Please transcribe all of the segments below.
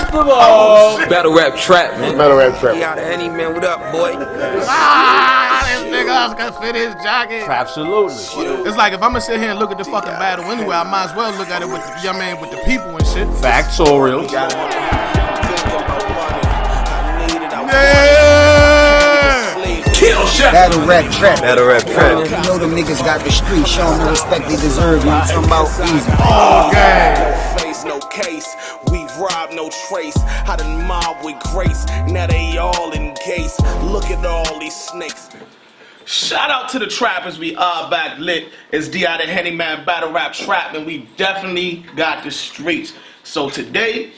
First of all, Battle rap trap, man. Battle rap trap. Out of any man, what up, boy? This nigga can fit his jacket. absolutely. It's like if I'm gonna sit here and look at the fucking battle anyway, I might as well look at it with the with the people and shit. Factorial. Kill shot. Battle rap trap. Battle rap trap. You know them niggas got the street, show them the respect they deserve. You know what I'm talking about? Easy. Okay. Face, no case. We robbed, no trace. I done mob with grace. Now they all in case. Look at all these snakes. Shout out to the trappers, we are back lit. It's D.I. the Henny Man Battle Rap Trap, and we definitely got the streets. So today,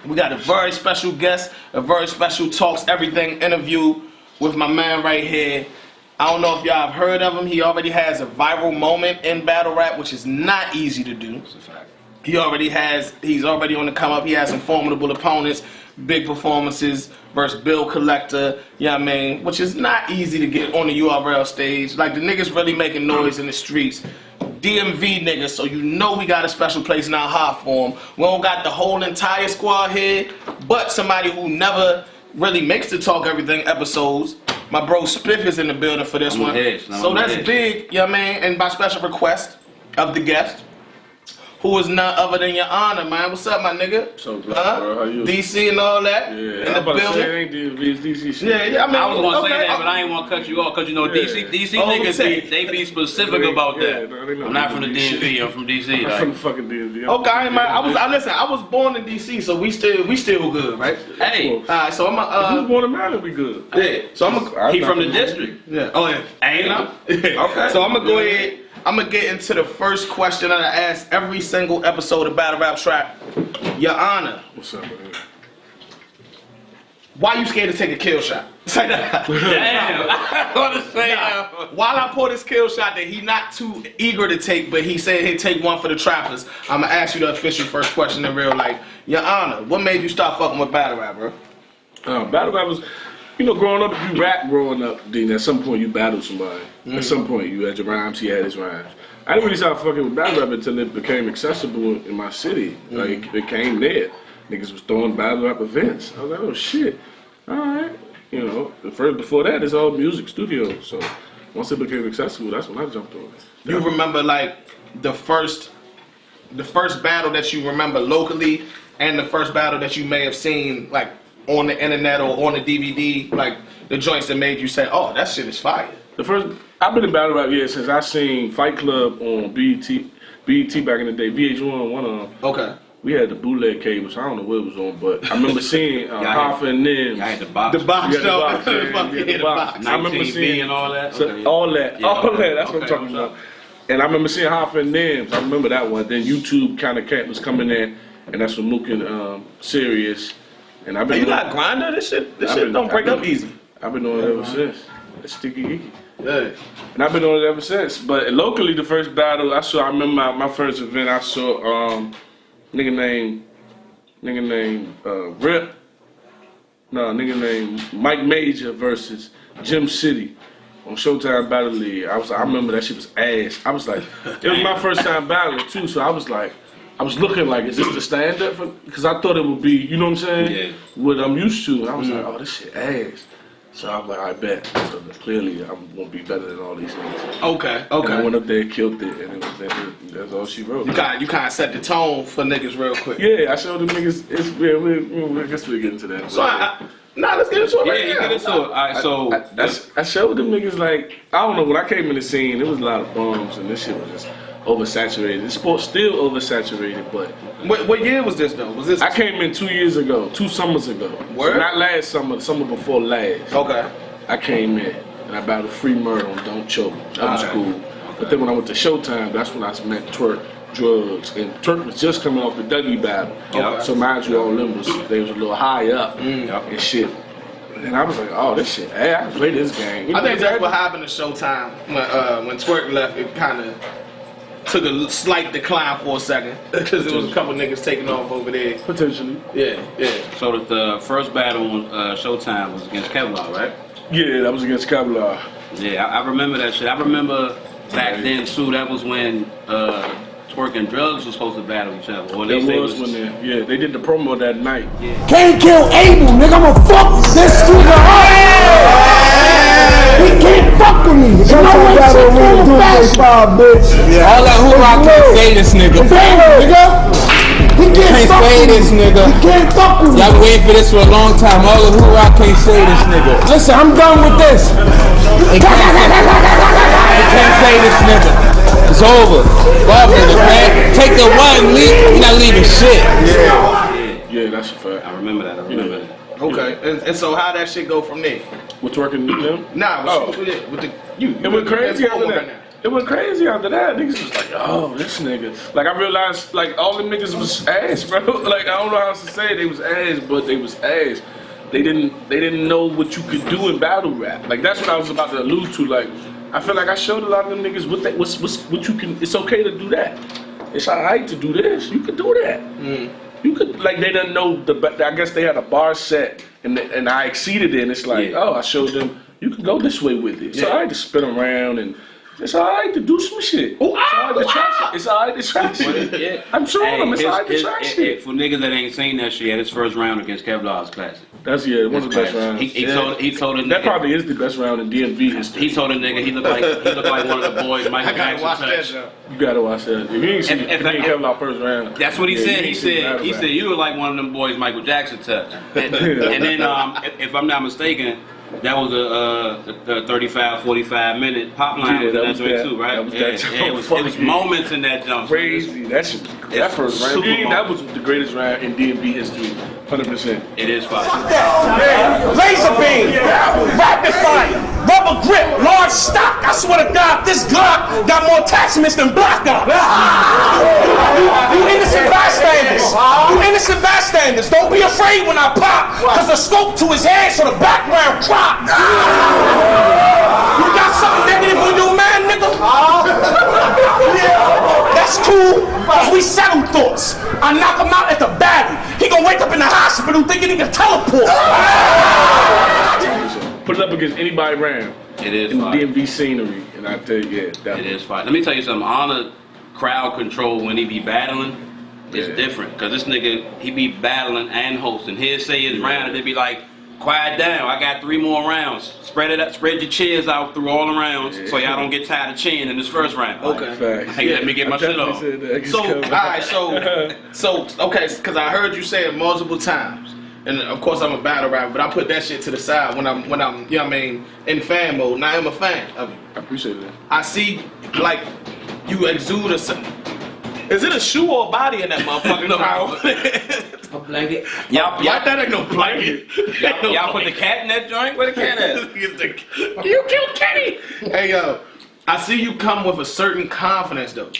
we got a very special guest, a very special Talks Everything interview with my man right here. I don't know if y'all have heard of him. He already has a viral moment in battle rap, which is not easy to do. He's already on the come up. He has some formidable opponents, big performances versus Bill Collector, you know what I mean? Which is not easy to get on the URL stage. Like, the niggas really making noise in the streets. DMV niggas, so you know we got a special place in our heart for him. We don't got the whole entire squad here, but somebody who never really makes the Talk Everything episodes. My bro Spiff is in the building for this one. So that's big, you know what I mean? And by special request of the guest, who is none other than your honor, man. What's up, my nigga? So good, bro. How you? DC and all that. Yeah, in the building. Say, it ain't DMV, it's DC shit. Yeah, I mean, I was gonna say that, but I ain't want to cut you off because you know DC niggas they be specific about that. I'm not from the DMV. I'm from DC. I'm from the fucking DMV. Okay, man. I was born in DC, so we still good, right? Hey, all right. So I'm if you was born in Maryland, we good. Yeah. So he from the district. Yeah. Oh yeah. Ain't Okay. So I'm gonna go ahead. I'm gonna get into the first question that I ask every single episode of Battle Rap Trap. Your Honor. What's up, man? Why you scared to take a kill shot? Say that. Damn. I want to say While I pour this kill shot that he not too eager to take, but he said he'd take one for the trappers, I'm gonna ask you the official first question in real life. Your Honor, what made you start fucking with battle rap, bro? Battle rap was, you know, growing up, if you rap growing up, then at some point you battled somebody. At some point you had your rhymes, he had his rhymes. I didn't really start fucking with battle rap until it became accessible in my city. Like, it came there. Niggas was throwing battle rap events. I was like, oh shit, alright. You know, before that, it's all music studio. So once it became accessible, that's when I jumped on it. You remember like the first battle that you remember locally, and the first battle that you may have seen like on the internet or on the DVD, like the joints that made you say, "Oh, that shit is fire." I've been in battle rap since I seen Fight Club on BET back in the day, VH1, one of them. Okay. We had the bootleg cables. I don't know what it was on, but I remember seeing Hoffa and Nims. I had the box. The box, yeah, though. the box. I remember seeing and all that. So, Okay. all that. That's what I'm Okay, talking about. And I remember seeing Hoffa and Nims. I remember that one. Then YouTube kind of was coming in, and that's when Mook and Serious. And I've been. You got Grinder? This shit don't break up easy. I've been doing it ever since. It's sticky icky. Yeah. And I've been doing it ever since. But locally, the first battle I remember my first event. I saw nigga named Rip. No, nigga named Mike Major versus Jim City on Showtime Battle League. I remember that shit was ass. I was like, it was my first time battling too, so I was looking like, is this the stand-up? Because I thought it would be, you know what I'm saying? Yeah. What I'm used to. And I was like, oh, this shit ass. So I'm like, I bet. So clearly, I'm gonna be better than all these niggas. Okay. And I went up there, killed it, and that's all she wrote. You kind of set the tone for niggas real quick. Yeah, I showed them niggas. I guess we'll get into that. So let's get into it. Yeah, get into it. All right, so I showed them niggas like, I don't know, when I came in the scene, there was a lot of bums, and this shit was just oversaturated. The sport's still oversaturated, but what year was this though? Was this? I came in 2 years ago, 2 summers ago. Word? So not last summer, the summer before last. Okay. I came in and I battled Free Murder on Don't Choke. That was cool. But then when I went to Showtime, that's when I met Twerk, Drugs, and Twerk was just coming off the Dougie battle. Okay. So mind you, all them they was a little high up and shit. And I was like, oh, this shit, hey, I can play this game. You I know, think that's what happened to Showtime when Twerk left. It kind of took a slight decline for a second because there was a couple niggas taking off over there. Potentially. Yeah. So the first battle on Showtime was against Kevlar, right? Yeah, that was against Kevlar. Yeah, I remember that shit. I remember back then too. That was when Twerk and Drugs was supposed to battle each other. Or There they say was one there. Yeah, they did the promo that night. Can't kill Abel, nigga. I'ma fuck this nigga up. He can't fuck with me. You know what shit full of fashion. All that hoorah can't say this nigga. He can't fuck say with this me. nigga. He can't fuck with me. Y'all been waiting for this for a long time. All the hoorah can't say this nigga. Listen, I'm done with this. They can't say this nigga. It's over. Fuck niggas, man. Take the one, leave. You're not leaving shit. Yeah, that's a fact. I remember that. Okay, and so how that shit go from there? What's working with them? Nah, with the you. It went crazy Let's after go that. right now. It went crazy after that. Niggas was like, oh, this nigga. Like, I realized, like, all the niggas was ass, bro. Like, I don't know how else to say it. They was ass, but they was ass. They didn't know what you could do in battle rap. Like, that's what I was about to allude to. Like, I feel like I showed a lot of them niggas what you can. It's okay to do that. It's alright to do this. You could do that. You could, like, they didn't know I guess they had a bar set and I exceeded it. And it's like, oh, I showed them you can go this way with it. It's alright to spin around and it's alright to do some shit. It's alright to try shit. It's alright to try shit. I'm showing them it's alright to try shit. For niggas that ain't seen that shit, his first round against Kevlar's classic. That's one of the best rounds. He told a nigga, that probably is the best round in DMV history. He told a nigga he looked like one of the boys Michael Jackson touched. You gotta watch that. If you ain't seen Kevlar first round. That's what he said. He said you look like one of them boys Michael Jackson touched. And then if I'm not mistaken, that was a 35, 45 minute pop line with that joint too, right? It was moments in that jump. Crazy. That first round. That was the greatest round in DMV history. 100%. It is fire. Laser beam, rapid fire, rubber grip, large stock. I swear to God, this Glock got more attachments than Black Ops. You innocent bystanders. You innocent bystanders. Don't be afraid when I pop, cause the scope to his head so the background crop. You got something negative on your man, nigga? That's cool, cause we settle thoughts. I knock him out at the battle. He gonna wake up in the hospital thinking he can teleport. Put it up against anybody round. It is in fire. DMV scenery, and I tell you, it is fire. Let me tell you something. Honor crowd control when he be battling is different, cause this nigga he be battling and hosting. He'll say his round and they be like, quiet down, I got 3 more rounds. Spread it up, spread your cheers out through all the rounds so y'all don't get tired of cheering in this first round. Okay. Hey, let me get my shit off. So, okay, because I heard you say it multiple times. And of course I'm a battle rapper, but I put that shit to the side when I'm you know what I mean, in fan mode. Now I'm a fan of you. I appreciate that. I see, like, you exude a... Is it a shoe or a body in that motherfucker? A blanket. Y'all, that ain't no blanket. Y'all put the cat in that joint? Where the cat at? You killed Kenny. Hey yo, I see you come with a certain confidence though.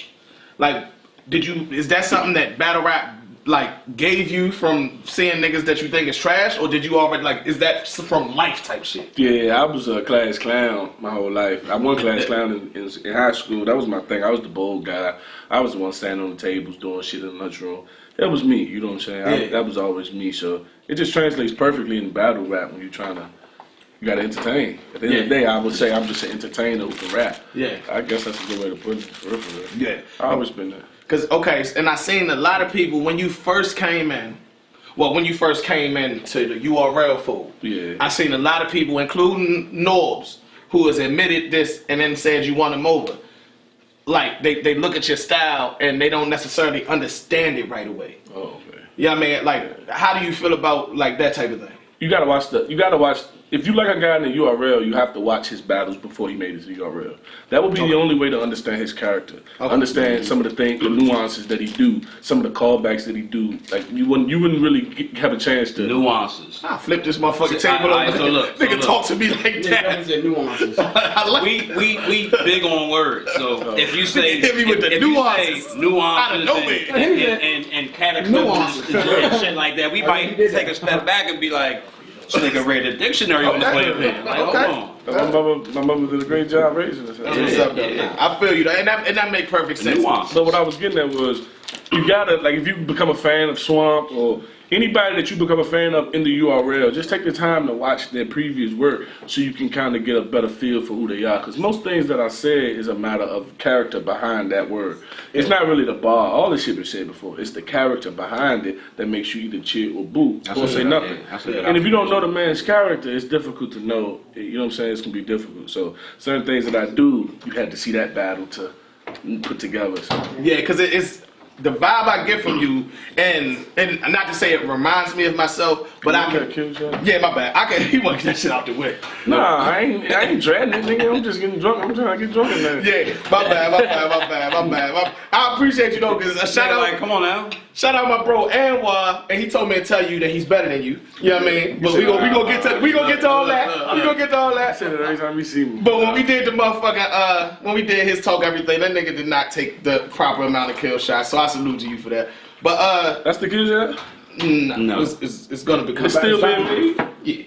Like, is that something that battle rap like gave you from seeing niggas that you think is trash, or did you already like? Is that from life type shit? Yeah, I was a class clown my whole life. I won class clown in high school. That was my thing. I was the bold guy. I was the one standing on the tables doing shit in the lunchroom. That was me, you know what I'm saying? That was always me, so it just translates perfectly in battle rap when you're trying to, you gotta entertain. At the end of the day, I would say I'm just an entertainer who can rap. Yeah. I guess that's a good way to put it, for real. Yeah. I've always been there. Cause, okay, and I seen a lot of people when you first came in, when you first came into the URL fold, I seen a lot of people, including Norbs, who has admitted this and then said you won them over. Like, they look at your style and they don't necessarily understand it right away. Oh, okay. Yeah, I mean, like, how do you feel about, like, that type of thing? You gotta watch, if you like a guy in the URL, you have to watch his battles before he made it to the URL. That would be the only way to understand his character. Understand some of the things, the nuances that he do, some of the callbacks that he do. Like, you wouldn't really have a chance to. Nuances. I flip this motherfucking table over. So look. Nigga talk to me like that. Nuances. We big on words. So if you say hit me with the nuances out of nowhere and cataclysms and shit like that, we might take a step back and be like, this nigga read the dictionary on the way up there. Like, hold on. My mother did a great job raising us. That's what's up, though. I feel you, and that make perfect sense. So what I was getting at was, you gotta, like, if you become a fan of Swamp or anybody that you become a fan of in the URL, just take the time to watch their previous work so you can kind of get a better feel for who they are. Because most things that I said is a matter of character behind that word. It's not really the bar. All this shit been said before. It's the character behind it that makes you either cheer or boo or say nothing. And if you don't know the man's character, it's difficult to know. You know what I'm saying? It's going to be difficult. So certain things that I do, you had to see that battle to put together. So. Yeah, because it's the vibe I get from you, and not to say it reminds me of myself, but I can. Yeah, my bad. He want to get that shit out the way. Nah, I ain't dreading it, nigga. I'm just getting drunk. I'm trying to get drunk in there. Yeah, my bad. I appreciate you though, because a shout out. Like, come on now. Shout out my bro Anwar, and he told me to tell you that he's better than you. You know what I mean? But we gonna get to all that. We gonna get to all that. I said it every time you see me. But when we did the motherfucking when we did his talk everything, that nigga did not take the proper amount of kill shots. So I salute to you for that. But that's the kill shot? No. It's gonna become. It's still being me?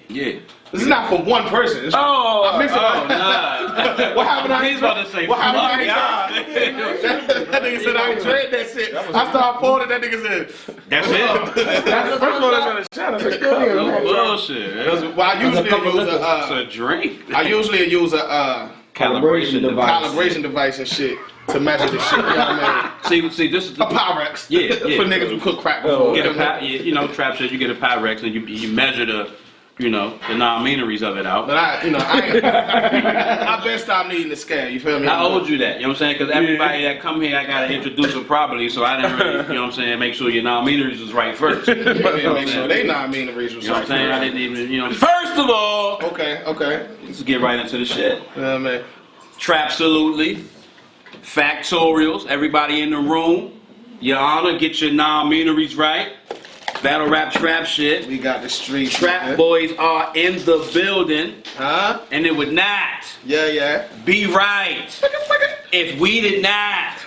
Yeah. This is not from one person. I mixed it up. Nah. What happened? He's about to say, what happened? That God. nigga said I ain't dread that shit. I started pouring it. That nigga said, That's it. That's the first one that's on the shot. I said, No bullshit. well, I usually use It's a drink. I usually use a Calibration device. calibration device and shit to measure the shit. You know what I mean? See, this is A Pyrex. Yeah. For niggas who cook crack before. Get a trap shit. You get a Pyrex and you measure the non-meaneries of it out. But I best stop needing the scale. You feel me? I owed you that. You know what I'm saying? Because everybody that come here, I gotta introduce them properly. So I didn't really, you know what I'm saying, make sure your non-meaneries was right first. Make sure they not mean the reason. You know what I'm saying? I didn't even, First of all, Okay. let's get right into the shit. Yeah, man. Trapsolutely. Factorials. Everybody in the room. Your Honor, get your non-meaneries right. Battle rap trap shit. We got the street. Trap boys are in the building. Huh? And it would not Yeah. be right if we did not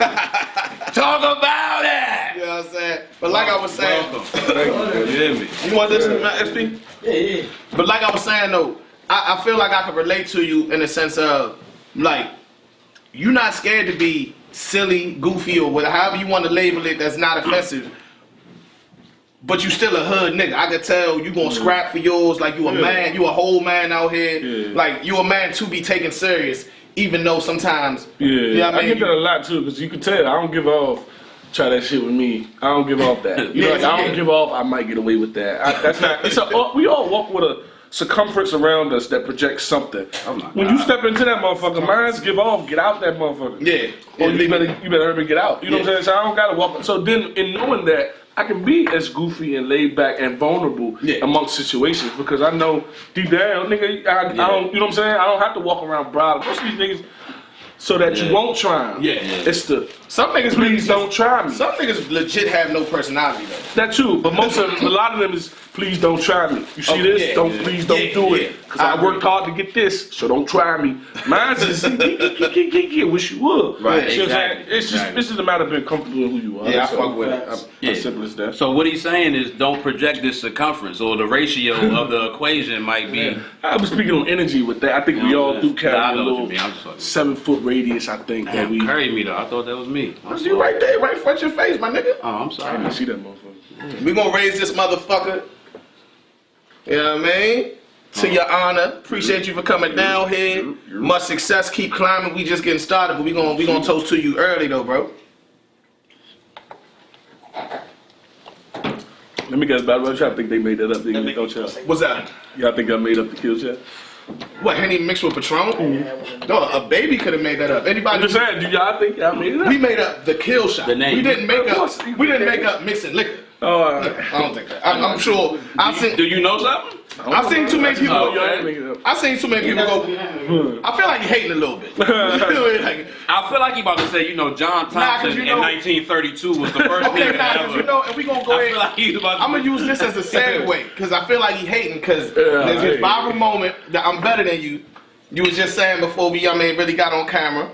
talk about it. You know what I'm saying? But like I was saying, Welcome. you want this, SP? Yeah. But like I was saying though, I feel like I can relate to you in the sense of like you're not scared to be silly, goofy, or whatever, however you want to label it. That's not offensive. But you still a hood nigga. I could tell you gonna scrap for yours. Like you a man, you a whole man out here. Yeah. Like you a man to be taken serious, even though sometimes. Yeah, you know what I get that a lot too, because you can tell I don't give off. Try that shit with me. I don't give off that. You know, like, I don't give off. I might get away with that. That's not. We all walk with a circumference around us that projects something. When you step into that motherfucker, minds give off. Get out that motherfucker. Yeah. Or you better hurry and get out. You know what I'm saying? So I don't gotta walk. So then, in knowing that, I can be as goofy and laid back and vulnerable amongst situations because I know deep down, nigga, I don't. You know what I'm saying? I don't have to walk around proud. Most of these niggas. So that you won't try them. It's the some niggas please don't try me. Some niggas legit have no personality though. That too, but a lot of them is please don't try me. You see this? Please don't do it. Cause I worked hard to get this, so don't try me. Mine's is wish you would. Right. Exactly. It's just this is a matter of being comfortable with who you are. Yeah, I fuck with it. As simple as that. So what he's saying is don't project this circumference or the ratio of the equation might be. I was speaking on energy with that. I think we all do carry I a know what you little mean. I'm just fucking. 7-foot radius. I think that we. Carry me though. I thought that was me. That's you right there, right in front of your face, my nigga. Oh, I'm I sorry. didn't see that motherfucker. We gonna raise this motherfucker. You know what I mean? To your honor. Appreciate you for coming down here. Much success. Keep climbing. We just getting started, but we gonna toast to you early though, bro. Let me guess, by the way, I think they made that up. What's that? Y'all think I made up the kill shot? What, Henny mixed with Patron? No, a baby could have made that up. Anybody? I'm just saying, do y'all think y'all made it up? We made up the kill shot. The name. We didn't make up mixing liquor. Oh, I don't think that. I'm sure. Do you know something? I've seen too many people. okay. I've seen too many people go. I feel like you're hating a little bit. I feel like he about to say, John Thompson in 1932 was the first Okay, nigga ever. and we gonna go I ahead. feel like he's about to I'm gonna use this as a segue because I feel like he hating because there's this viral moment that I'm better than you. You was just saying before we, really got on camera.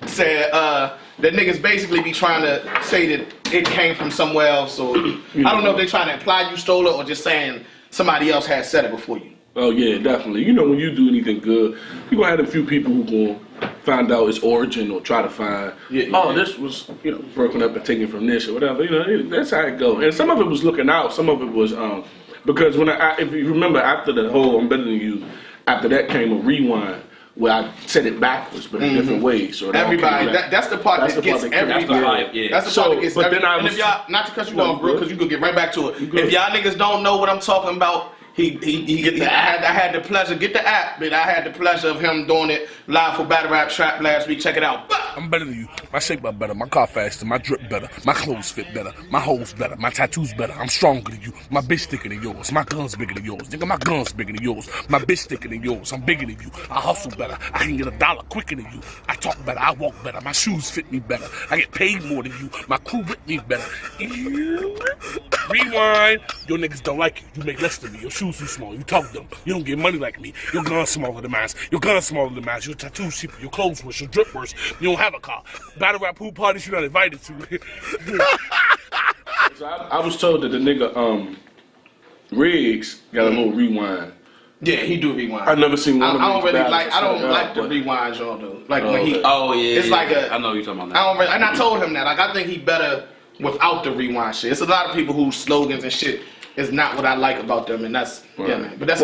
Said that niggas basically be trying to say that it came from somewhere else, or I don't know if they trying to imply you stole it or just saying somebody else had said it before you. Oh yeah, definitely. When you do anything good, you gonna have a few people who gonna find out its origin or try to find, this was, broken up and taken from this or whatever. That's how it go. And some of it was looking out. Some of it was because if you remember, after the whole "I'm better than you," after that came a rewind where I said it backwards, but in different ways. So everybody, that's the part that gets everybody. That's the part that gets everybody. And if y'all, not to cut you off, bro, because you could get right back to it. If y'all niggas don't know what I'm talking about, I had the pleasure, get the app, but I had the pleasure of him doing it live for Battle Rap Trap last week. Check it out. I'm better than you. My shape up better. My car faster. My drip better. My clothes fit better. My hoes better. My tattoos better. I'm stronger than you. My bitch thicker than yours. My guns bigger than yours. Nigga, my guns bigger than yours. My bitch thicker than yours. I'm bigger than you. I hustle better. I can get $1 quicker than you. I talk better. I walk better. My shoes fit me better. I get paid more than you. My crew with me better. Rewind. Your niggas don't like you. You make less than me. Your shoes too small. You talk dumb. You don't get money like me. Your gun's smaller than mine. Your gun's smaller than mine. Your tattoos cheaper. Your clothes worse. Your drip worse. You don't have a car. Battle rap pool parties you're not invited to. So I was told that the nigga Riggs got a little rewind. Yeah, he do rewind. I've never seen one of I these don't like the rewinds, y'all do. Like when he. Oh yeah. It's like a. I know what you're talking about. I don't really, and I told him that. Like I think he better without the rewind shit. It's a lot of people whose slogans and shit is not what I like about them, and that's man. But that's.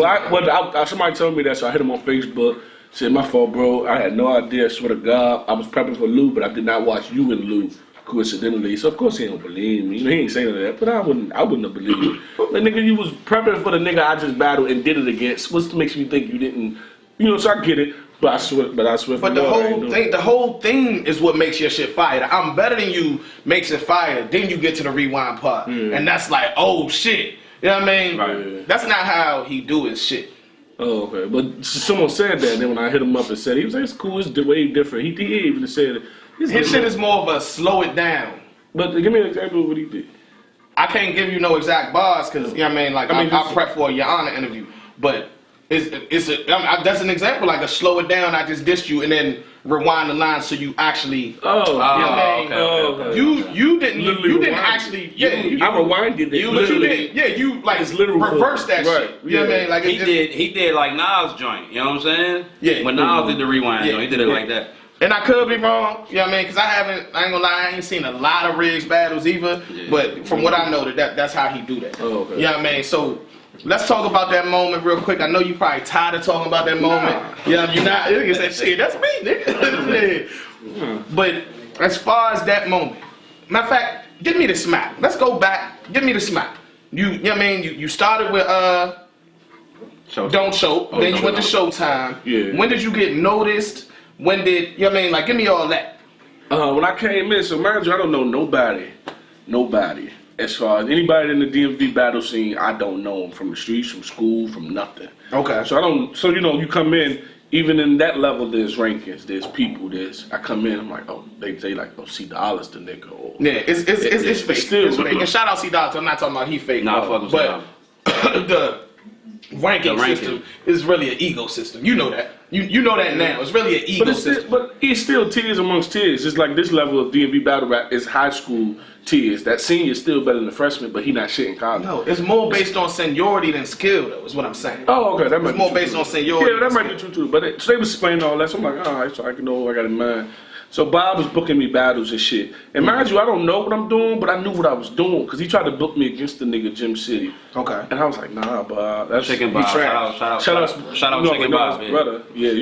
Somebody told me that, so I hit him on Facebook. Said, my fault, bro. I had no idea. I swear to God, I was prepping for Lou, but I did not watch you and Lou coincidentally. So of course he don't believe me. He ain't saying that, but I wouldn't have believed you. But nigga, you was prepping for the nigga I just battled and did it against. What makes you think you didn't? So I get it. But I swear. But the whole thing is what makes your shit fire. I'm better than you makes it fire. Then you get to the rewind part, and that's like, oh shit. You know what I mean? Right. That's not how he do his shit. Oh, okay. But someone said that, and then when I hit him up and said, he was like, it's cool, it's way different. He even said his shit is more of a slow it down. But give me an example of what he did. I can't give you no exact bars because, you know what I mean? Like, I prep for a Your Honor interview. But that's an example, like a slow it down, I just dissed you, and then rewind the line so you actually. Okay. You didn't actually. Yeah, I rewinded it. You like it's literal reverse that shit. You know what I mean? Like he did like Nas joint. You know what I'm saying? Yeah. When Nas did the rewind joint, he did it like that. And I could be wrong, you know what I mean? Because I ain't gonna lie, I ain't seen a lot of Riggs battles either. Yeah. But from what I know, that's how he do that. Oh, okay. You know what I mean? So let's talk about that moment real quick. I know you probably tired of talking about that moment. Yeah, you're not. You can say, shit, that's me, nigga. But as far as that moment, matter of fact, give me the smack. Let's go back. Give me the smack. You know what I mean? You started with Don't Choke. Then you went to Showtime. Yeah. When did you get noticed? When did, you know what I mean? Like, give me all that. When I came in, so mind you, I don't know nobody. As far as anybody in the DMV battle scene, I don't know them from the streets, from school, from nothing. Okay. So you come in, even in that level, there's rankings, there's people, I come in, I'm like, oh, they like, oh, C Dollar's the nigga. Or, yeah, it's fake. Still, it's fake. And shout out C Dollar, I'm not talking about he fake. Nah, fuck with but the ranking system is really an ego system. You know that. You know that now. It's really an ego system. But it's still tiers amongst tiers. It's like this level of DMV battle rap is high school tiers. That senior is still better than the freshman, but he not shit in college. No, it's more based on seniority than skill, though, is what I'm saying. Oh, okay. That might it's more based on seniority. Yeah, that might be true, too. But so they was explaining all that, so I'm like, all right, so I can know what I got in mind. So Bob was booking me battles and shit. And mind you, I don't know what I'm doing, but I knew what I was doing. Because he tried to book me against the nigga Jim City. Okay. And I was like, nah, Bob. That's Chicken Bob. Shout out Chicken Bob, brother. Yeah,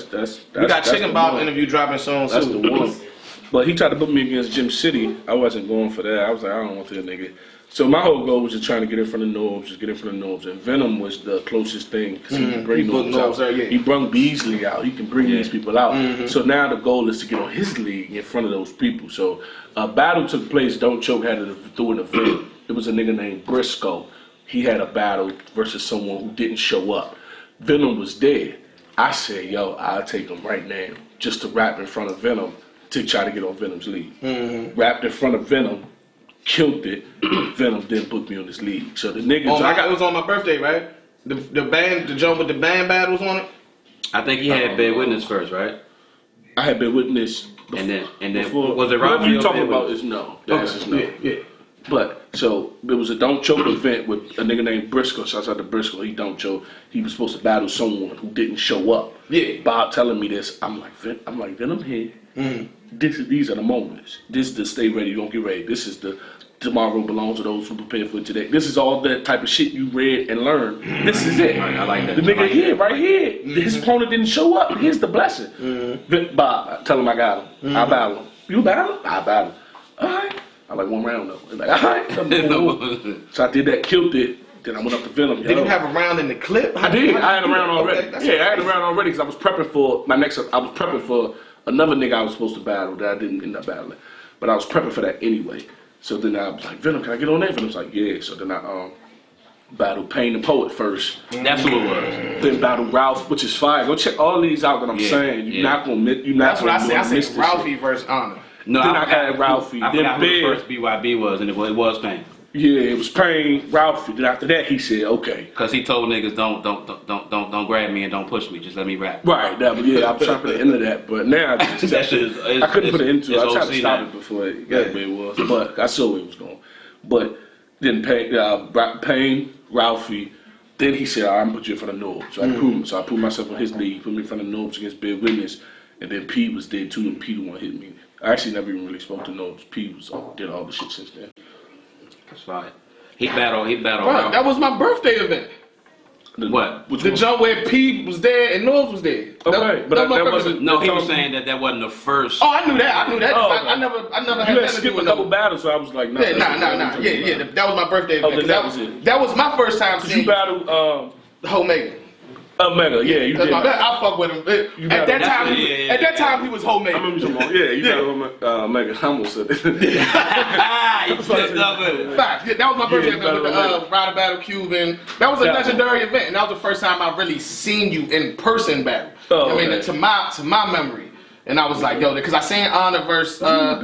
that's we got Chicken Bob interview dropping soon, That's the one. But he tried to book me against Jim City. I wasn't going for that. I was like, I don't want that nigga. So my whole goal was just trying to get in front of Norbs, And Venom was the closest thing because he could bring Norbs out. He brung Beasley out. He can bring these people out. So now the goal is to get on his league in front of those people. So a battle took place. Don't Choke had to do an event. It was a nigga named Briscoe. He had a battle versus someone who didn't show up. Venom was dead. I said, yo, I'll take him right now just to rap in front of Venom to try to get on Venom's league. Rapped in front of Venom. Killed it. Venom didn't book me on this league. So the niggas, it was on my birthday, right? The joint with the band battles on it. I think he had Bad Witness first, right? I had Bad Witness, and then before, was it Rob? What you talking about? Is no. That's just no. Yeah. But so there was a don't choke event with a nigga named Briscoe. Shouts out to Briscoe. He don't choke. He was supposed to battle someone who didn't show up. Yeah. Bob telling me this. I'm like Venom here. These are the moments. This is the stay ready, don't get ready. This is the tomorrow belongs to those who prepare for today. This is all that type of shit you read and learned. This is it. I like that. The nigga here, right here. His opponent didn't show up. Here's the blessing. Bob, I tell him I got him. I battle him. You battle? I battle him. All right. I like one round though. He's like, all right. So I did that, killed it. Then I went up to Venom. Did you have a round in the clip? I did. I had a round already. Okay, I had a round already because I was prepping for my next. I was prepping for another nigga I was supposed to battle that I didn't end up battling, but I was prepping for that anyway. So then I was like, Venom, can I get on there? Venom's like, yeah. So then I battled Pain the Poet first. That's who it was. Then battled Ralph, which is fire. Go check all these out that I'm saying. You're not gonna miss. That's what I said. I said Ralphie versus Honor. No, then I had Ralphie. I Then forgot who the Bear. first BYB was, and it was Pain. Yeah, it was Pain, Ralphie. Then after that, he said, okay. Cause he told niggas don't grab me and don't push me, just let me rap. Right, that, yeah, I was trying to put an end to that, but now I just That shit is- I couldn't put it into it. I it's tried to OC stop now. it before it got where it was, but I saw where it was going. But then Pain, Ralphie, then he said, I'm gonna put you in front of Norbs. So I put myself on his knee, put me in front of Norbs against Bear Witness, and then Pete was there too, and Pete the one hit me. I actually never even really spoke to Norbs. Pete did all the shit since then. That's fine. He battled. Bro, that was my birthday event. What? Which The one? jump where P was there and Norbs was there. Okay, but was my that birthday wasn't- event. No, he was saying that wasn't the first. Oh, I knew that. Oh, I okay. never You had had nothing to skipped do a with couple Norbs. battles, so I was like, nah. Yeah, nah. Yeah. That was my birthday event. Oh, then 'cause that was it. That was my first time Cause seeing you battled Homemaker. Mega, yeah, you Cause did. I fuck with him. At that time, yeah. at that time he was I Homemaker. remember you talking about, yeah, you battled Mega. I almost said it. You pissed off with it. Fact. Yeah, that was my birthday you event with the battled Rider Battle Cuban. That was a legendary event, and that was the first time I really seen you in person battle. Oh, I mean, okay. to my memory, and I was like, yo, because I seen Honor versus I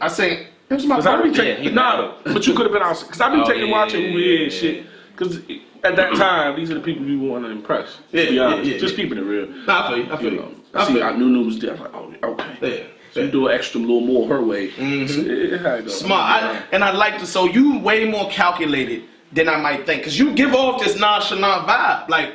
seen it was my Cause I be birthday. taking but you could have been out. Cause I be taking watching who he is, yeah. shit. Cause at that time, these are the people you want to impress. Yeah, to be honest, yeah. just keeping it real. Nah, I feel you. I see, I knew was there. I was like, oh, okay. Yeah. So you do an extra little more her way. So, yeah, how it goes. Smart. I like to. So you way more calculated than I might think, cause you give off this nonchalant vibe, like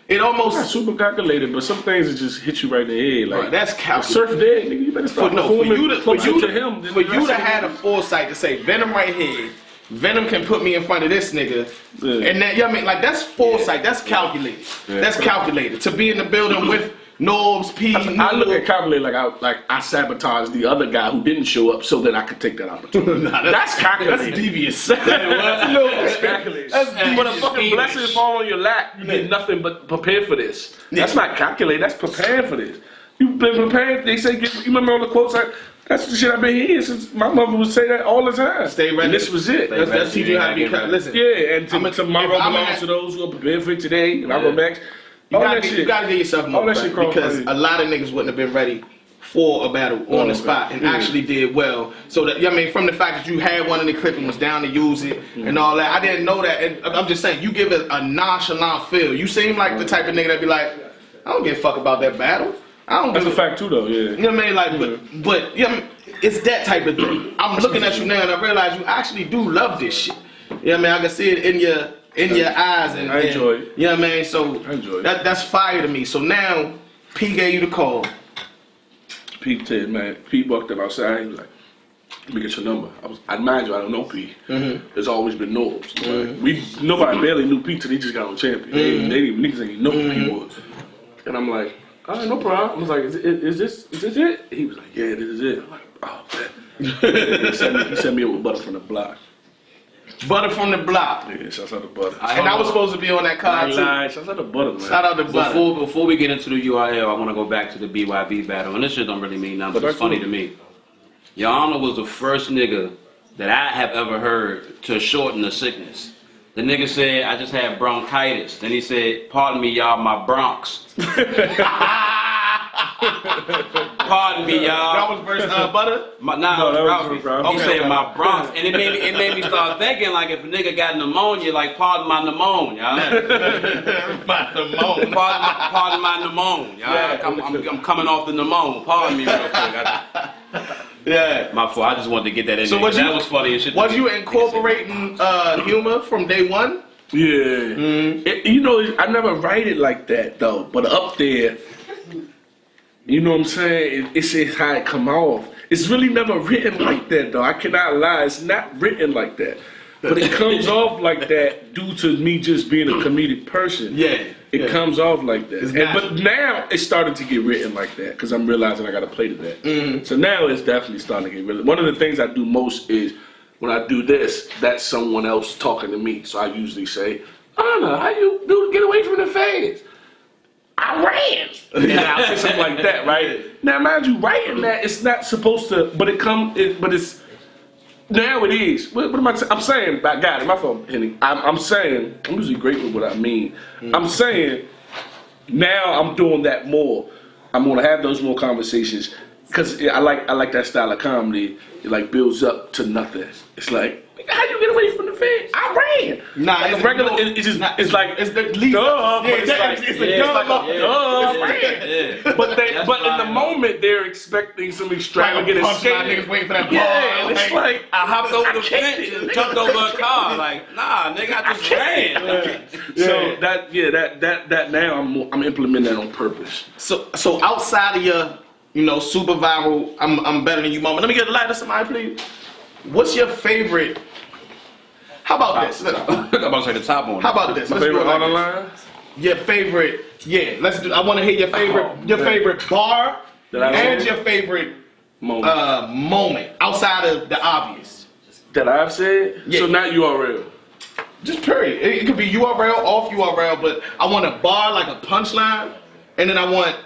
it Not almost. super calculated, but some things that just hit you right in the head. Like Right, that's calculated. Surf dead, nigga. You better start For performing you to closer to him. than for the you rest to of have them. the foresight to say Venom right here, Venom can put me in front of this nigga, Yeah. and then you know what I mean, like that's foresight, that's calculated, that's calculated to be in the building with Norbs, P. I look at calculate like I sabotaged the other guy who didn't show up so that I could take that opportunity. That's calculated. That's devious. That's calculated. That's When a devious. fucking blessing fall on your lap, you did nothing but prepare for this. That's not calculated. That's preparing for this. You've been prepared. They say, you remember all the quotes? That's the shit I've been hearing since my mother would say that all the time. Stay ready. And this was it. That's teaching you how to be. Listen, Yeah, and tomorrow if I'm belongs at- to those who are prepared for it today. And I go back. You All gotta, that get, shit. you gotta get yourself more All that credit shit cross because credit. a lot of niggas wouldn't have been ready for a battle on the spot and actually did well. So that, I mean, from the fact that you had one in the clip and was down to use it and all that, I didn't know that. And I'm just saying, you give it a nonchalant feel. You seem like the type of nigga that be like, I don't give a fuck about that battle. I don't. That's give a fact too, though. Yeah. You know what I mean? Like, but you know what I mean? It's that type of thing. I'm looking at you now and I realize you actually do love this shit. You know what I mean? I can see it in your eyes and I enjoy it. You know what I mean? So I enjoy it. that's fire to me. So now P gave you the call. Pete said, man, Pete walked up outside. He was like, let me get your number. I mind you, I don't know Pete. There's always been Norbs. Nobody barely knew Pete till he just got on champion. Niggas ain't know who he was. And I'm like, all right, no problem. I was like, is this it? He was like, yeah, this is it. I'm like, oh, man. He set me up with butter from the block. Butter from the block. Yeah, shouts out to butter. And I was supposed to be on that card too. Shouts out to butter, man. Shout out to Butter. Before we get into the URL, I want to go back to the BYB battle, and this shit don't really mean nothing, but it's funny to me. Your Honor was the first nigga that I have ever heard to shorten the sickness. The nigga said, I just had bronchitis. Then he said, pardon me, y'all, my bronx. Pardon me, y'all. That was versus Butter? No, that was Ralphie. Ralphie. He said my bronx, and it made me start thinking like if a nigga got pneumonia, like pardon my pneumonia, pardon my pneumonia, I'm coming off the pneumonia. Pardon me real quick. Yeah. My fault. I just wanted to get that in there. That was funny and shit. Was you incorporating humor from day one? Yeah. You know, I never write it like that though. But up there, you know what I'm saying? It's how it come off. It's really never written like that though. I cannot lie. It's not written like that. But it comes off like that due to me just being a comedic person. Yeah. It comes off like that. But now it's starting to get written like that because I'm realizing I got to play to that. So now it's definitely starting to get written. One of the things I do most is when I do this, that's someone else talking to me. So I usually say, Anna, how you do to get away from the feds? I ran. And I'll say something like that, right? Now, mind you, writing that, it's not supposed to, but it's, now it is. What am I saying? I'm saying, I got it, my fault, Henny. I'm saying, I'm usually great with what I mean. I'm saying, now I'm doing that more. I'm gonna have those more conversations because I like that style of comedy. It like builds up to nothing. It's like, how you get away from the feds? I ran. Nah, like it's regular. no, It's just. It's like it's the least. duh. Yeah, But it's like it's a dumb. I ran. But in the moment they're expecting some extravagant escape. Niggas waiting for that ball. Yeah, and it's like I hopped over the fence and jumped over a car. Like, nah, nigga, I just ran. So that now I'm implementing that on purpose. So outside of your, super viral, I'm better than you moment. Let me get a light of somebody, please. What's your favorite? How about this? I'm about to say the top one. How about this? My Let's do favorite it on the like line. this. Your favorite? Yeah, let's do. I want to hear your favorite bar and your favorite moment outside of the obvious. That I've said. Yeah. So not URL. Just period. It could be URL, off URL, but I want a bar like a punchline, and then I want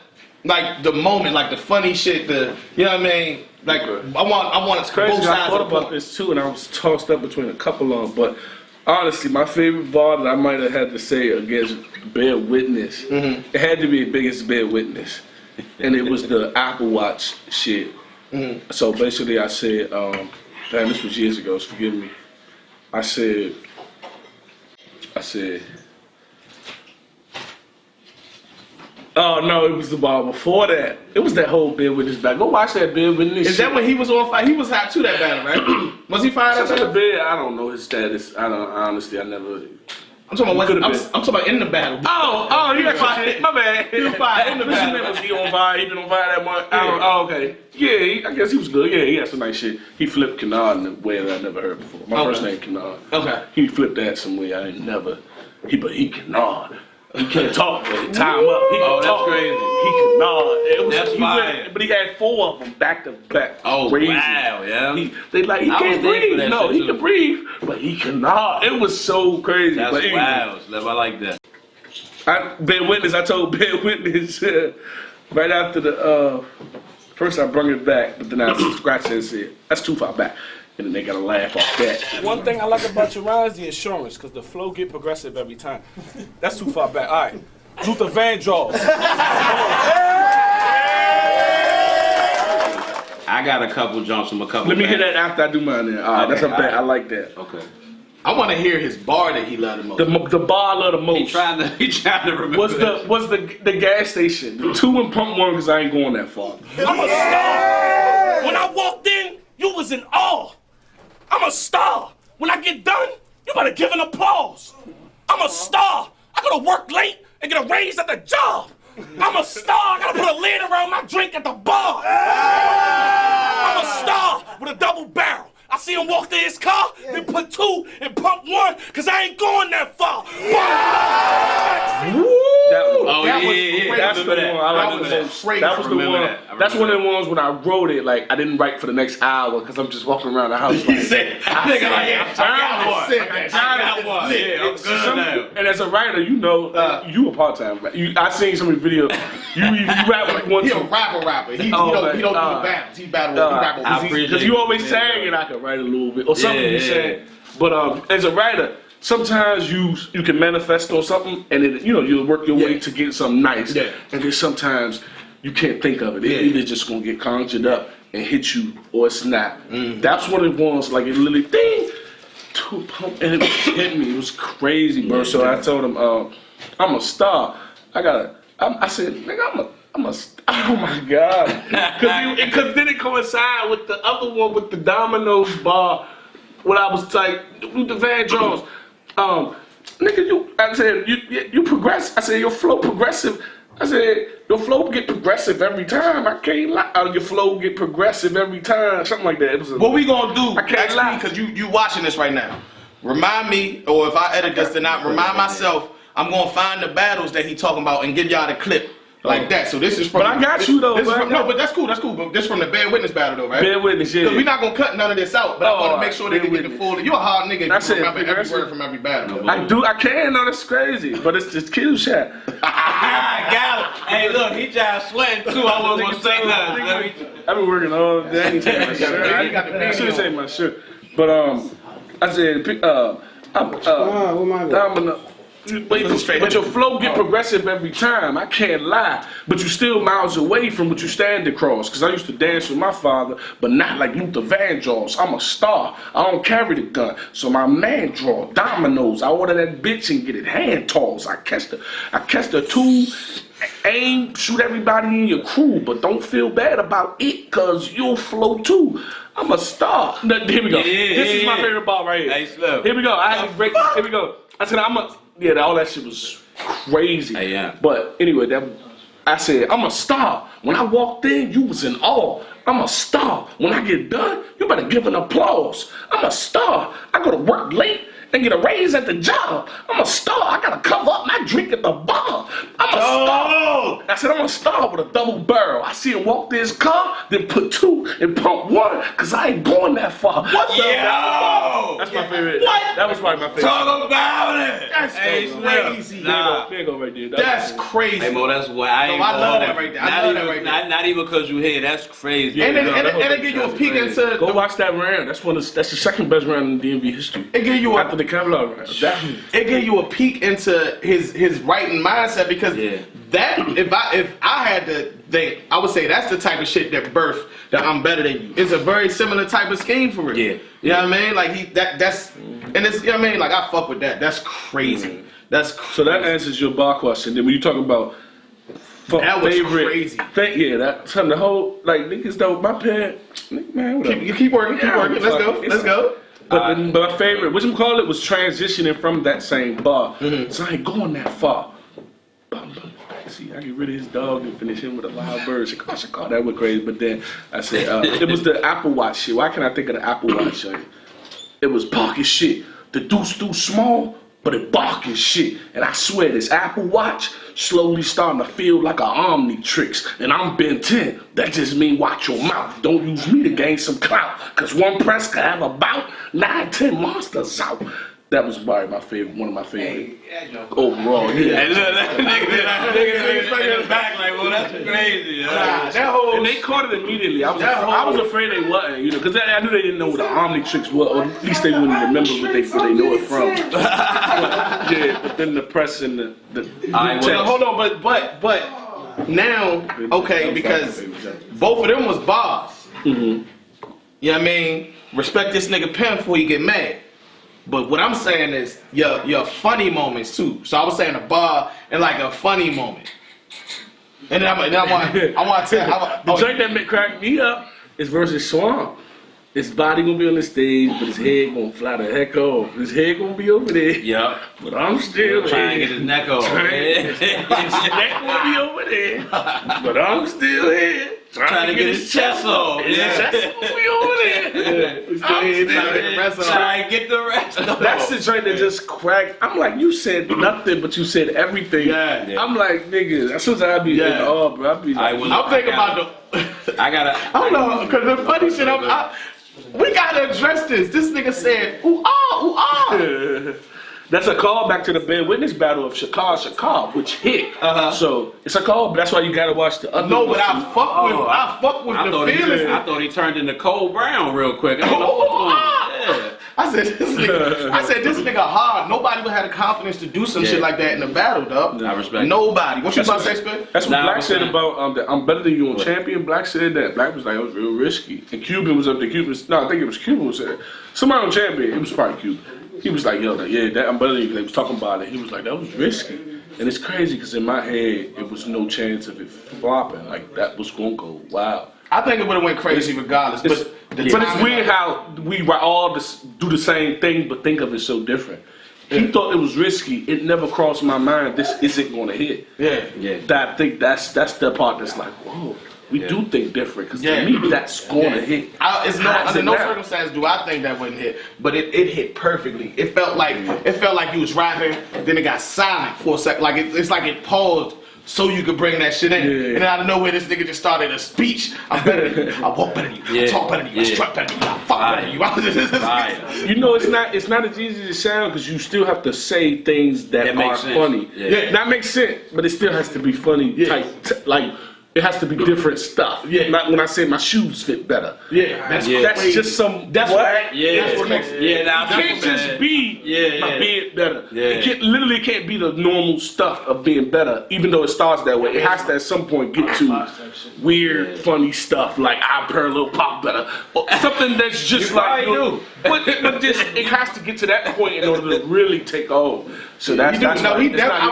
like the moment, like the funny shit. You know what I mean? Like I want It's crazy. both I sides thought of the about point. this too, and I was tossed up between a couple of them. But honestly, my favorite bar that I might have had to say against Bear Witness, it had to be biggest Bear Witness, and it was the Apple Watch shit. So basically, I said, damn, this was years ago. So forgive me. I said. Oh no, it was the bar before that. It was that whole Bear Witness back. Go watch that Bear Witness. Is that when he was on fire? He was hot too that battle, right? Was he fired Since that the battle? Bear, I don't know his status. I never. I'm talking about Could've I'm been. talking about in the battle. Oh, you got fired. My bad. He was fired in the Listen, battle. was he on fire? He been on fire that much? Oh, okay. Yeah, I guess he was good. Yeah, he had some nice shit. He flipped Kennard in a way that I never heard before. My first name Kennard. Okay. He flipped that some way I ain't never. But he Kennard. He can't talk. But time up. He can that's talk. crazy. He Kennard. That's fire. But he had 4 of them back to back. Oh, crazy. wow, yeah. He I can't was there for breathe. that No, shit, he too. can breathe, but he cannot. It was so crazy. That's but anyway, wild. Slim. I like that. I told Bear Witness right after the first I brung it back, but then I scratched it and said, that's too far back. And then they got to laugh off that. One thing I like about your rhymes is the insurance, because the flow get progressive every time. That's too far back. All right. Luther Vandross. I got a couple jumps from a couple. Let me hear bands. that after I do mine then. All right, that's a bet. I like that. Okay. I want to hear his bar that he loved the most. The bar I love the He most trying to remember. was the gas station. The 2 and Pump 1 because I ain't going that far. I'm a star. When I walked in, you was in awe. I'm a star. When I get done, you better give an applause. I'm a star. I gotta work late and get a raise at the job. I'm a star. I gotta put a lid around my drink at the bar. I'm a star with a double barrel. I see him walk to his car, then put 2 and Pump 1, cause I ain't going that far. That's the one I like the most. That was the one. That's one of the ones when I wrote it. Like I didn't write for the next hour because I'm just walking around the house. Like, and as a writer, you know, you a part-time. I seen some of the video. You rap when you want He to. a rapper. He don't do the battles. He battle. Because you always sang and I could write a little bit or something you saying. But as a writer, sometimes you can manifest on something and then you'll work your way to get something nice. Yeah. And then sometimes you can't think of it. It's either just gonna get conjured up and hit you or it's not. That's one of the ones like it literally ding to pump and it hit me. It was crazy, bro. So I told him, I'm a star. I said, nigga, Oh my God. Because then it coincided with the other one with the Domino's bar when I was like, Luther Vandross. Nigga, I said, you progress. I said, your flow progressive. I said, your flow get progressive every time. I can't lie. Your flow get progressive every time. Something like that. What we gonna do? I can't lie. Because you watching this right now. Remind me, or if I edit this, then I remind myself. I'm gonna find the battles that he talking about and give y'all the clip like that. So this is from. But I got you though. No, but that's cool. That's cool. But this from the Bear Witness battle though, right? Bear Witness, yeah. Because we're not gonna cut none of this out. But I want to make sure they can get the Witness. full. You're a hard nigga. That's You it. remember every word from every battle. I do. I can. No, that's crazy. But it's just kill shot. I got it. Hey, look, he just sweating too. I wasn't gonna say nothing. I've been working all day. I need to take my shirt. I should have taken my shirt. But I said, Domino. But your flow get progressive every time. I can't lie. But you still miles away from what you stand across. Because I used to dance with my father, but not like Luther Vandross. I'm a star. I don't carry the gun. So my man draw dominoes. I order that bitch and get it hand tossed. I catch the two, aim, shoot everybody in your crew. But don't feel bad about it, because you'll flow too. I'm a star. Here we go. This is my favorite ball right here. Hey, Slim. Here we go. I had to break. Here we go. I said, yeah, all that shit was crazy. Hey, yeah. But anyway, I said, I'm a star. When I walked in, you was in awe. I'm a star. When I get done, you better give an applause. I'm a star. I go to work late and get a raise at the job. I'm a star. I gotta cover up my drink at the bar. I'm a star. I said, I'm a star with a double barrel. I see him walk to his car, then put two and pump one, because I ain't going that far. What the hell? That's my favorite. What? That was probably my favorite. Talk about it. That's crazy. Nah. There you go right there. That's crazy. Hey, Mo, that's why I ain't I love going. that right there. I love that right there. Not even because you here. That's crazy. And it give you a peek into. Go watch that round. That's the second best round in DMV history. It give you after the Kevlar round. It gave you a peek into his writing mindset, because that if I had to think, I would say that's the type of shit that birthed that I'm better than you. It's a very similar type of scheme for it. Yeah. You know what I mean? Like that's and it's, you know what I mean? Like, I fuck with that. That's crazy. That's crazy. So that answers your bar question. Then when you talk about that was favorite, crazy. That's the whole, like, niggas don't, my parents, man, whatever. You keep working, Let's go. But my favorite, whatchamacallit, was transitioning from that same bar. So I ain't going that far. See, I get rid of his dog and finish him with a loud bird. Shaka, that went crazy. But then I said, it was the Apple Watch shit. Why can't I think of the Apple Watch? It was pocket shit. The deuce too small, but it barking shit. And I swear, this Apple Watch slowly starting to feel like an Omnitrix. And I'm Ben 10. That just mean watch your mouth. Don't use me to gain some clout. Cause one press can have about 9-10 monsters out. That was probably my favorite, one of my favorite overall. Yeah. Hey, look, that nigga in the back like, well, that's crazy. And they caught it immediately. I was afraid they wasn't, because I knew they didn't know what the Omnitrix was, or at least they wouldn't remember where they know it from. But then the press and the well, hold on, but now, okay, because both of them was bars. You know what I mean? Respect this nigga Pimp before you get mad. But what I'm saying is your funny moments too. So I was saying a bar and like a funny moment. And then I want to tell the joint that cracked me up is versus Swamp. His body gonna be on the stage, but his head gonna fly the heck off. His head gonna be over there. Yep. But I'm still trying to get his neck off. His neck gonna be over there. But I'm still here. Trying to get his chest off. His chest gonna be over there. Trying to get the rest off. That's the joint that just cracked. I'm like, you said nothing, but you said everything. Yeah. I'm like, nigga, that's what I'd be in awe, bro. I'd be like, I'm thinking about I don't know, because the funny shit, we gotta address this. This nigga said, ooh ah. That's a callback to the Bear Witness battle of Shakar, which hit. So it's a call. That's why you gotta watch the other. No, but I fuck with the feelings. I thought he turned into Cole Brown real quick. I said this nigga hard. Nobody would have the confidence to do some shit like that in the battle, dog. I respect. Nobody. What you about to say, Spin? That's what Black said about I'm better than you on Champion. Black said that. Black was like, it was real risky. And Cuban was up there. I think it was Cuban who said somebody on Champion. It was probably Cuban. He was like, yo, I'm better than you. They was talking about it. He was like, that was risky. And it's crazy because in my head, it was no chance of it flopping. Like, that was going to go wild. I think it would have went crazy regardless. But it's weird how we all do the same thing, but think of it so different. He thought it was risky. It never crossed my mind this isn't going to hit. Yeah. That I think that's the part that's like, whoa. We do think different because to me that's going to hit. Under no circumstance do I think that wouldn't hit, but it hit perfectly. It felt like you was rapping, then it got silent for a second. Like it's like it paused so you could bring that shit in. Yeah. And then out of nowhere, this nigga just started a speech. I'm better than you. I walk better than you. I talk better than you. I strut better than you. I fuck better than you. You know, it's not as easy as it sounds because you still have to say things that are funny. Yeah, that makes sense, but it still has to be funny. Like. It has to be different stuff. Yeah. Not when I say my shoes fit better. Yeah. That's just some. That's what. Yeah. That's what makes. It can't just be my beard better. Yeah. It can't be the normal stuff of being better, even though it starts that way. It has to at some point get to weird, funny stuff like I parallel pop better. Or something that's just like. But just it has to get to that point in order to really take off. So I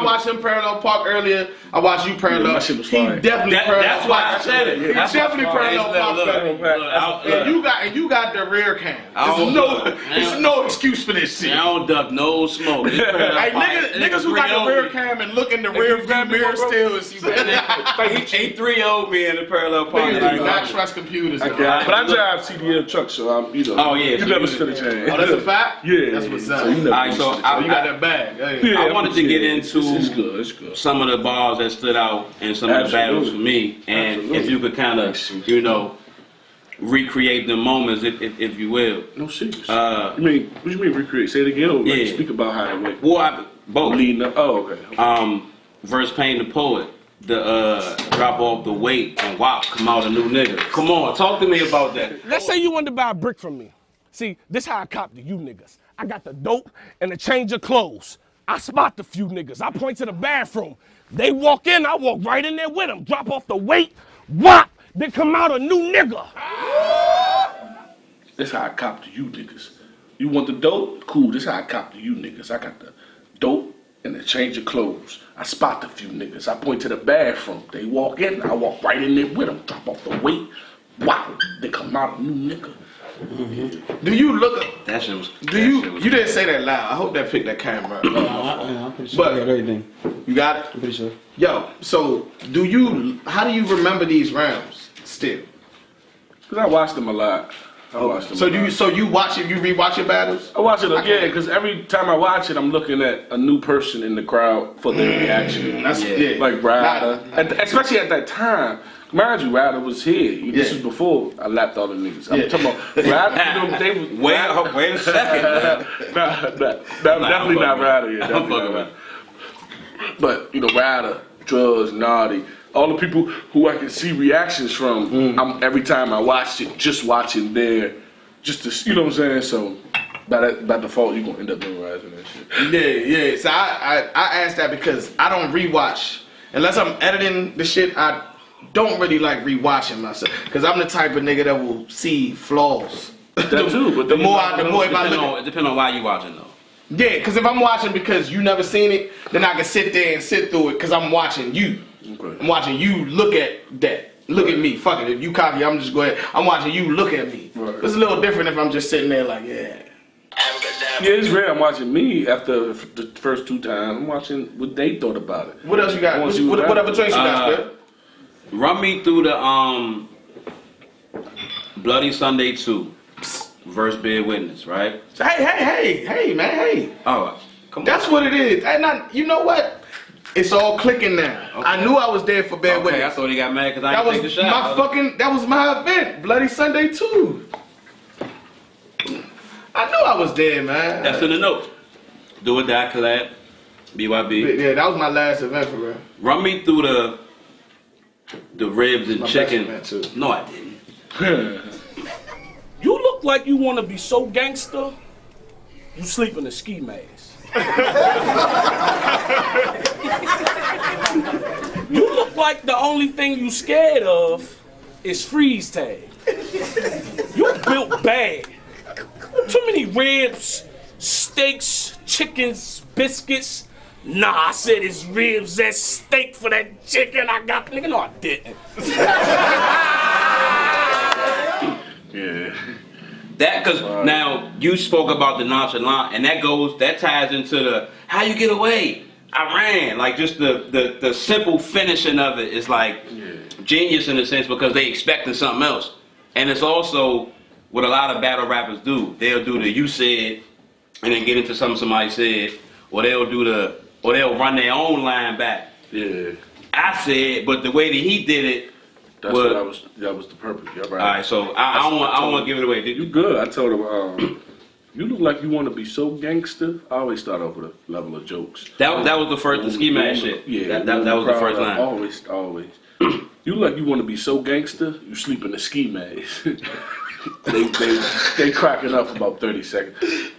watched him parallel park earlier. I watched you parallel. My shit was fire. That's why I said it. He definitely parallel park better. And you got the rear cam. There's no excuse for this shit. I don't duck no smoke. Hey, niggas who got the rear cam and look in the rear view mirror still is he 3-0'd me in the parallel park. Niggas do not trust computers. But I drive CDL trucks, so I'm Oh yeah, you never stood a chance. Oh, that's a fact? Yeah. That's what's up. So you Alright, so you got that bag. Yeah, I wanted to get into it's good. some of the bars that stood out and some of the battles for me, and if you could kind of, recreate the moments, if you will. No serious. What do you mean recreate? Say it again, or speak about how it went. Well, both. Leading up. Oh, okay. Verse Pain the Poet, the drop off the weight and WAP, come out a new nigga. Come on, talk to me about that. Let's say you wanted to buy a brick from me. See, this how I cop to you niggas. I got the dope and the change of clothes. I spot the few niggas. I point to the bathroom. They walk in, I walk right in there with them. Drop off the weight, whop, then come out a new nigga. This how I cop to you niggas. You want the dope? Cool, this how I cop to you niggas. I got the dope and the change of clothes. I spot the few niggas. I point to the bathroom. They walk in, I walk right in there with them. Drop off the weight, wow, they come out a new nigga. Mm-hmm. Do you look at that shit was? You didn't say that loud. I hope that picked that camera up. I'm pretty sure I got everything. You got it? I'm pretty sure. Yo, so how do you remember these rounds still? Because I watched them a lot. So you rewatch your battles? I watch it again because every time I watch it, I'm looking at a new person in the crowd for their reaction. That's like Ryder, especially at that time. Mind you, Ryder was here. This was before I lapped all the niggas. I'm talking about Ryder. They was wait a second. definitely not Ryder yet. I'm fucking Ryder. But Ryder, Drugs, Naughty, all the people who I can see reactions from. I'm every time I watch it, just watching there, just to, you know what I'm saying. So by default, you're gonna end up memorizing that shit. Yeah. So I asked that because I don't rewatch unless I'm editing the shit. I don't really like rewatching myself because I'm the type of nigga that will see flaws. That too, but the more if I look, it depends on why you watching though. Yeah, because if I'm watching because you never seen it, then I can sit there and sit through it because I'm watching you. Okay. I'm watching you look at that. Look at me. Fuck it. If you copy, I'm just going. I'm watching you look at me. Right. It's a little different if I'm just sitting there like, yeah. Yeah, it's rare. I'm watching me after the first two times. I'm watching what they thought about it. What else you got? What other drinks you got, Spit? Run me through the Bloody Sunday 2 verse Bear Witness, right? Hey, man, hey. All right, come on. That's what it is. And you know what? It's all clicking now. Okay. I knew I was there for Bear Witness. I thought he got mad because I didn't take the shot. That was my event, Bloody Sunday 2. I knew I was there, man. That's in the notes. Do or Die collab, BYB. Yeah, that was my last event for real. Run me through the ribs and chicken. No, I didn't. You look like you want to be so gangster, you sleep in a ski mask. You look like the only thing you scared of is freeze tag. You built bad. Too many ribs, steaks, chickens, biscuits. Nah, I said it's ribs, that steak for that chicken I got. Nigga, no, I didn't. Yeah. That, cause now you spoke about the nonchalant, and that ties into the how you get away. I ran, like just the simple finishing of it is like genius in a sense because they expecting something else. And it's also what a lot of battle rappers do. They'll do the you said and then get into something somebody said, or they'll run their own line back. Yeah. I said, but the way that he did it That was the purpose. Yeah, right. Alright, so I don't want to give it away. You good. I told him, you look like you want to be so gangster. I always start off with a level of jokes. That was the first, the ski mask shit. Yeah, that was the first line. Always. You look like you want to be so gangster, you sleep in the ski mask. they cracking up for about 30 seconds.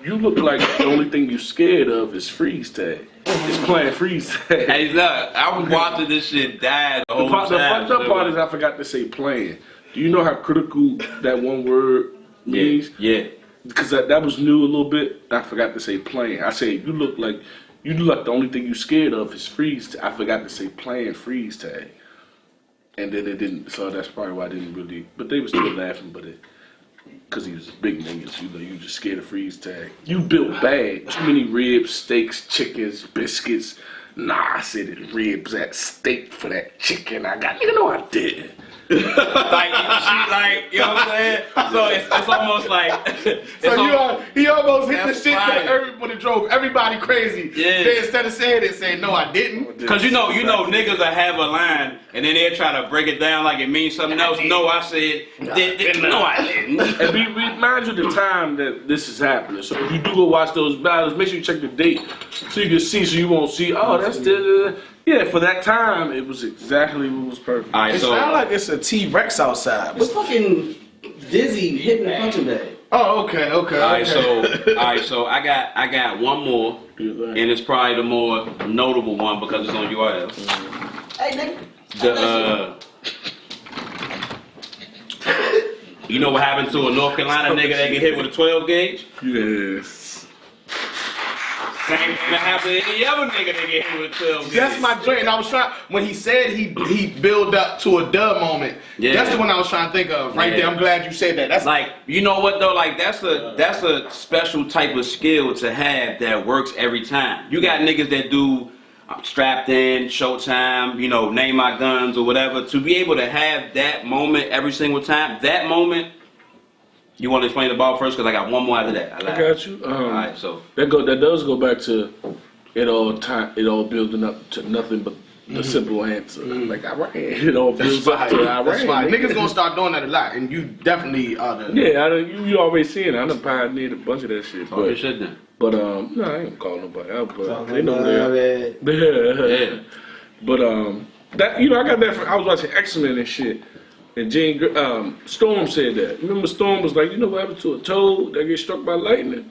You look like the only thing you scared of is freeze tag. It's playing freeze tag. Hey, look, I was watching this shit die the whole time. The fucked up part is I forgot to say playing. Do you know how critical that one word means? Yeah. Because that was new a little bit. I forgot to say playing. I said you look like the only thing you scared of is freeze. I forgot to say playing freeze tag, and then it didn't. So that's probably why I didn't really. But they were still laughing. But because he was a big nigga, so you just scared of freeze tag. You built bad. Too many ribs, steaks, chickens, biscuits. Nah, I said it ribs, that steak for that chicken I got. You know I did. like, you know what I'm saying? So it's almost like. He almost hit the That's shit fire. that everybody drove everybody crazy. Yeah. They, instead of saying it, saying no, I didn't. Because you know niggas that have a line and then they'll try to break it down like it means something else. No, I said, no, I didn't. And remind you the time that this is happening. So if you do go watch those battles, make sure you check the date so you can see, so you won't see, oh, that's the. Yeah, for that time, it was exactly what was perfect. All right, It so sounds like it's a T-Rex outside. It's fucking Dizzy hitting the punching bag. Oh, okay. all right, so I got one more, and it's probably the more notable one because it's on URL. Hey, nigga. You know what happened to a North Carolina nigga that get hit with a 12 gauge? Yes. Same thing that happened to any other nigga that get hit with a 12 gauge. That's my joint. I was trying when he said he build up to a dub moment. Yeah. That's the one I was trying to think of right there. I'm glad you said that. That's Like, you know what though? Like that's a special type of skill to have that works every time. You got niggas that do strapped in, showtime, you know, name my guns or whatever. To be able to have that moment every single time, that moment. You want to explain the ball first? Because I got one more after that. I got you. All right, so that does go back to it all building up to nothing but the simple answer. Like I ran. It all builds up to I ran. That's fine. Niggas gonna start doing that a lot, and you definitely are the. Yeah, you always seeing it. I done pioneered a bunch of that shit. you should then. But no, I ain't gonna call nobody out. But they know that. Yeah. But that I got that. I was watching X-Men and shit. And Storm said that. Remember Storm was like, you know what happened to a toad that gets struck by lightning?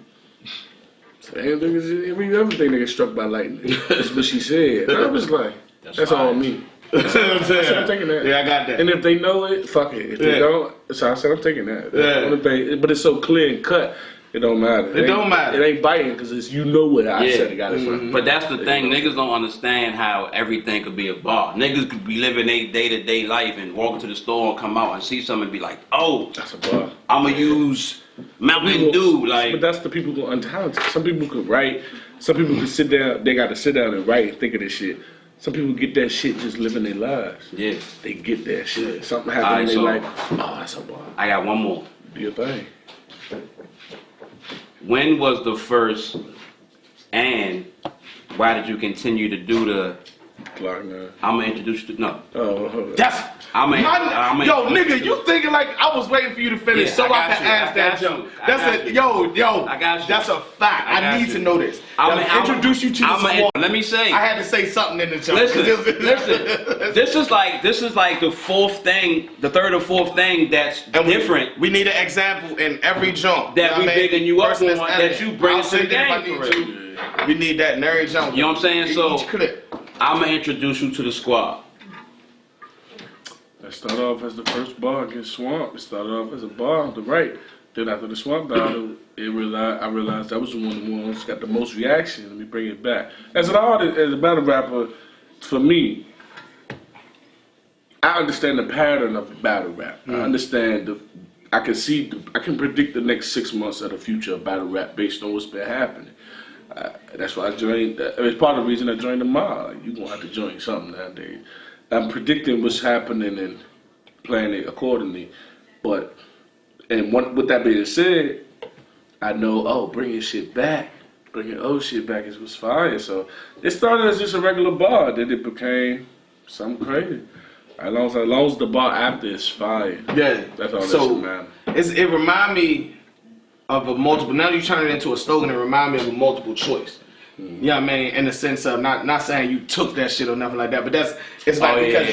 Same thing as every other thing that gets struck by lightning. That's what she said. And I was like, that's all me. So I'm taking that. Yeah, I got that. And if they know it, fuck it. If they don't, so I said I'm taking that. Yeah. But it's so clear and cut. It don't matter. It don't matter. It ain't biting because it's where I said it got it from. But that's the thing. Niggas don't understand how everything could be a bar. Niggas could be living their day-to-day life and walk into the store and come out and see something and be like, oh, That's a bar. I'ma use Mountain Dew. Like, But that's the people who are untalented. Some people could write. Some people could sit down. They got to sit down and write and think of this shit. Some people get that shit just living their lives. yeah. They get that shit. Something happens and they like, oh, that's a bar. I got one more. Do your thing. When was the first and why did you continue to do the Clark, man. I'ma introduce you to no. Oh, That's yo, nigga, you thinking like I was waiting for you to finish Yeah, so I I got can you, ask I that got joke. you, I That's got a you. yo. I got you. That's a fact. I got I need you. to know this. I'ma Introduce you to the squad. let me say. I had to say something in the joke. Listen. This is like the third or fourth thing that's different. We need an example in every jump That we bigging you up Person on, that's that editing. you bring I'll to the send it if I game need for to. We need that in every jump. You know what I'm saying? So Each clip. I'ma introduce you to the squad. It started off as the first bar against Swamp. It started off as a bar on the right. Then after the Swamp battle, I realized that was one of the ones that got the most reaction. Let me bring it back. As an artist, as a battle rapper, for me, I understand the pattern of battle rap. I understand I can predict the next 6 months of the future of battle rap based on what's been happening. That's why I joined. It's part of the reason I joined the mob. You're gonna have to join something nowadays. I'm predicting what's happening and planning it accordingly. With that being said, I know, bring your shit back. Bring your old shit back is what's fire. So it started as just a regular bar, then it became something crazy. As long as the bar after is fire. Yeah. That's all that so matters. It remind me of a multiple, now you turn it into a slogan, it remind me of a multiple choice. You know what I mean? In the sense of not saying you took that shit or nothing like that, but it's like because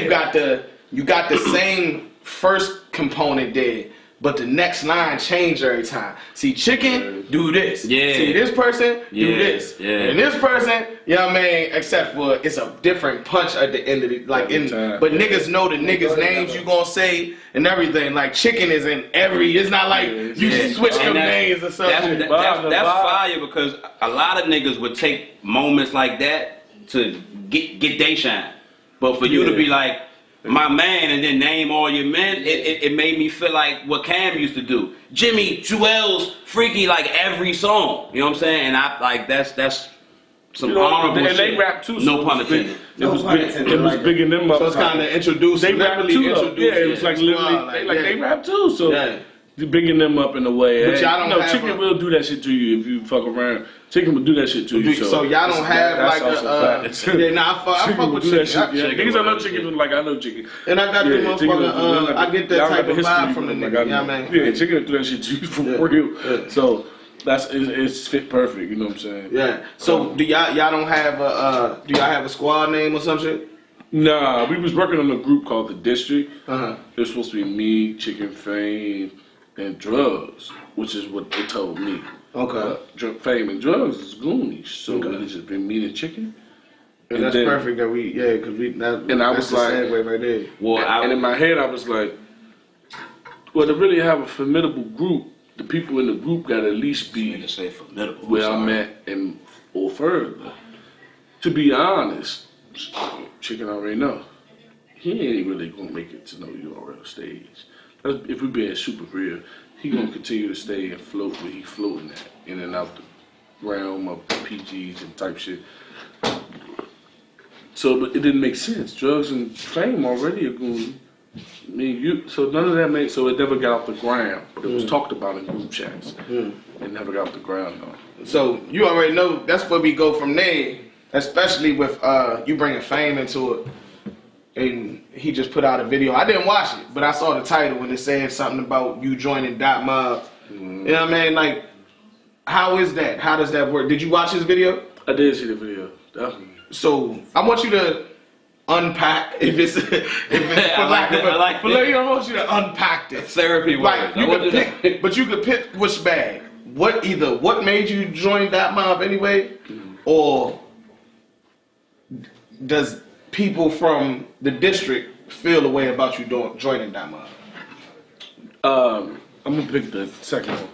you got the same first component there, but the next line change every time. See, Chicken, do this. Yeah. See, this person, do this. Yeah. And this person, you know what I mean? Except for it's a different punch at the end of it. But niggas know the niggas' names you gonna say and everything. Like Chicken is in every, it's not like you switch them names or something. That's fire because a lot of niggas would take moments like that to get they shine. But for you to be like, my man, and then name all your men, it made me feel like what Cam used to do. Jimmy, Jewels, Freaky, like every song. You know what I'm saying? And I like that's some honorable shit. And they rap too. No pun intended. It was bigging them up. So it's kind of introduced. They rap too. Yeah, it was like literally they rap too. So you bigging them up in a way. But y'all don't have Chicken will do that shit to you if you fuck around. Chicken will do that shit to you. So y'all don't have like I fuck with Chicken. Niggas don't know Chicken like I know Chicken. And I got the motherfucker. I get that type of vibe from the nigga. Yeah, man. Yeah, Chicken will do that shit to you for real. So it's fit perfect. You know what I'm saying? Yeah. So do y'all don't have do y'all have a squad name or some shit? Nah, we was working on a group called The District. It was supposed to be me, Chicken Fame, and Drugs, which is what they told me. Okay. Fame and Drugs is Goonies, so it's just been me and Chicken. And that's perfect that I was like, segue right there. Well, and in my head I was like, well, to really have a formidable group, the people in the group got to at least be where I'm at or further. To be honest, Chicken already know. He ain't really gonna make it to no URL stage. If we're being super real, he gonna continue to stay and float where he floating at, in and out the realm of PGs and type shit. So, but it didn't make sense. Drugs and Fame already are going. So none of that made. So it never got off the ground. But it was talked about in group chats. It never got off the ground though. So you already know that's where we go from there. Especially with you bringing Fame into it. And he just put out a video. I didn't watch it, but I saw the title and it said something about you joining Dot Mob. You know what I mean? Like, how is that? How does that work? Did you watch his video? I did see the video, definitely. So I want you to unpack I want you to unpack this. Therapy like you could pick, but you could pick which bag. What made you join Dot Mob anyway, or does people from the district feel a way about you joining Dot Mob? I'm gonna pick the second one.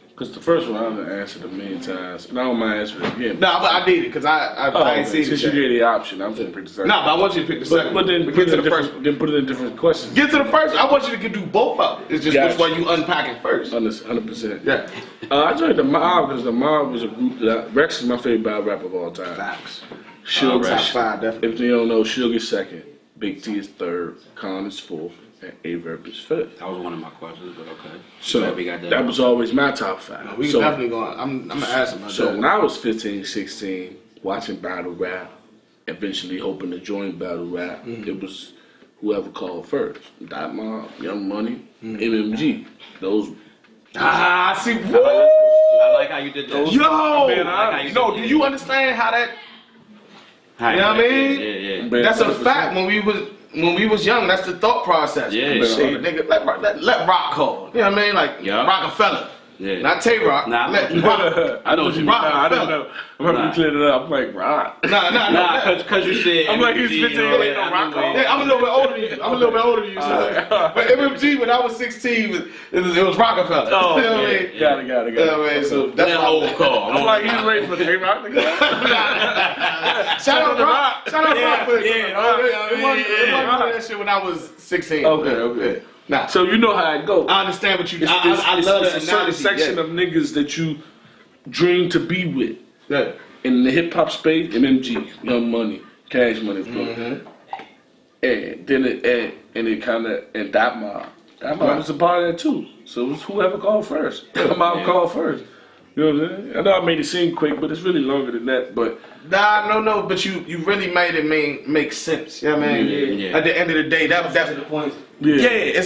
Because the first one I've answered a million times, and I don't mind answering it again. No, but I did it because I ain't seen it. Since you gave the option, I'm going to pick the second. No, but I want you to pick the second. But then get to the first one. Then put it in different questions. Get to the first. I want you to do both of them. It's just which one you unpacking first. 100%. Yeah. I joined the Mob because the Mob was a group that Rex is my favorite battle rapper of all time. Facts. Suge, top 5 definitely. If you don't know, Suge is second, Big T is third, Con is fourth, and Averb is fifth. That was one of my questions, but okay. So that was always my top 5. We definitely going. I'm gonna ask him. So when I was 15, 16, watching battle rap, eventually hoping to join battle rap, it was whoever called first. Dot Mob, Young Money, MMG. Those. I see. I like how you did that. Yo, do you understand how that? You know what I mean? Yeah. That's a fact. When we was young, that's the thought process. Yeah. Shit, nigga, let rock call. You know what I mean? Like Rockefeller. Yeah. Not Tay-Rock. Nah, I know what you mean. Nah, I didn't know. I'm having to clear it up. I'm like, Rock. Nah. Because you said. I'm like, he's 15 years old. Rock. Yeah, I'm a little bit older than you. So. But MMG, when I was 16, it was Rockefeller. Oh, you know what I mean? Got it. You know what I mean? So that's That whole call. I'm like, he's ready for Tay-Rock. Shout out Rock. Shout out Rock. But it wasn't that shit when I was 16. Okay. Nah. So you know how it goes. I understand what you. I love it's that a certain section of niggas that you dream to be with. Yeah. In the hip hop space, MMG, Young Money, Cash Money, and then it kind of that mob was a part of that too. So it was whoever called first. That mob called first. You know what I'm saying? I know I made it seem quick, but it's really longer than that. But no. But you really made it make sense. You know what I mean? Yeah. At the end of the day, that's to the point. yeah.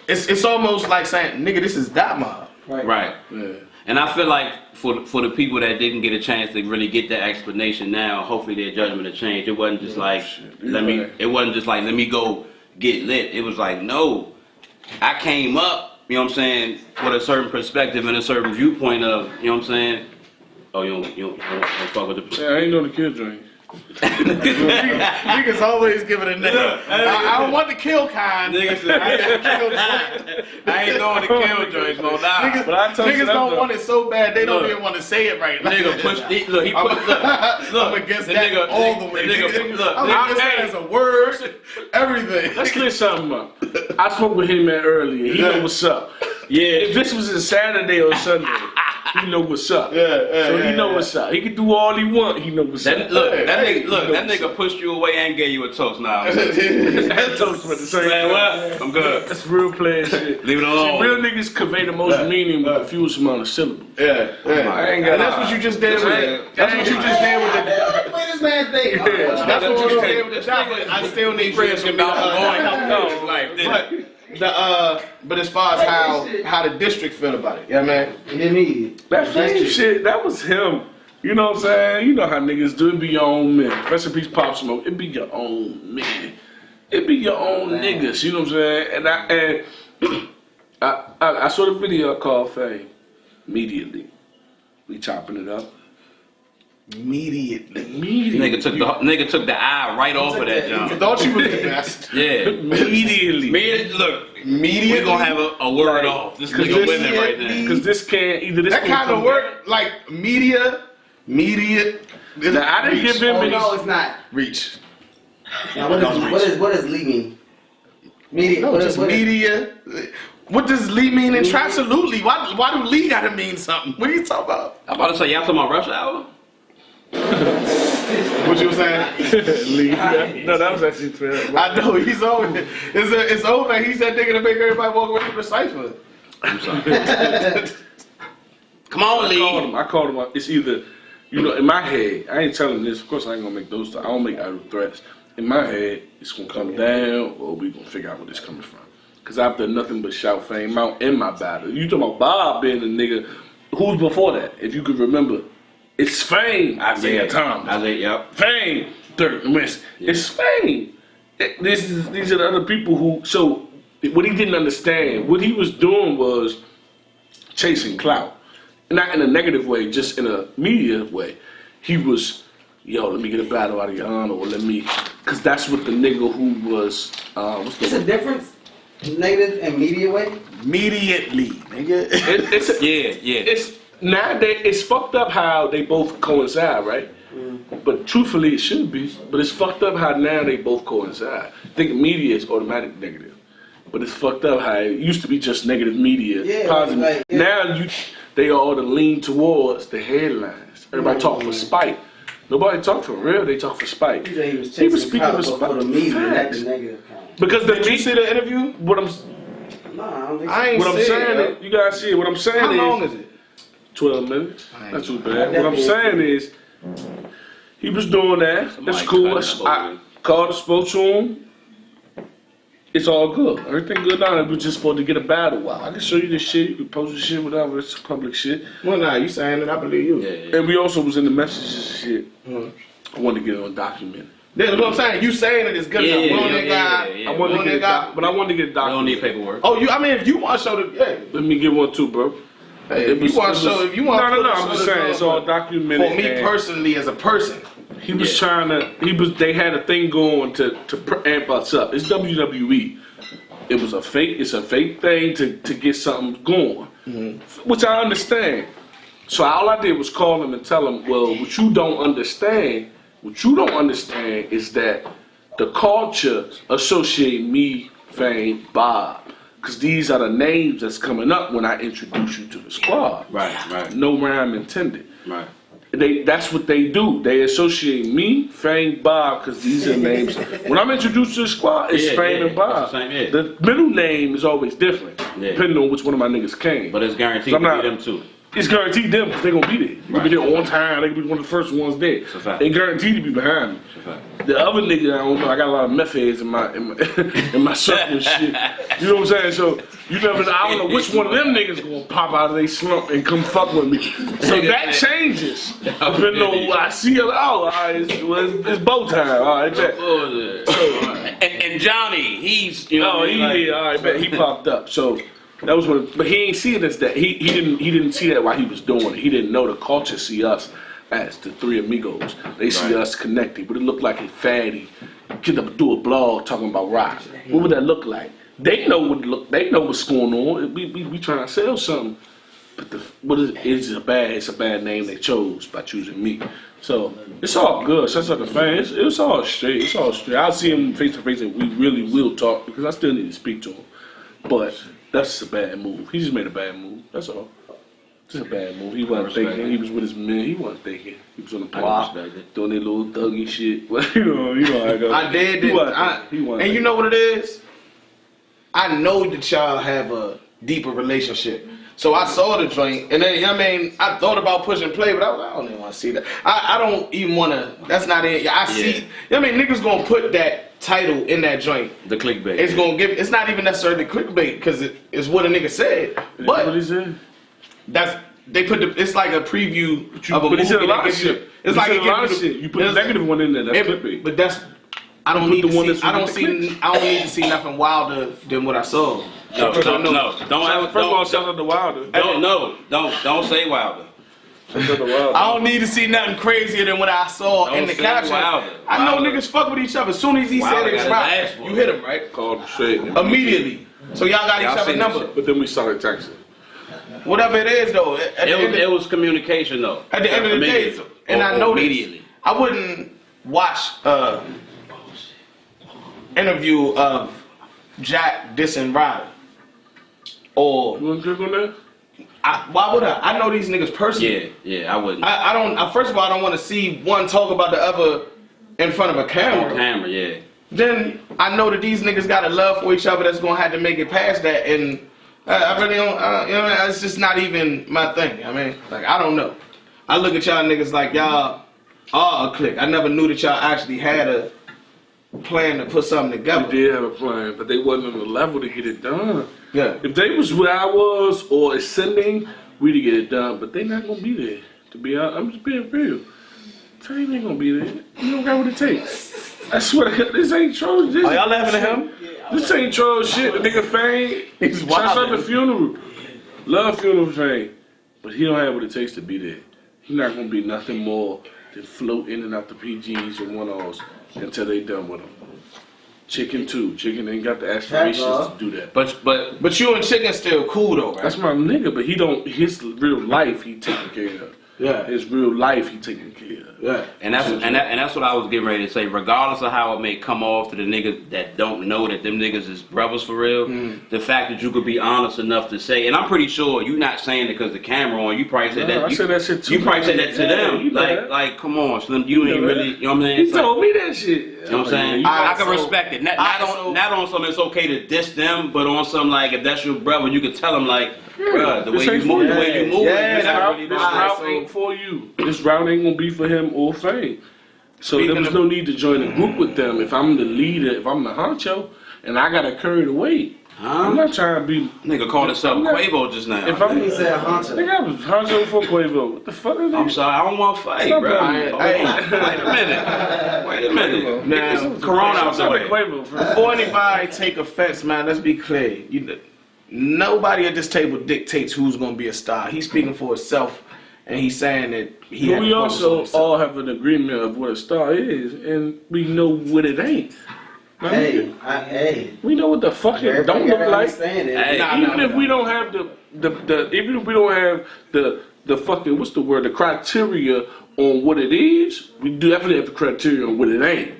It's almost like saying, nigga, this is that mob. Right. yeah. And I feel like for the people that didn't get a chance to really get that explanation now, hopefully their judgment will change. It wasn't just like let me go get lit. It was like, no, I came up, you know what I'm saying, with a certain perspective and a certain viewpoint of, you know what I'm saying. Oh, you don't fuck with the. Yeah, I ain't doing the kill drink. Niggas always giving a nigga. I don't want the kill kind. Niggas, I ain't doing the kill joints, no doubt. Niggas don't want it so bad they don't even want to say it right now. Nigga push. I'm against that nigga, all the way. I'm against that as a word, everything. Let's clear something up. I spoke with him earlier. He know what's up. Yeah. If this was a Saturday or Sunday, he know what's up. He know what's up. He can do all he want. He know what's up. That nigga pushed you away and gave you a toast now. That toast for the same. Man, what? I'm good. That's real player shit. Leave it alone. See, real niggas convey the most meaning with the fewest amount of syllables. And that's what you just did with That's what you just did with the. Wait, this man think. That's what you just did with the job. But I still need friends from but as far as how the district feel about it, yeah, man. That fame shit, that was him. You know what I'm saying? You know how niggas do. It be your own man. Rest in peace, Pop Smoke. It be your own man. It be your own niggas. You know what I'm saying? And I saw the video called Fame. Immediately, we chopping it up. Immediately. Nigga took the eye right off of that jump. Thought you was the best. Yeah. Immediately. We gonna have a word off. This nigga winning right now. Because this can't either. This that kind of work, like media. Now, I didn't give him any. No, it's not. Reach. Now, what does Lee mean? Media. No, just media. What does Lee mean in trap? Absolutely. Why do Lee gotta mean something? What are you talking about? I'm about to say, y'all talking about Rush Hour? What you were saying? Lee. No, that was actually fair. I know, he's over. It's over. He said nigga to make everybody walk away from the cipher. I'm sorry. Come on, Lee. I called him. It's either, you know, in my head, I ain't telling this. Of course, I ain't gonna make those. I don't make idle threats. In my head, it's gonna come down, or we gonna figure out where this coming from. Cause I've done nothing but shout Fame out in my battle. You talking about Bob being the nigga? Who's before that? If you could remember, it's Fame. Isaiah Thomas. Yep. Fame. Dirk Winston. Yeah. It's Fame. These are the other people who. So what he didn't understand, what he was doing was chasing clout, not in a negative way, just in a media way. He was, yo, let me get a battle out of your honor, or let me, cause that's what the nigga who was. What's the It's a difference. Negative and media way? Immediately, nigga. It's nowadays it's fucked up how they both coincide, right? But truthfully, it should be. But it's fucked up how now they both coincide. I think media is automatic negative, but it's fucked up how it used to be just negative media, positive. Like, Now they all to lean towards the headlines. Everybody talk for spite. Nobody talk for real. They talk for spite. He was speaking for the media, not the negative kind. Because did you see the interview? No, I don't think so. I ain't what I'm saying is, you guys see it. What I'm saying How is, long is it? 12 minutes. Not too bad. What I'm saying is, he was doing that. It's cool. I called and spoke to him. It's all good. Everything good now. It was just for to get a battle. Wow. I can show you this shit. You can post this shit, whatever. It's public shit. Well, nah, you saying it. I believe you. And we also was in the messages and shit. I wanted to get it on document. That's what I'm saying. You saying it is good enough. I wanted to get a but I wanted to get a doctor. We don't need paperwork. Oh, I mean, if you want to show the, let me get one too, bro. Hey, if you want to show, if you want to no, I'm just saying it's all documented. For me personally, as a person, he was trying to. They had a thing going to amp us up. It's WWE. It was a fake. It's a fake thing to get something going, which I understand. So all I did was call him and tell him, well, what you don't understand is that the culture associate me, Fame, Bob. Because these are the names that's coming up when I introduce you to the squad. Right. No rhyme intended. Right. That's what they do. They associate me, Fame, Bob, because these are names. When I'm introduced to the squad, it's Fame and Bob. The middle name is always different, depending on which one of my niggas came. But it's guaranteed to be them too. It's guaranteed them because they're going to be there. They'll be there on time. They can be one of the first ones there. They guaranteed to be behind me. The other nigga, I don't know, I got a lot of meth heads in my circle and shit. You know what I'm saying? So, I don't know which one of them niggas going to pop out of their slump and come fuck with me. So that changes. Depending on what I see, all right, it's bow time. All right, bet. And Johnny, he's, all right, bet. He popped up. So, that was but he ain't see it as that. He didn't see that while he was doing it. He didn't know the culture see us as the three amigos. They see us connected, but it looked like a fatty get up do a blog talking about rock. What would that look like? They know they know what's going on. We trying to sell something, but it's a bad name they chose by choosing me. So it's all good. That's like the fans. It's all straight. It's all straight. I'll see him face to face and we really will talk because I still need to speak to him, but. That's a bad move. He just made a bad move. That's all. Just a bad move. He wasn't thinking. He was with his men. He wasn't thinking. He was on the block doing that little thuggy shit. you know how I go. I did. And you know what it is? I know that y'all have a deeper relationship. So I saw the joint, and then I thought about pushing play, but I don't even want to see that. I don't even want to. That's not it. I see. Niggas gonna put that title in that joint. The clickbait. It's gonna give. It's not even necessarily clickbait because it's what a nigga said. But what he said. They put it's like a preview of a movie. But he said a lot of shit. It's like a lot of shit. You put the negative one in there. That's clickbait. But that's. I don't need to see. I don't need to see nothing wilder than what I saw. No. First of all, shout out to Wilder. Don't say Wilder. I don't need to see nothing crazier than what I saw in the caption. I know niggas fuck with each other. As soon as he said it's right, you hit him, right? Called him straight. Immediately. So y'all got each other's number. But then we started texting. Whatever it is, though. It was communication, though. At the end of the day. And I know this. I wouldn't watch interview of Jack dissing Ryder. Or you want to click on that? Why would I? I know these niggas personally. Yeah, I wouldn't. I don't. First of all, I don't want to see one talk about the other in front of a camera. Yeah. Then I know that these niggas got a love for each other that's gonna have to make it past that, and I really don't. It's just not even my thing. I don't know. I look at y'all niggas like y'all are a clique. I never knew that y'all actually had a plan to put something together. We did have a plan, but they wasn't on the level to get it done. Yeah. If they was where I was or ascending, we'd get it done. But they not gonna be there. To be honest, I'm just being real. Fame ain't gonna be there. You don't got what it takes. I swear to God, this ain't troll. Are y'all laughing at him? This ain't troll shit. The nigga Fame, he's shouts out the funeral. Love funeral Fame, but he don't have what it takes to be there. He's not gonna be nothing more than float in and out the PGs and one-offs until they done with them. Chicken too. Chicken ain't got the aspirations to do that. But you and Chicken still cool though, right? That's my nigga, but he don't. His real life he taking care of. Yeah. His real life he taking care of. Yeah. And that's what I was getting ready to say. Regardless of how it may come off to the niggas that don't know that them niggas is brothers for real, the fact that you could be honest enough to say, and I'm pretty sure you're not saying it because the camera on. You probably said that. I said that shit too. You probably said that to them. Like, come on, Slim. You ain't really. You know what I'm saying? He told me that shit. You know what I'm saying? I can respect it. Not on something it's okay to diss them, but on something like if that's your brother, you could tell him like, bruh, the way you move, this route ain't for you. This route ain't gonna be for him or Fame. So there was no need to join a group with them. If I'm the leader, if I'm the honcho, and I gotta carry the weight. Huh? I'm not trying to be. Nigga called himself Quavo just now. If I'm, He said Hunter. nigga, I was Hunter for Quavo. What the fuck is that? I'm sorry, I don't want to fight, Stop bro. that. Wait a minute. Now, Corona out the way. Quavo. before anybody take offense, man, let's be clear. Nobody at this table dictates who's gonna be a star. He's speaking for himself, and he's saying that he. But we also all have an agreement of what a star is, and we know what it ain't. Hey. We know what the fuck it Everybody don't look gotta like. understand it. Hey, Even if we don't have even if we don't have the fucking what's the word, the criteria on what it is, we definitely have the criteria on what it ain't.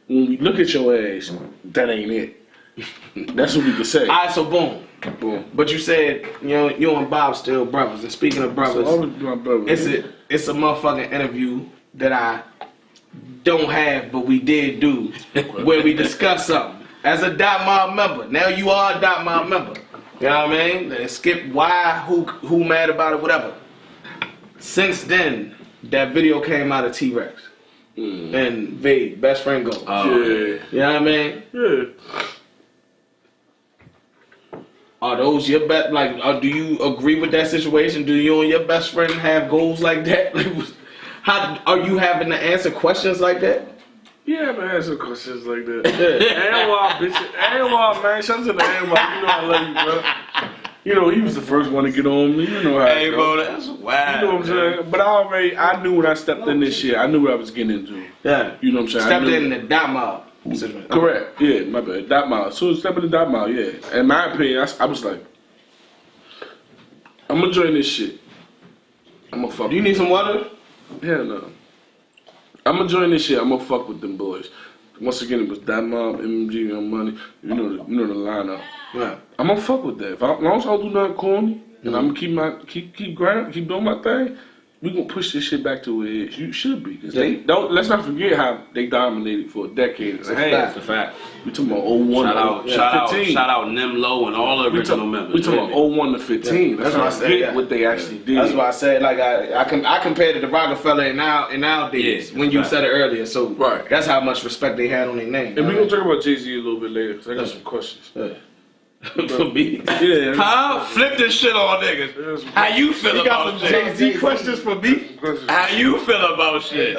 When we look at your ass, that ain't it. That's what we can say. All right, so boom. Boom. But you said you and Bob still brothers. And speaking of brothers, So my brother. it's a motherfucking interview that I don't have, but we did do, where we discuss something. As a Dot Mob member, now you are a Dot Mob member. You know what I mean? And skip why, who mad about it, whatever. Since then, that video came out of T-Rex. And Vade, best friend go. Yeah. You know what I mean? Yeah. Are those your best? Like, do you agree with that situation? Do you and your best friend have goals like that? Like, how are you having to answer questions like that? Yeah, I've been answering questions like that. AWOL, bitch. AWOL, man. Shout out to the AWOL. You know I love you, bro. You know, he was the first one to get on me. You know how Hey, it bro, goes. that's wild. You know what I'm saying? But I knew when I stepped in this shit, I knew what I was getting into. Yeah. You know what I'm saying? Stepped I knew. in the Dot Mob situation. Correct. Yeah, my bad. Dot mile. So step in the dot mile, yeah. In my opinion, I was like, I'm gonna join this shit. I'm gonna fuck. Do you need some water? Hell no. I'm gonna join this shit. I'm gonna fuck with them boys. Once again, it was Dot Mob, MMG, Young Money. You know the lineup. Yeah. I'm gonna fuck with that. As long as I don't do nothing corny, and I'm gonna keep grinding, keep doing my thing, we gonna push this shit back to where it is. You should be, cause they don't. Let's not forget how they dominated for a decade and a half. That's a fact. We talking about 01 to 15. Shout out Nimlo and all the original members. We talking about 01 to 15. Yeah. That's That's what I not said, forget yeah. what they actually did. That's why I said like I compared it to Rockefeller in nowadays Yeah, when you right. said it earlier. So Right. that's how much respect they had on their name. And we gonna talk about Jay-Z a little bit later, cause I got some questions. For me. Yeah. Huh? Flip this shit on niggas. How you feel You got about some shit? Jay-Z questions for me? How you feel about shit?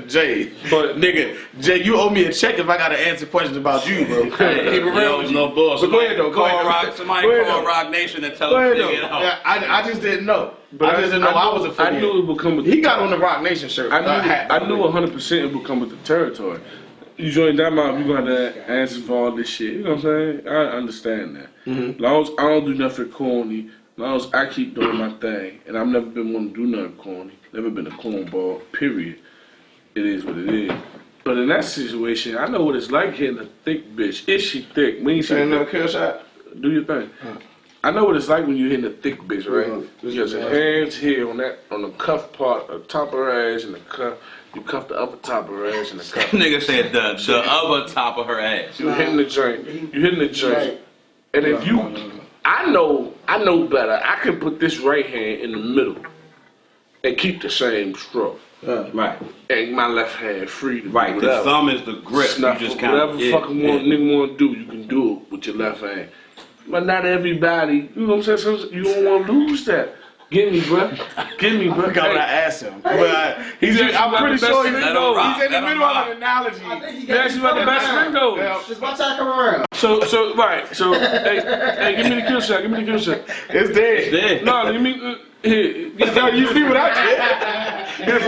Jay, But- nigga, Jay, you owe me a check if I gotta answer questions about you, bro. Hey, Keep it real with you. no bullshit. But go ahead though. Go ahead, though. Somebody Go ahead, call though. Rock Nation and tell Go them ahead to though. figure it out. Yeah, I just didn't know. But I just didn't know I was I affiliated. knew it would come with. He got on the Rock Nation shirt. I knew 100% it would come with the territory. You join that mob, you gonna have to answer for all this shit. You know what I'm saying? I understand that. As long as I don't do nothing corny, as long as I keep doing my thing, and I've never been one to do nothing corny, never been a cornball, period. It is what it is. But in that situation, I know what it's like hitting a thick bitch. Is she thick? We ain't Ain't seen no kill shot. Do your thing. I know what it's like when you're hitting a thick bitch, right? Because your hands here on the cuff part, the top of her ass and the cuff. You cuff the upper top of her ass and the cuff. Nigga said the other top of her ass. You're hitting the joint. You're hitting the joint. And if you, I know better. I can put this right hand in the middle and keep the same stroke. Right. And my left hand free to do Right. The whatever. thumb is the grip. Snuff You just it, kind whatever of fucking nigga want to do, you can do it with your left hand. But not everybody, you know what I'm saying? You don't want to lose that. Get me, bro. Get me, bro. I forgot what I asked him. But I'm pretty sure he's in the middle of an analogy. That's what the best friend goes. It's my time come around. So, hey, give me the kill shot. Give me the kill shot. It's dead. No, give me, here. You see what I did?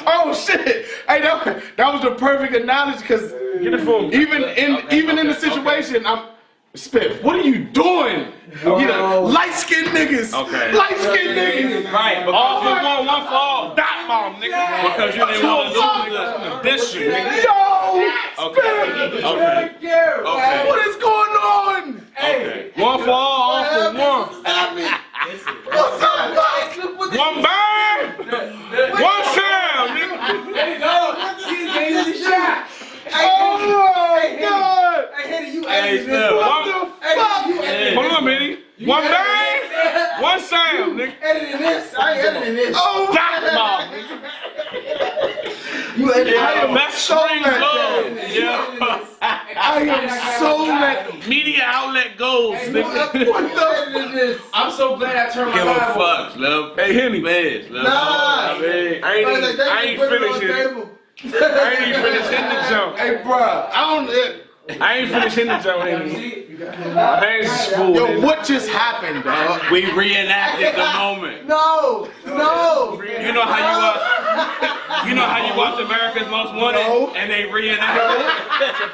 Oh shit! Hey, that was the perfect analogy because Get it for me. even in the situation, I'm Spiff. What are you doing? You know, light skinned niggas. Okay. Light skinned niggas. Right. All for one for all. Dot bomb, nigga. Because you didn't want to lose this shit. Yo, Spiff. Okay. What is going on? Okay. One for all for one. What's up, guys? One bang. One sound, nigga. Oh my God! Hey, Phil. What the fuck? Hold on, Minnie. One bang. One sound, nigga. Editing this. I ain't editing this. Oh, Dot bomb, nigga. You editing I am Left so string mad. low. Yeah. I him so let media outlet goes, nigga. What the fuck? I'm so glad I turned my Give a live on. fuck, love. Hey, Henny. Man, love. Nah. Man, I ain't finishing it. I ain't even finished hitting the jump. Hey, bro, I ain't finished hitting the jump, Henny. My hands is full. yo, what just happened, dog? We reenacted the moment. No. You know how you watch? You know how you watch America's Most Wanted and they reenact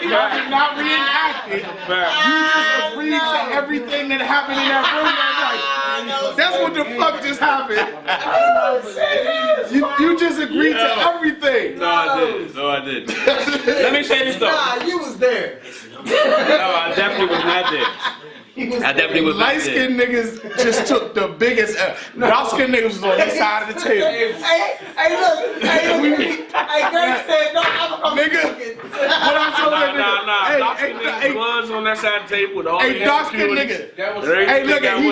it? Y'all did not reenact it. You just agreed to everything that happened in that room that night. That's what the fuck just happened. You just agreed to everything. No, I did. Let me say this though. Nah, you was there. No, I definitely was not there. I definitely was not Light there. skinned niggas just took the biggest. Dark skinned niggas was on this side of the table. Hey, look. Hey, Greg said, no, I'm Nigga, what I told that nigga? Nah. Hey, was on that side of the table with all hey, the dark skinned insecurities. nigga. Hey, look at he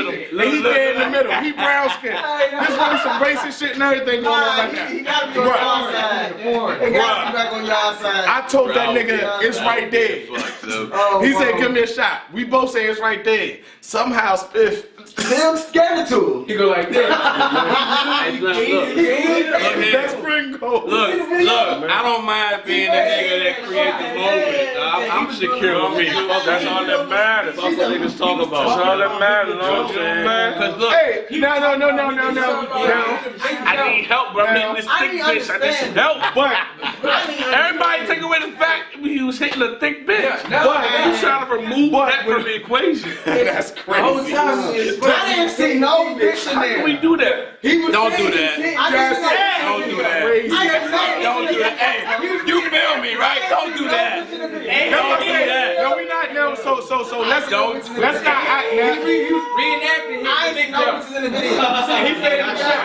there in the middle. He brown skinned. There's really some racist shit and everything going on right now. He gotta be on y'all side. He gotta be back on y'all side. I told that nigga it's right there. He said, "Give me a shot." We both say it's right there. Somehow, Spiff. Them scared to him. He go like this. That's Pringle. Look, I don't mind being the nigga that creates the moment. I'm secure on me. That's all that matters. That's what niggas talk about. That's all that matters. You know what I'm saying? Cause look, Hey, no. I need help, bro. I'm hitting this thick bitch. I need some help, but everybody take away the fact he was hitting a thick bitch. But you trying to remove that from the equation. That's crazy. I didn't see no bitch in How can we there. do that? don't do that. I Don't do that. Don't do that. Hey, you feel me, right? Don't do that. Don't do that. No, we not. No, so let's not act now. Reenacting I his didn't big know jump. bitches in the video.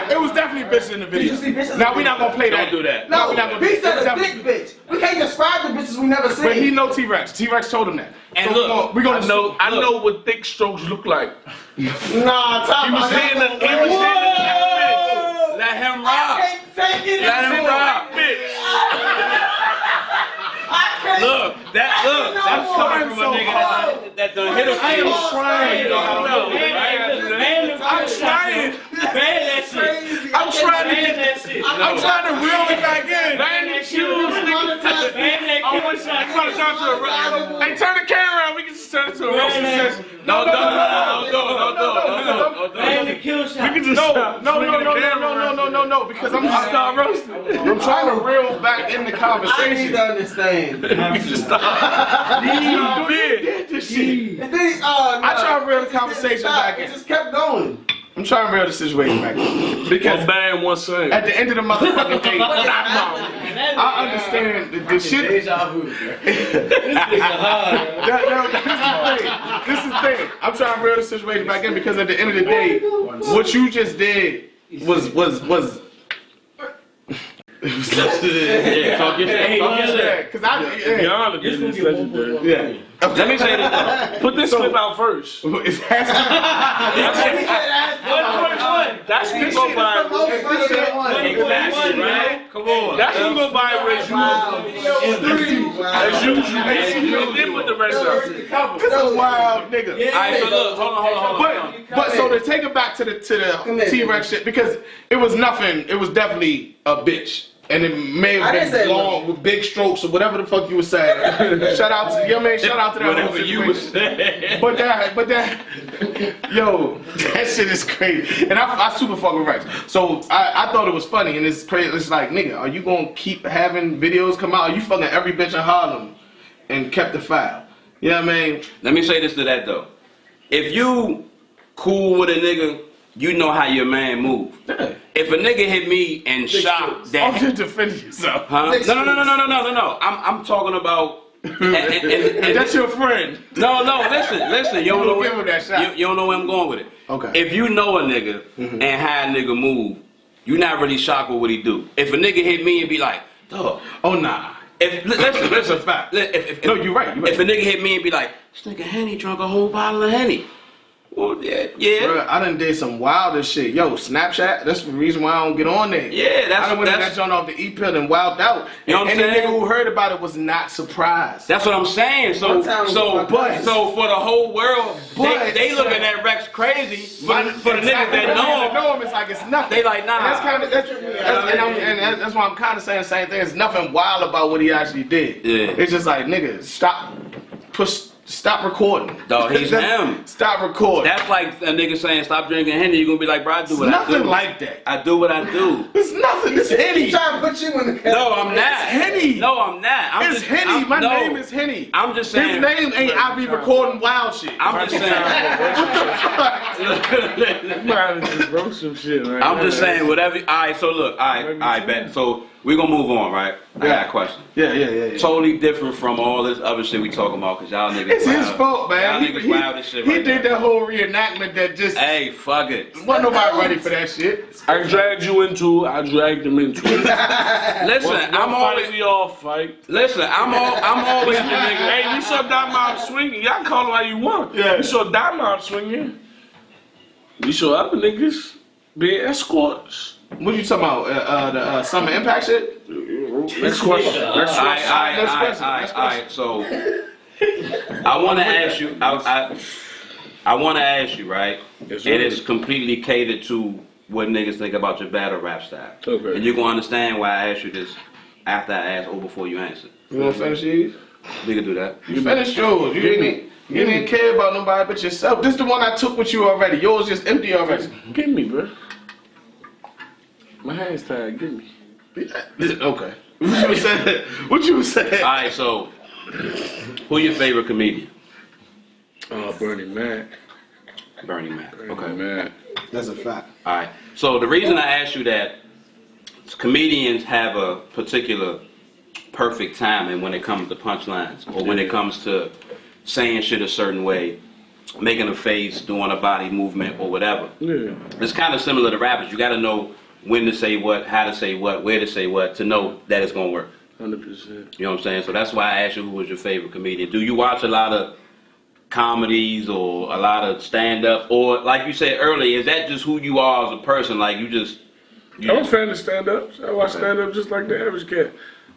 It was definitely bitches in the video. Now we not gonna play that. Don't do that. No, we not gonna he do said that. a big bitch. We can't describe the bitches we never seen. But he know T-Rex. T-Rex told him that. And So look, we gonna I know what thick strokes look like. Nah, talk He was about hitting that. the thick bitch. let him I rock. can't take it. Let him rock. Look, that's coming from a nigga that done hit a I am few. trying. I'm trying to get. I'm trying to reel it back in. Hey, turn the camera around. We can just turn it to a roasting session. No. We can just No, because I'm just start roasting. I'm trying to reel back in the I need conversation. to understand. We can just start. You did this shit. I try to reel the conversation back It in. just kept going. I'm trying to reel the situation back in. Because One bang, one swing. at the end of the motherfucking day, I understand the shit. This is the thing. I'm trying to reel the situation back in because at the end of the day, what you just did was because Be honest, this is legendary. Let me say this though. Put this clip out first. it's has That's what go viral. Exactly, right? Come on. That's what go viral as usual. And then put the rest up. Cause I'm a wild nigga. Alright, so look, hold on. But so to take it back to the T-Rex shit, because it was nothing. It was definitely a bitch. And it may I have didn't say been long with big strokes or whatever the fuck you were saying. Shout out to your man. Shout out to that Whatever whole you was situation. saying. But that, yo, that shit is crazy. And I super fuck with Rex. So I thought it was funny, and it's crazy. It's like, nigga, are you gonna keep having videos come out? Are you fucking every bitch in Harlem and kept the file? You know what I mean? Let me say this to that though. If you cool with a nigga, you know how your man move. Yeah. If a nigga hit me and shot that, I'm just defending yourself. huh? No. I'm talking about. And That's your friend. No, listen. You don't know give him that shot. You don't know where I'm going with it. Okay. If you know a nigga and how a nigga move, you're not really shocked with what he do. If a nigga hit me and be like, dog, Oh nah. listen, That's a fact. If No, you're right. If a nigga hit me and be like, this nigga Henny drunk a whole bottle of Henny. Well, yeah. Bruh, I done did some wilder shit. Yo, Snapchat, that's the reason why I don't get on there. Yeah, I done went in that joint off the E-pill and wilded out. You know what I'm and saying? the nigga who heard about it was not surprised. That's what I'm saying. So for the whole world, they looking at Rex crazy. For the niggas that know him, it's like it's nothing. They like, nah. And that's why I'm kind of saying the same thing. There's nothing wild about what he actually did. Yeah. It's just like, nigga, stop recording. Dog, he's him. Stop recording. That's like a nigga saying stop drinking Henny. You gonna be like, bro, I do what I do. Nothing like that. I do what I do. It's nothing. It's Henny. He's trying to put you in the No, I'm not. It's Henny. No, I'm not. It's Henny. My name is Henny. I'm just saying. His name ain't I be recording wild shit. I'm just saying. You might have to just wrote some shit, man. I'm just saying whatever. All right, so look. All right, bet. So we're gonna move on, right? I got a question. Yeah. Totally different from all this other shit we talking about, cause y'all niggas. It's his fault, man. Y'all niggas wild as shit right He did now. that whole reenactment that just. Hey, fuck it. Wasn't nobody ready for that shit. I dragged you into it. I dragged them into it. Listen, I'm always. We all fight. Listen, I'm always the nigga. Hey, we saw Dot Mob swinging. Y'all call it how you want. Yeah. We saw Dot Mob swinging. We saw other niggas being escorts. What you talking about? The Summer Impact shit? Next question. All right. So I want to ask you. I want to ask you, right? Yes, It is completely catered to what niggas think about your battle rap style. Okay. And you're gonna understand why I asked you this after I asked or before you answer. You wanna finish these? We can do that. You finished yours. You didn't care about nobody but yourself. This is the one I took with you already. Yours just empty already. Give me, bro. My hand's tired. Give me. Okay. What you said? All right. So, who your favorite comedian? Bernie Mac. Bernie Mac. Okay. Bernie Mac. That's a fact. All right. So the reason I asked you that, comedians have a particular perfect timing when it comes to punchlines, or when it comes to saying shit a certain way, making a face, doing a body movement, or whatever. Yeah. It's kind of similar to rappers. You got to know when to say what, how to say what, where to say what, to know that it's gonna work. 100%. You know what I'm saying? So that's why I asked you who was your favorite comedian. Do you watch a lot of comedies or a lot of stand-up, or like you said earlier, is that just who you are as a person? Like I'm a fan of stand-ups. I watch stand-up just like the average cat.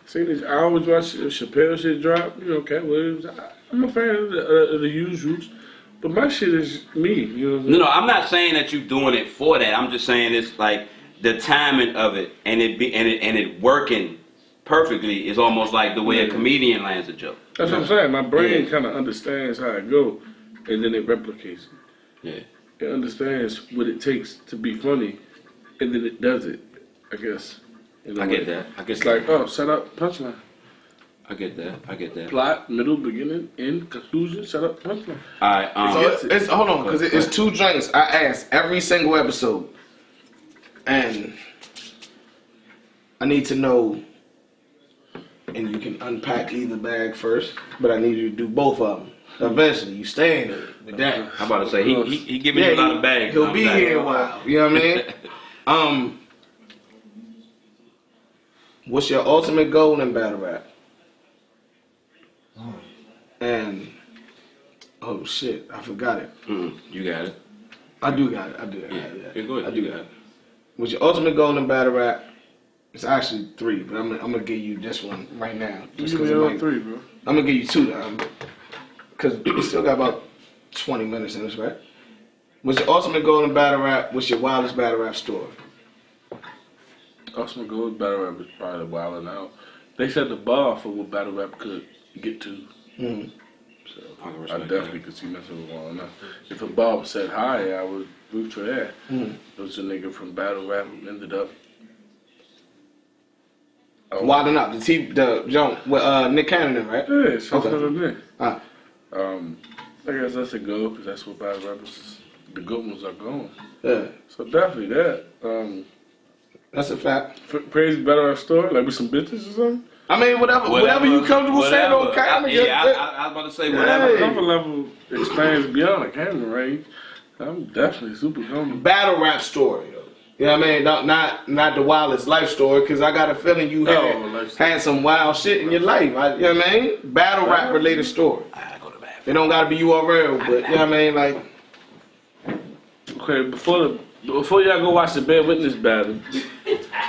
See this? I always watch Chappelle shit drop. You know, Cat Williams. I'm a fan of the usuals, but my shit is me. You know what I mean? No, I'm not saying that you're doing it for that. I'm just saying it's like the timing of it and it working perfectly is almost like the way a comedian lands a joke. That's what I'm saying. My brain kind of understands how it go, and then it replicates it. Yeah. It understands what it takes to be funny, and then it does it. I guess. I get that. It's like, oh, set up, punchline. I get that. Plot, middle, beginning, end, conclusion, set up, punchline. All right. Hold on, because it's two drinks. I ask every single episode, and I need to know. And you can unpack either bag first, but I need you to do both of them. Eventually, you staying with that. I'm about to say he giving you a lot of bags. He'll be here a while. You know what I mean? What's your ultimate goal in battle rap? And oh shit, I forgot it. You got it. I do got it. I do. Yeah, go ahead. I do got it. What's your ultimate goal in battle rap? It's actually 3, but I'm gonna give you this one right now. Just You give me all 3, bro. I'm gonna give you 2 now, because we still got about 20 minutes in this, right? What's your ultimate goal in battle rap? What's your wildest battle rap story? Ultimate goal in battle rap is probably Wild 'N Out. They set the bar for what battle rap could get to. So I definitely could see messing with Wild 'N Out. If a bar was set high, I would root for that. There was a nigga from battle rap who ended up. Wild 'N Out, the joint with Nick Cannon, right? Yeah, something Okay. like that. I guess that's a go because that's what battle rappers, the good ones are going. Yeah. So definitely that. That's a fact. Crazy battle rap story, like with some bitches or something. I mean, whatever you comfortable saying on camera. I was about to say whatever. Comfort level expands beyond the camera range. I'm definitely super comfortable. Battle rap story, though. You know what I mean? Not the wildest life story, because I got a feeling you had some wild shit in your life. You know what I mean? Battle rap related story. I gotta go to the bathroom. It don't gotta be URL, but you know what I mean? Like, Okay, before y'all go watch the Bear Witness battle.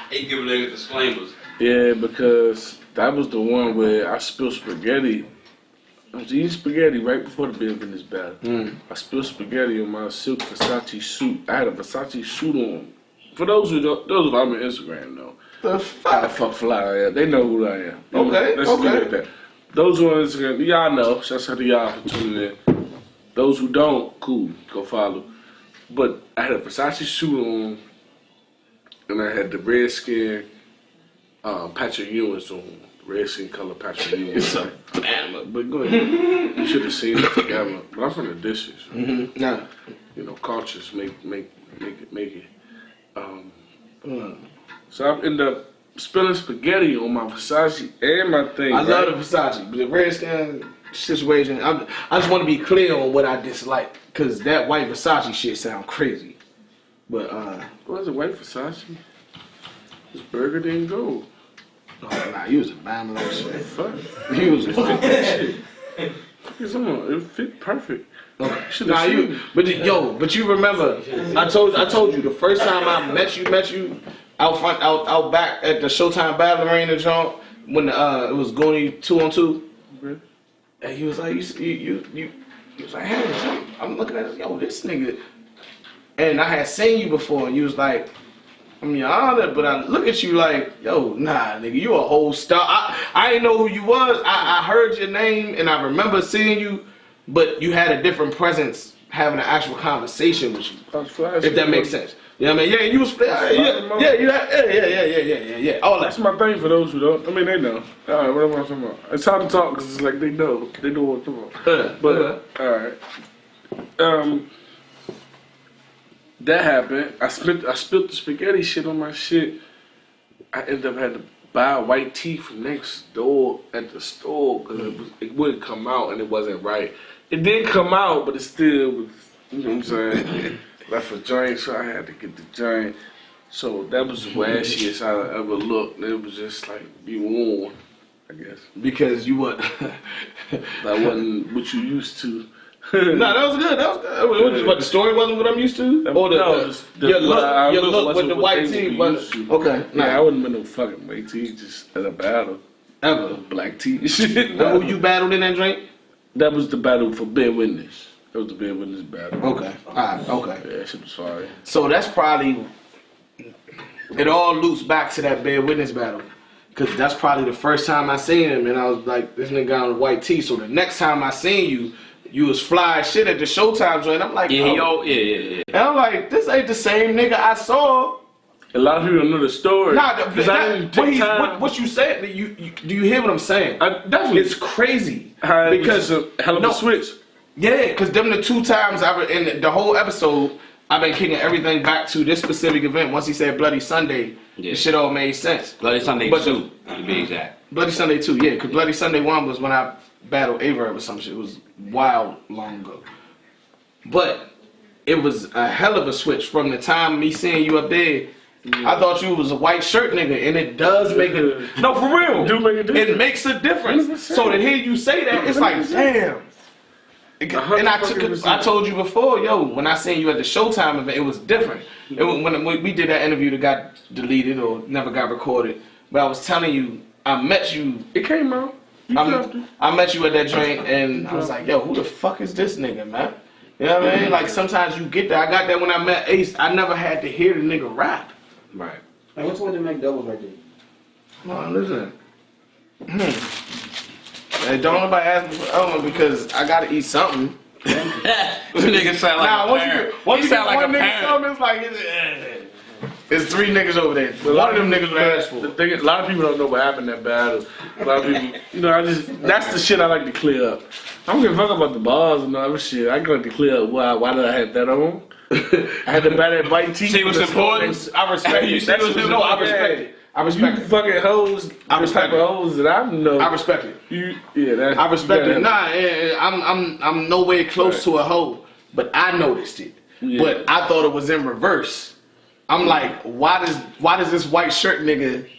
He giving niggas disclaimers. Yeah, because that was the one where I spilled spaghetti. I was eating spaghetti right before the Bear Witness battle. I spilled spaghetti on my silk Versace suit. I had a Versace suit on. For those who don't, those who I'm on Instagram know. The How the fuck? fuck fly I am. They know who I am. Okay, Let's leave it okay. at that. Those who on Instagram, y'all know. Shouts out to y'all for tuning in. Those who don't, cool, go follow. But I had a Versace suit on, and I had the Redskin Patrick Ewing's on. Redskin color Patrick Ewing's. But go ahead. You should have seen it together. But I'm from the districts. Nah. You know, cultures make it. So I ended up spilling spaghetti on my Versace and my thing. I love the Versace, but the Redskin situation, I just want to be clear on what I dislike, because that white Versace shit sound crazy. But, What was it, white Versace? It's burgundy and gold. oh, nah, you was a bam that shit. Fuck. You was a It fit perfect. Nah, but you remember, I told you the first time I met you out back at the Showtime Battle Arena joint when it was going 2-on-2. Okay. And he was like, you was like, hey, I'm looking at yo, this nigga. And I had seen you before, and you was like, I'm your honor, but I look at you like, yo, nah, nigga, you a whole star. I didn't know who you was. I heard your name, and I remember seeing you, but you had a different presence having an actual conversation with you. If that makes sense. You know what I mean? Yeah, you was, yeah. All That's that. my thing for those who don't. I mean, they know. All right, what am I talking about? It's hard to talk because it's like they know. They know what I'm talking about. But, all right. That happened. I spilled the spaghetti shit on my shit. I ended up having to buy a white tee from next door at the store because it wouldn't come out and it wasn't right. It did come out, but it still was, you know what I'm saying? Left a joint, so I had to get the joint. So that was the washiest I ever looked. It was just like be worn, I guess. Because you what? That wasn't what you used to. Nah, that was good. What, the story wasn't what I'm used to? Or your look with the white tee was okay. Nah, I wouldn't been no fucking white tee, just at a battle. Ever. Black tee and shit. Who you battled in that drink? That was the battle for Bear Witness. That was the Bear Witness battle. Okay. Alright, okay. Yeah, that shit was fire. So that's probably, it all loops back to that Bear Witness battle. Because that's probably the first time I seen him, and I was like, this nigga got on a white tee. So the next time I seen you, you was fly as shit at the Showtime joint. I'm like, Yeah. And I'm like, this ain't the same nigga I saw. A lot of people don't know the story. Nah, what you said, do you hear what I'm saying? Definitely. It's crazy. Because a hell of a switch. Yeah, because them the two times in the whole episode, I've been kicking everything back to this specific event. Once he said Bloody Sunday, the shit all made sense. Bloody Sunday 2, to be exact. Bloody Sunday 2, yeah, because Bloody Sunday 1 was when I battled Averb or some shit. It was wild long ago. But it was a hell of a switch from the time me seeing you up there. I thought you was a white shirt nigga, and it does make a no for real. Do make a difference. It makes a difference. So to hear you say that, it's like damn. And I told you before, yo, when I seen you at the Showtime event, it was different. It was, when we did that interview that got deleted or never got recorded, but I was telling you, I met you. It came out. I met you at that drink, and I was like, yo, who the fuck is this nigga, man? You know what I mean? Like sometimes you get that. I got that when I met Ace. I never had to hear the nigga rap. Right. Hey, what's one of them McDoubles right there? Come on, listen. Hey, don't nobody ask me for other one because I gotta eat something. Nigga sound like a parent. Once you sound get like one a nigga parent. something, it's like it's three niggas over there. One of them niggas would ask for. The thing is, a lot of people don't know what happened in that battle. A lot of people, you know, that's the shit I like to clear up. I don't give a fuck about the bars and all that shit. I like to clear up why did I have that on? I had to buy that white tee. See what's important? I respect you. I respect it. I respect you it. fucking hoes. I respect the hoes that I know. I respect it. I respect it. Nah, I'm nowhere close to a hoe, but I noticed it. Yeah. But I thought it was in reverse. I'm like, why does this white shirt nigga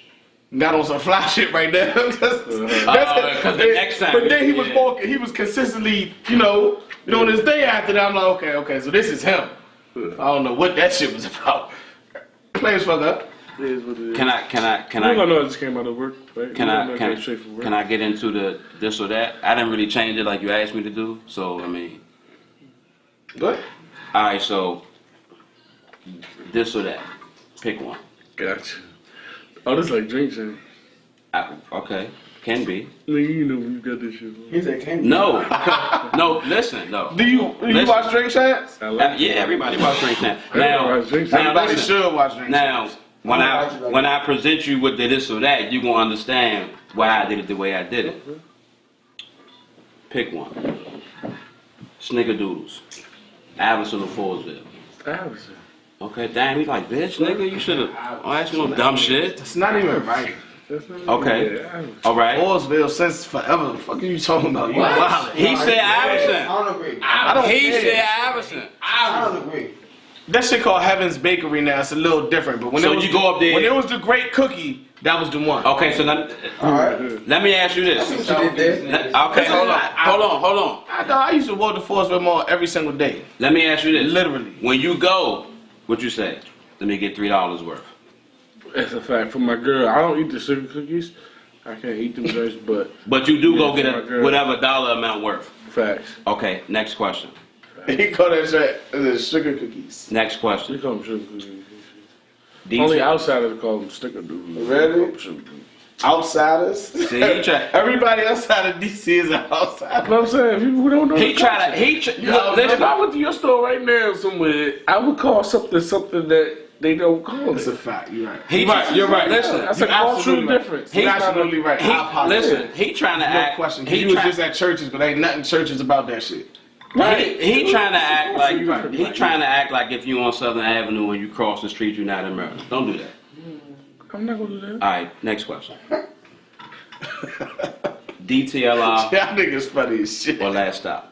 got on some fly shit right now? Because the next time. But then he was consistently, doing his thing after that. I'm like, okay, so this is him. I don't know what that shit was about. Players fuck up. It is what it is. Can I? You don't know I just came out of work. Right? Can You I? don't know Can, that straight from work. can I get into the this or that? I didn't really change it like you asked me to do. So I mean, What? all right. So this or that. Pick one. Gotcha. Oh, this like drinks, ain't it? Okay, can be. Nigga, you know when you got this shit. He said, "Can't." No, no. Listen, no. Do you Listen. watch Drink Champs? I like Yeah, everybody watch Drink Champs. Everybody watch Drink Champs. Everybody listen. should watch Drink Now, Champs. when I present you with the this or that, you gonna understand why I did it the way I did it. Pick one. Snickerdoodles. Iverson or Forsville. Iverson. Okay, damn, he like, bitch, nigga, you should've asked me no dumb shit. It's not even right. That's not Okay. Yeah, Iverson. All right. Orsville since forever. The fuck are you talking about? You wild. He said I Iverson. don't agree. I don't He care. said Iverson. I don't agree. That shit called Heaven's Bakery now. It's a little different. But when So it was you go up there- when it was the Great Cookie, that was the one. Okay, so All right. let me ask you this. What you did there? Okay, hold on. I used to walk to Forestville Mall every single day. Let me ask you this. Literally. When you go, what you say? Let me get $3 worth. That's a fact. For my girl, I don't eat the sugar cookies. I can't eat them drinks, but But you do go Yeah, get for my a girl. whatever dollar amount worth. facts. Okay, next question. He called that shit the sugar cookies. Next We question. call them sugar cookies. DC. Only outsiders call them snickerdoodles. Really? Call them sugar cookies. Outsiders. See, he try. Everybody outside of DC is an outsider. You know what I'm saying? People who don't know. He the try to. culture. He try, Yo, look, if I listen. went to your store right now somewhere, I would call something that they don't call It's it. a fact. You're right. He try, you're right. Listen. That's a You're cultural absolutely right. difference. He's He- absolutely right. I apologize. Listen. He trying to No act. question. He He was try- just at churches, but ain't nothing churches about that shit. He trying to act like You're right. he trying to act like if you on Southern Avenue and you cross the street, you're not in Maryland. Don't do that. I'm not gonna do that. All right, next question. DTLR Y'all niggas funny as shit. or last stop?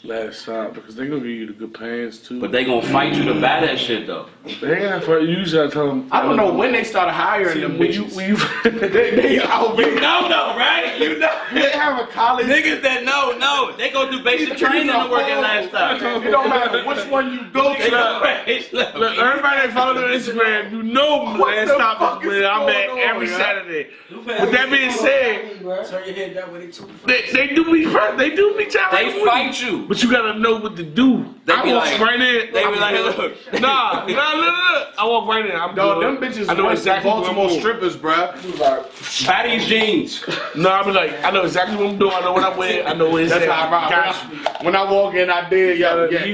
Last stop because they gonna give you the good pants too. But they gonna fight you to buy that shit though. they ain't got for usually I tell them. I don't know when they started hiring them when you bitches. they out You know though, right? You know. They have a college. Niggas that know, they go do basic training to work at last stop. It don't matter which one you go They go to. Look, everybody that follow me on Instagram, you know Last the Stop fuck is where is I'm at going every on, Saturday. With that being said, Turn your head that way too. they do me trying They to fight you. but you gotta know what to do. They I be walk like- right in. They be like, look. Nah, look. I walk right in. I'm Dog, good. them bitches I know worse than exactly what I'm Baltimore doing. strippers, bruh. Buy these jeans. No, I be like, I know exactly what I'm doing. I know what I'm wearing. I know what it's That's at. how I rock. Got you. When I walk in, I did, yo, yeah.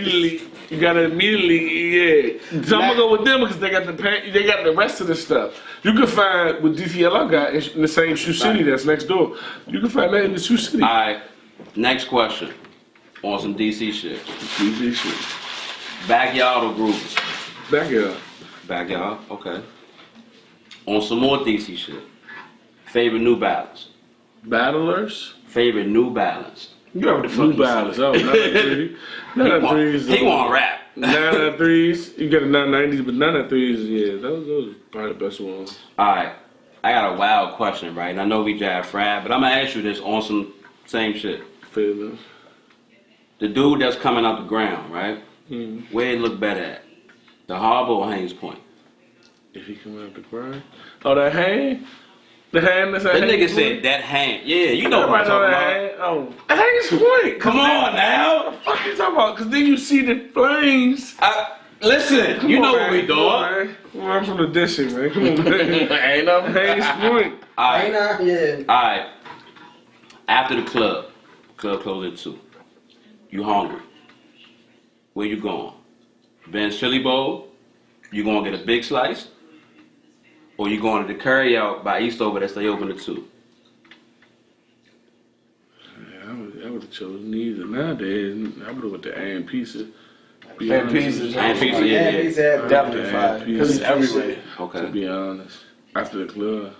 You gotta immediately, yeah. So I'm gonna go with them because they got they got the rest of the stuff. You can find what DTLR got in the same Shoe City that's next door. You can find that in the Shoe City. All right, next question. On some DC shit. DC shit. Backyard or group? Back it up. Backyard, okay. On some more DC shit. Favorite New Balance. Battlers. Favorite New Balance. You ever the fuck New you Balance. Oh, 993. 993s. He want rap. 993s. You got the 990s, but 993s, yeah, those are probably the best ones. All right, I got a wild question, right? And I know we jive fried, but I'm gonna ask you this on some same shit. Fair enough. The dude that's coming out the ground, right? Mm-hmm. Where it look better at? The Harbor or Haynes Point? If he come out the grind. Oh, that hand? The hand that's at That nigga Haynes said Point? that hand. Yeah, you know what I'm Everybody know talking that about. hand. Oh, Haynes Point. Come on now. What the fuck you talking about? Because then you see the flames. Listen, Come you on, know man. what we Come on, doing. man. Well, I'm from the district, man. Come on, man. Ain't no Haynes Point. All Ain't right, I? Yeah. all right. After the club closed at 2. You hungry? Where you going? Ben's Chili Bowl? You gonna get a big slice? Or you going to the curry out by Eastover that stay open at 2? Yeah, I would have chosen neither. Nowadays, I would have went to Ann Pizza. Be And honest. pieces. And pizza, yeah. Definitely fire. Because it's everywhere. To Okay. be honest, after the club.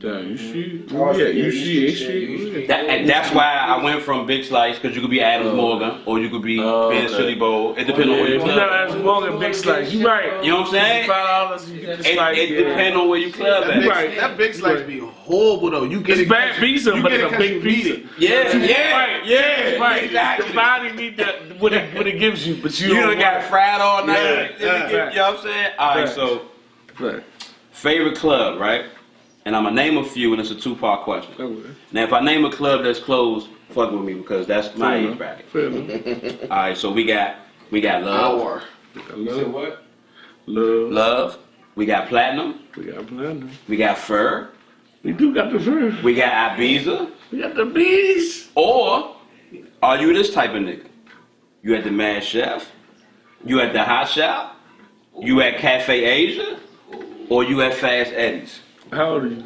Damn, you shoot. Yeah, you shoot. And that's why I went from Big Slice, because you could be Adams Morgan, or you could be Ben Silly Bowl. It depends on where you club. club. Adams Morgan, Big Slice. You right. You know what I'm saying? $5, you get the slice. It depends on where you club at. That Big Slice be horrible though. You get it's bad pizza, but it's a big pizza. Yeah, Right. exactly. The body need that what it gives you, but you done got fried all night. Yeah. You know what I'm saying? All right, so favorite club, right? And I'm gonna name a few, and it's a 2-part question. Okay. Now, if I name a club that's closed, fuck with me because that's my age bracket. All right, so we got Love. Love. What? Love. We got Platinum. We got Platinum. We got Fur. We do got the Fur. We got Ibiza. We got the bees. Or are you this type of nigga? You at the Mad Chef? You at the Hot Shop? You at Cafe Asia? Or you at Fast Eddie's? How old are you?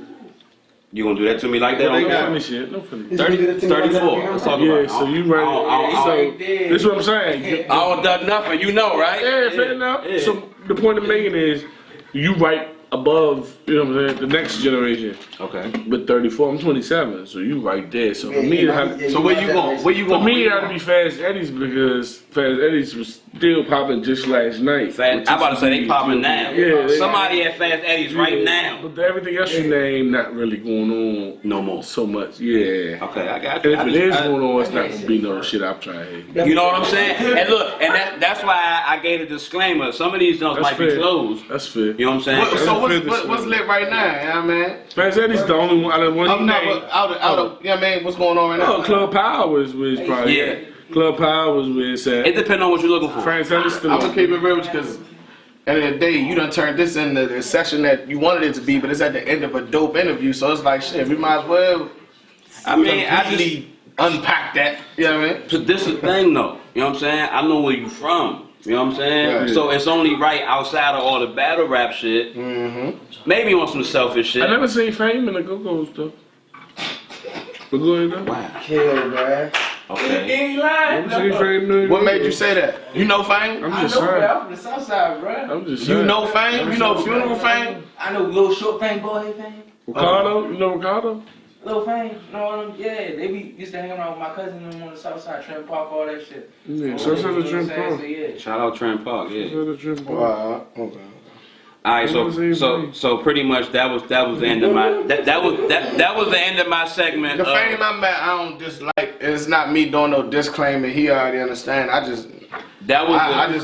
You gonna do that to me like that? No funny shit. No funny. 34. Let's talk about it. So you right. So this is what I'm saying. I don't done nothing, you know, right? Yeah, fair enough. Yeah. So the point I'm making is, you right above, you know what I'm saying, the next generation. Okay. But 34, I'm 27, so you right there. So for me, so where you going? Where you going? For me, it had to be Fast Eddie's because Fast Eddie's was still popping just last night. I'm about to say they popping now. Yeah. Somebody at Fast Eddie's right now. But everything else you name, not really going on no more. So much. Yeah. Okay, I got you. And if it is going on, it's not gonna be no shit I'm trying to hate. You know what I'm saying? And look, and that's why I gave a disclaimer. Some of these joints might be closed. That's fair. You know what I'm saying? So what's lit right now? You know what I mean? Fast Eddie's the only one out of one. I'm not out of. You know what I mean? What's going on right now? Oh, Club Power was probably. Yeah. Club Power was where it's at. It depends on what you're looking for. Fast Eddie's still. I'm gonna keep it real because at the end of the day, you done turned this into the session that you wanted it to be, but it's at the end of a dope interview, so it's like shit. We might as well. I mean, I just unpack that. You know what I mean? So this is the thing, though. You know what I'm saying? I know where you from. You know what I'm saying? Yeah. So it's only right outside of all the battle rap shit. Mm-hmm. Maybe on some selfish shit. I never seen Fame in the Go-Go stuff. But go ahead though. Wow. Kill, man. Okay. What made you say that? You know Fame? I'm just saying. I'm from the south side, bro. I'm just saying. You know Fame? You know Funeral Fame? I know Little Short Fame, Boy Fame. Ricardo? You know Ricardo? Little Fame, you know yeah, they used to hang around with my cousin on the south side, Trent Park, all that shit. Yeah, shout out to Trent Park. So, yeah. Shout out Trent Park, yeah. Shout out to Trent Park. Wow. Okay. All right, so pretty much that was the end of my that was the end of my segment. The Fame I'm at, I don't dislike. It's not me doing no disclaimer. He already understand. I just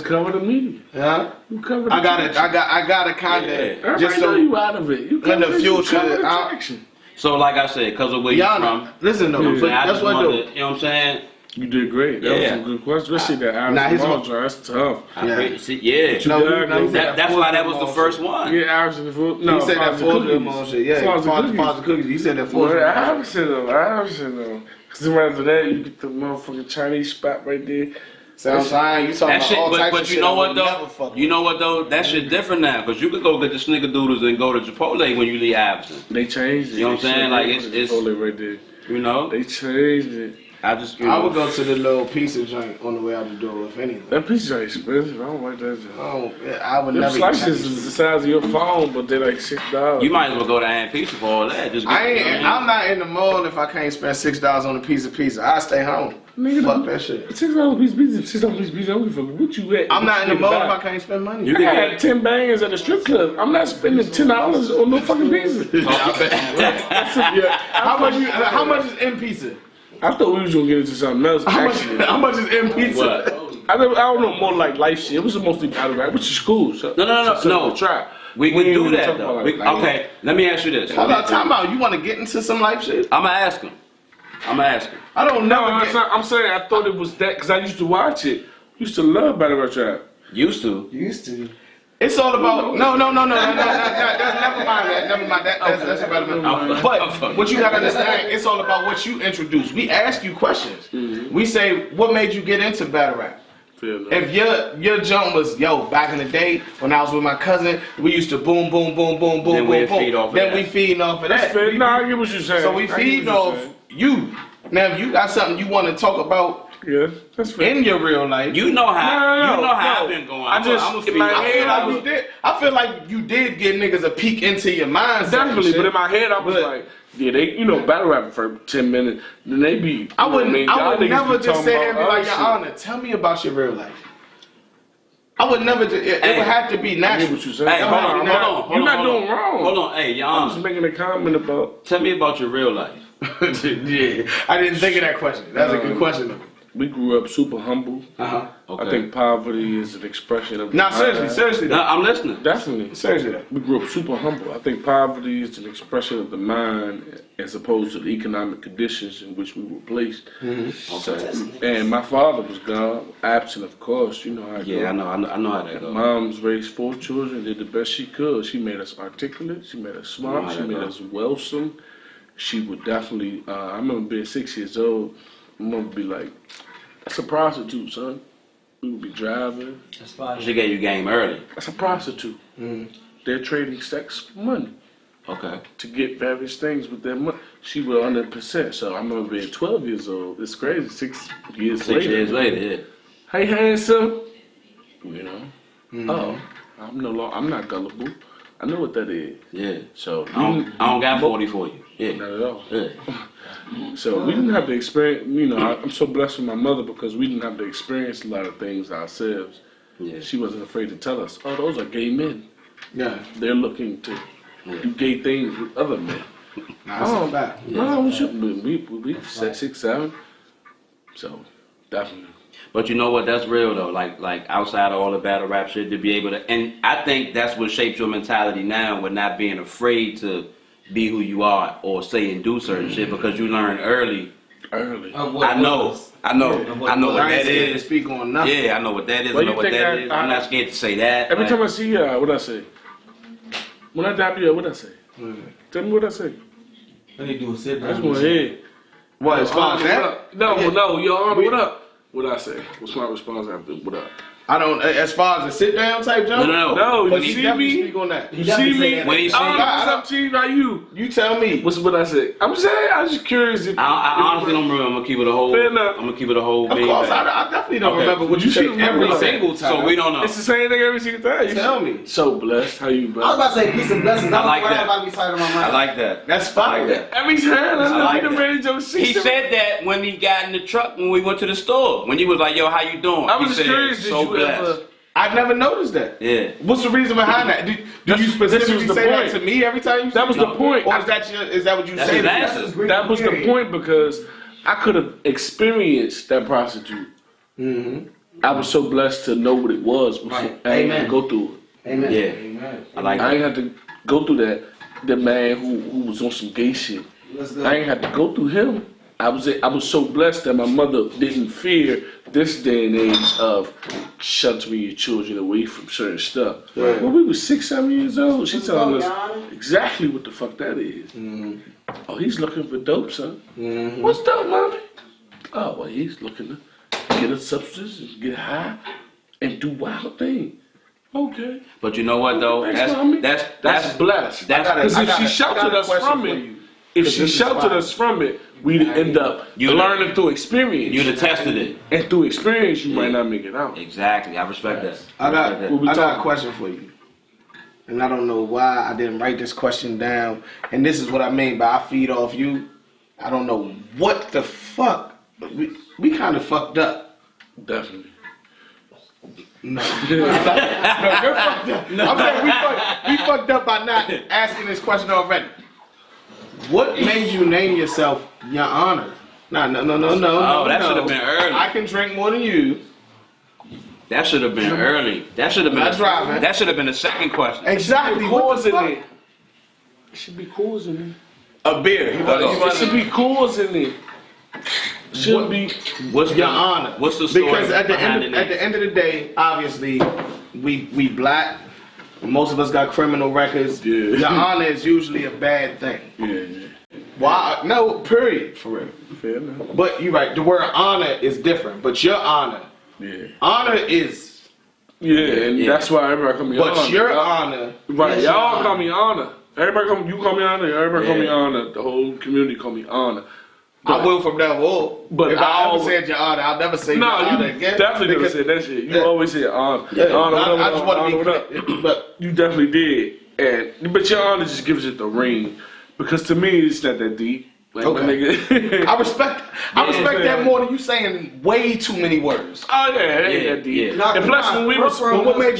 cover the media. Huh? You cover the I got a kind of just so you out of it. You in the future. So like I said, because of where you're from, listen though, that's what I do. You know what I'm saying? You did great. That was some good questions. Especially that Irish Jamal, that's tough. That's why that was the first one. Yeah, Irish in the food. No, he said that for the shit. Yeah, Father Cookies. He said that for the Irish though. Because right after that, you get the motherfucking Chinese spot right there. Sounds fine. You talking about all types of shit. But you know what though? You know what though? That shit different now. Because you could go get the snickerdoodles and go to Chipotle when you leave Iverson. They changed it. You know what I'm saying? Like it's Chipotle right there. You know? They changed it. I would go to the little pizza joint on the way out the door, if anything. That pizza is expensive. I don't like that joint. I would never. Slices is the size of your phone, but they're like $6. You might as well go to Aunt Pizza for all that. I'm not in the mall if I can't spend $6 on a piece of pizza. I stay home. Nigga, fuck that shit. $6 piece of pizza. $6 piece of pizza. I don't give a fuck what you at. I'm not in the mall if I can't spend money. I got 10 bangers at the strip club. I'm not spending $10 on no fucking pizza. How much is in pizza? I thought we was gonna get into something else. How much is in pizza? What? I don't know, more like life shit. It was mostly battle rap, which is cool. So, no. Try. We can do that though. Okay, let me ask you this. Hold on, time out. You want to get into some life shit? I'ma ask him. I don't know. I'm saying I thought it was that because I used to watch it. Used to love battle rap trap. Used to. It's all about no. Never mind that. Never mind that. That's irrelevant. But what you gotta understand, it's all about what you introduce. We ask you questions. Mm-hmm. We say, what made you get into battle rap? If your jump was back in the day when I was with my cousin, we used to boom, boom, boom, boom, boom, boom, boom. Then we feeding off of that. Nah, I get what you're saying. So we feed off you. Now, if you got something you want to talk about Yeah, that's fair. in your real life. You know how No, you know how no. I've been going. I just- I'm a in my I head, feel like you did. I feel like you did get niggas a peek into your mindset. Definitely, but in my head, I was But- like, yeah, they, battle rapping for 10 minutes, then they be. I would never just talking sit here and be about like, Your other Honor, tell me about your real life. I would never. It Hey. would have to be shit. I natural. get what you saying. Hey, hold on. You're not doing wrong. Hold on, hey, Your I was Honor, making a comment about. tell me about your real life. Yeah, I didn't think of that question. That's a good question. We grew up super humble. Uh-huh. Okay. I think poverty is an expression of. Nah, seriously. No, I'm listening. Definitely. Seriously. We grew up super humble. I think poverty is an expression of the mind as opposed to the economic conditions in which we were placed. So, and my father was gone, absent, of course. You know how it Yeah, goes. I know how that goes. Mom's raised 4 children, did the best she could. She made us articulate, she made us smart, she made us wholesome. She would definitely, I remember being 6 years old, my mom would be like, that's a prostitute, son. We would be driving. That's fine. She gave you game early. That's a prostitute. They're trading sex for money Okay. to get various things with their money. She was 100%. So I remember being 12 years old. It's crazy. 6 years 6 later. years later, yeah. Hey, handsome. You know. Oh, I'm not gullible. I know what that is. Yeah. So I don't got 40 for you. Yeah. Not at all. Yeah. So we didn't have to experience. I'm so blessed with my mother because we didn't have to experience a lot of things ourselves. Yeah. She wasn't afraid to tell us, "Oh, those are gay men. Yeah. They're looking to do gay things with other men." That's a fact. No, we shouldn't. We 6, 7. So definitely. But you know what? That's real though. Like outside of all the battle rap shit, to be able to, and I think that's what shapes your mentality now, with not being afraid to be who you are or say and do certain shit, because you learn early. Oh, I know what I ain't that scared to is. speak on nothing. Yeah, I know what that is. Well, I know you what think that is. I'm not scared to say that. Every Like, time I see you, what I say? When I dap you, what I say? Tell me what I say. What they do is sit I just down. want to hear. What, as far as that? No, Your Honor, what up? What I say? What's my response after? What up? I don't, as far as a sit down type jump? No, But you he see definitely me? speak on that. You see me? When he see I don't know I what's don't- up to you, not you. You tell me. What's what I say? I'm saying, I was just curious if I honestly don't remember. I'm gonna keep it a whole. Fair enough. I'm gonna keep it a whole. Of course, I definitely don't Okay. remember what you You say should remember every that. single time. So we don't know. it's the same thing every single time. You Tell should- me. So blessed. How you I was blessed? about to say peace and blessings. I like don't know that. why about to be tight on my mind. I like that. That's I fine. like that. Every time. That's I what like we that. ready to He said that when he got in the truck when we went to the store. When he was like, "Yo, how you doing?" I was He just said, curious. Did "So you blessed." ever? I've never noticed that. Yeah. What's the reason behind that? Do This you was specifically the say point. that to me every time you say That was it? the point. Or is that what you That's say his to me? answer. That was the point because I could have experienced that prostitute. I was so blessed to know what it was before Right. I ain't had to Amen. go through it. Amen. Yeah. I like I ain't that. had to go through that. The man who was on some gay shit. Let's go. I ain't had to go through him. I was so blessed that my mother didn't fear this day and age of sheltering your children away from certain stuff. Right. When we was 6, 7 years old, she Let's telling go, us Your Honor. exactly what the fuck that is. Oh, he's looking for dope, son. Mm-hmm. What's dope, mommy? Oh, well, he's looking to get a substance and get high and do wild things. Okay. But you know what though? Thanks, mommy. That's blessed. that's- Because if she I sheltered got a us question from for it, you. if 'Cause she this is sheltered fine. us from it, we'd end up You'd- learning through experience. You'd have tested it. And through experience, you might not make it out. Exactly. I respect that. I got respect What we I got a talking? question for you. And I don't know why I didn't write this question down. And this is what I mean by I feed off you. I don't know what the fuck. We kind of fucked up. Definitely. No. No, you're fucked up. I'm saying we fucked up by not asking this question already. What made you name yourself Your Honor? No. Oh, that should have been early. I can drink more than you. That should have been early. That should have been. Not driving. That should have been the second question. Exactly. What Cause the in fuck? it. It should be cause in it. A beer. It should be cause in it. Shouldn't be. What's Your Honor. What's the story Because at the behind end the at the end of the day, obviously, we black. Most of us got criminal records. Yeah. Your Honor is usually a bad thing. Yeah. Why? No, period, for real. Fair enough. But you're right. The word honor is different. But Your Honor, Yeah. honor is. Yeah, and Yeah. that's why everybody call me But honor. Your Honor, Right, Yes, y'all Your call me honor. You call me honor. Everybody call me Yeah. honor. The whole community call me honor. I will from now on. But if I ever said your honor, I'll never say your honor you again. definitely never said that shit. You always said honor. Yeah, honor, I just want to be clear. But you definitely did. But your honor just gives it the ring. Because to me, it's not that deep. Like, okay. I respect that more than you saying way too many words. Oh yeah, it ain't that deep. Yeah. And plus, when we was 11. What made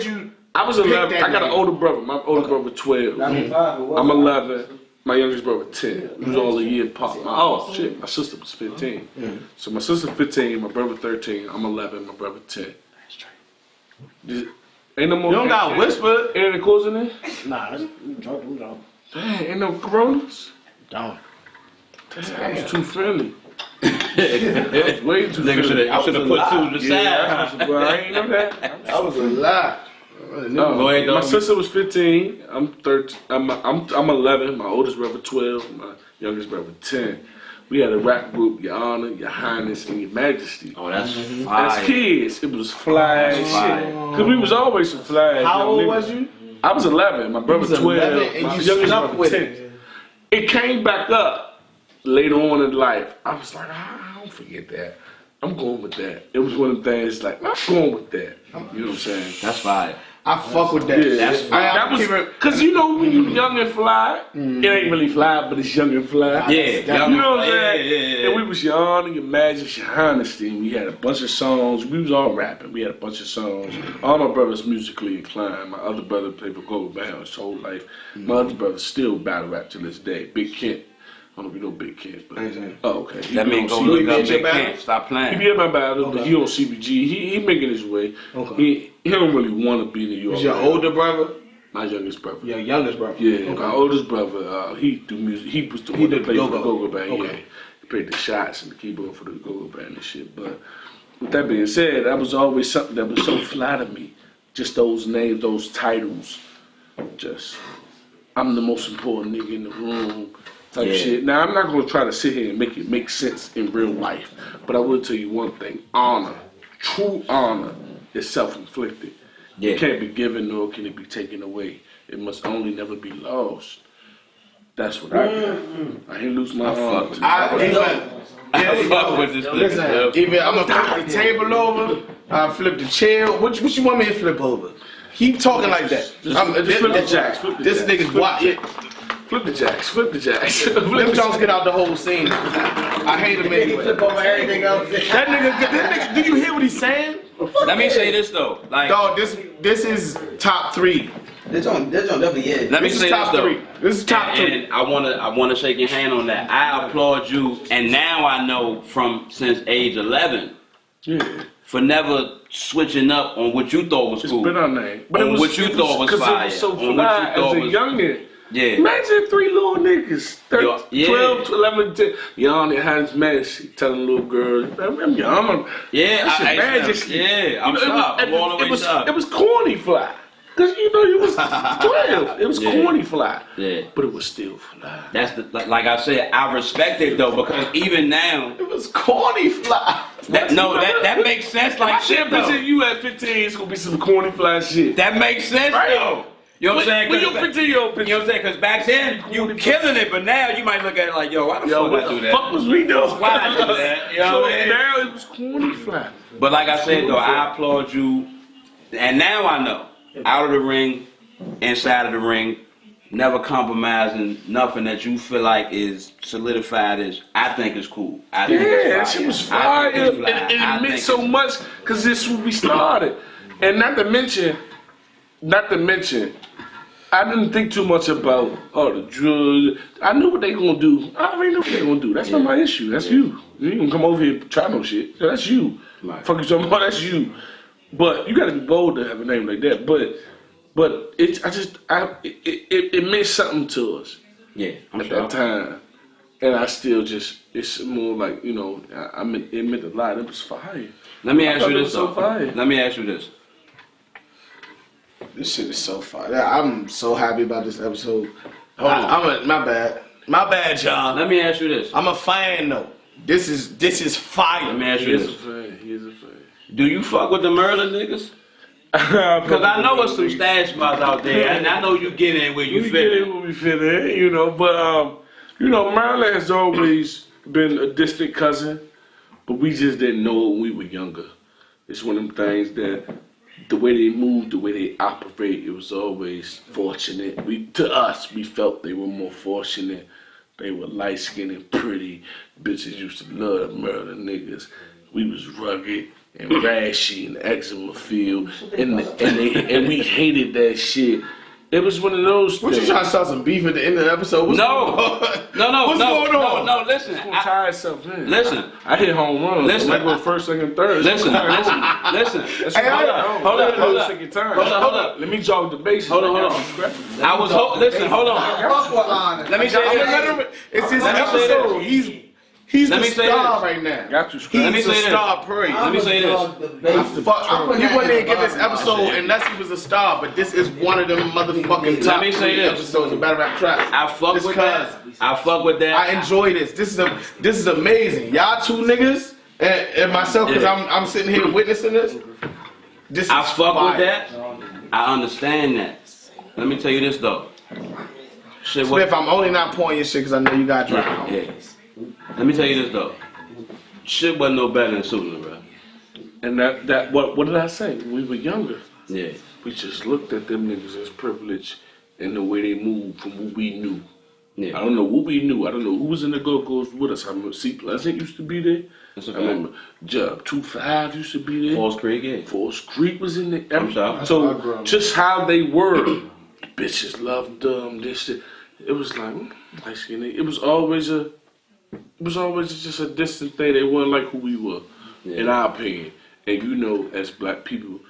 you? I was 11. I got an older brother. My older brother 12. I'm 11. My youngest brother 10. We was all a year apart. My sister was 15. So my sister 15, my brother 13. I'm 11. My brother 10. Ain't no more. You don't got whisper. Ain't any calls in there? Nah, I'm drunk. Dang, ain't no coronas. Don't. That was too friendly. That was way too friendly. I should have put two to the side. I ain't know that. That was a lie. My sister was 15. I'm 13. I'm 11. My oldest brother 12. My youngest brother 10. We had a rap group, Your Honor, Your Highness, and Your Majesty. Oh, that's fire. As kids, it was fly as shit. Because we was always some fly. How old was you? I was 11. My brother 12. And my you youngest stuck brother with 10. it. It came back up later on in life. I was like, I don't forget that. I'm going with that. It was one of the things like, I'm going with that. You know what I'm saying? That's fire. I fuck with that. Yeah, that's fire. That was because you know when you young and fly, it ain't really fly, but it's young and fly. Yeah, you know what I'm saying? Yeah. And we was Your Honor, Your Majesty, Your Honesty. And we had a bunch of songs. We was all rapping. We had a bunch of songs. All my brothers musically inclined. My other brother played for Go Band his whole life. My other brother still battle rap to this day. Big Kent. I don't know if you know Big Kent, but okay. That means go look up Big Kent. Stop playing. He be at my battle, but he on CBG. He making his way. Okay. He don't really want to be New York. Is your older brother? My youngest brother. Your youngest brother. Yeah. Okay. My oldest brother. He do music. He was the one that played for the Go-Go Band. Okay. Yeah. He played the shots and the keyboard for the Go-Go Band and shit. But with that being said, that was always something that was so fly to me. Just those names, those titles. Just I'm the most important nigga in the room. Type shit. Now I'm not gonna try to sit here and make it make sense in real life, but I will tell you one thing: honor, true honor, is self-inflicted. It can't be given nor can it be taken away. It must only never be lost. That's what I do. I ain't lose my honor. I fuck with this. Listen, I'm gonna flip the table over. I flip the chair. What you want me to flip over? Keep talking like that. Just flip the jacks. This nigga's wild. Flip the jacks. Flip the jacks. Them Jones get out the whole scene. I hate him anyway. Flip over everything else. That nigga, do you hear what he's saying? Let me say this though. Like, dog, this is top 3. This on definitely is. Let me say this though. This is top 3. And I wanna shake your hand on that. I applaud you, and now I know since age 11. Yeah. For never switching up on what you thought was cool. It's been our name. But on what you thought was fire. It was so fly as a youngin'. Yeah. Imagine 3 little niggas, 12, 11, 10. Your Honor, Hans Messi, telling little girls, I'm your honor. Yeah, I'm shocked. It was corny fly. Because you know you was 12. It was corny fly. Yeah. But it was still fly. That's like I said, I respect it though, because even now it was corny fly. That makes sense. Like shit though. You at 15, it's gonna be some corny fly shit. That makes sense though. You know what I'm saying? When you're 15-year-old, you know what I'm saying? Because back then, you were killing it, but now you might look at it like, yo, why the fuck I do that? What was we doing? Why I do that? You know what I mean? Now it was corny fly. But like I said, though, I applaud you. And now I know, out of the ring, inside of the ring, never compromising nothing that you feel like is solidified as I think is cool. I think it's fire. It was fire. It meant so much because this is where we started. And not to mention, I didn't think too much about the drugs. I knew what they gonna do. I already knew what they gonna do. That's not my issue. That's you. You ain't gonna come over here and try no shit. That's you. Right. Fuck you talking about? That's you. But you gotta be bold to have a name like that. But it meant something to us. Yeah, at that time. And I still it's more like, you know, it meant a lot. It was fire. Let me ask you this though. Let me ask you this. This shit is so fire. I'm so happy about this episode. My bad, y'all. Let me ask you this. I'm a fan though. This is fire. Let me ask you this. He is a fan. Do you fuck with the murder niggas? Because I know there's some stash spots out there, and I know you get in where you fit in. Where we fit in, you know. But You know, Maryland has always been a distant cousin, but we just didn't know it when we were younger. It's one of them things that the way they move, the way they operate, it was always fortunate. To us, we felt they were more fortunate. They were light-skinned and pretty. Bitches used to love Maryland niggas. We was rugged and rashy and eczema field, and we hated that shit. It was one of those What things. you trying to start some beef at the end of the episode? What's No, What's going on? no. Listen, It's gonna tie itself in. listen. I hit home runs. Listen. I go first, second, third. Listen. That's Hey, hold up. Hold up. Second time. Hold up. Let me jog the bases. Hold on. I was listen. Hold on. Let me say this. It's his Let me say episode. He's Let the me say star this. right now. Got you, He's Let me the say this. star parade. Let me say this. You wouldn't even get this episode unless he was a star, but this is one of them motherfucking top Let me say 3 this. episodes of Battle Rap Trap. I fuck It's with that. I fuck with that. I enjoy this. This is amazing. Y'all two niggas and myself, because I'm sitting here witnessing this. This I is fuck fire. with that. I understand that. Let me tell you this though. Shit, Smith, I'm only not pointing your shit because I know you got drowned. Yeah. Let me tell you this though. Shit wasn't no better than Suitland, bro. And what did I say? When we were younger, Yeah. we just looked at them niggas as privileged and the way they moved from what we knew. Yeah. I don't know what we knew. I don't know who was in the Go-Go's with us. I remember C. Pleasant used to be there. That's a I fact. remember Jub 2-5 used to be there. Falls Creek, yeah. Falls Creek was in there. I'm sorry. So just how they were, bitches loved them. This shit. It was like, light skin. It was always just a distant thing. They weren't like who we were, in our opinion. And you know, as black people,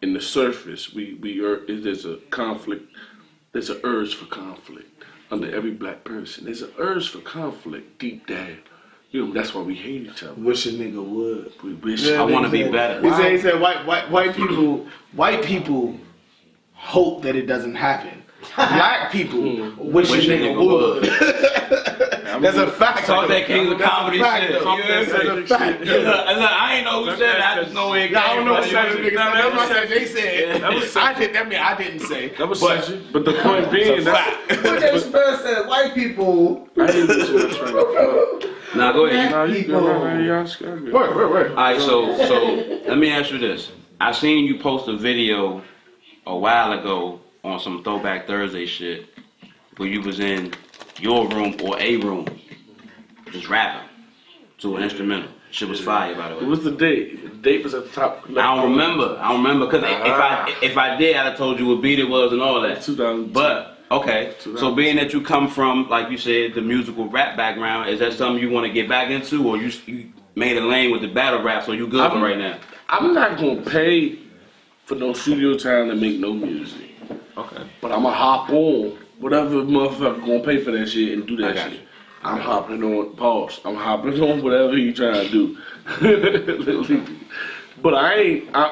in the surface, there's a conflict. There's an urge for conflict under every black person. There's an urge for conflict deep down. You know, that's why we hate each other. Wish a nigga would. We wish. I want to be better. He said white people hope that it doesn't happen. Black people wish a nigga would. That's a fact. Talk that Kings of Comedy fact, shit. though. You know what I'm saying? That's a fact. Look, I ain't know who said that. I just know where it came I don't know what from. side of the nigga said. That's what I said. They said. I didn't say. That was but the point being that What Dave Chappelle said, white people. I didn't do so much right. Nah, go ahead. Nah, you good, man. Y'all scared me. Wait. Alright, so let me ask you this. I seen you post a video a while ago on some Throwback Thursday shit where you was in your room or a room just rapping to an instrumental. Shit was fire, by the It way. was the date. The date was at the top. I don't remember because if I did, I'd have told you what beat it was and all that. 2000. But okay, so being that you come from, like you said, the musical rap background, is that something you want to get back into, or you made a lane with the battle rap, so you good for right now? I'm not gonna pay for no studio time to make no music. Okay. But I'ma hop on whatever motherfucker gonna pay for that shit and do that got shit. you. I'm hopping on pause. I'm hopping on whatever you trying to do. But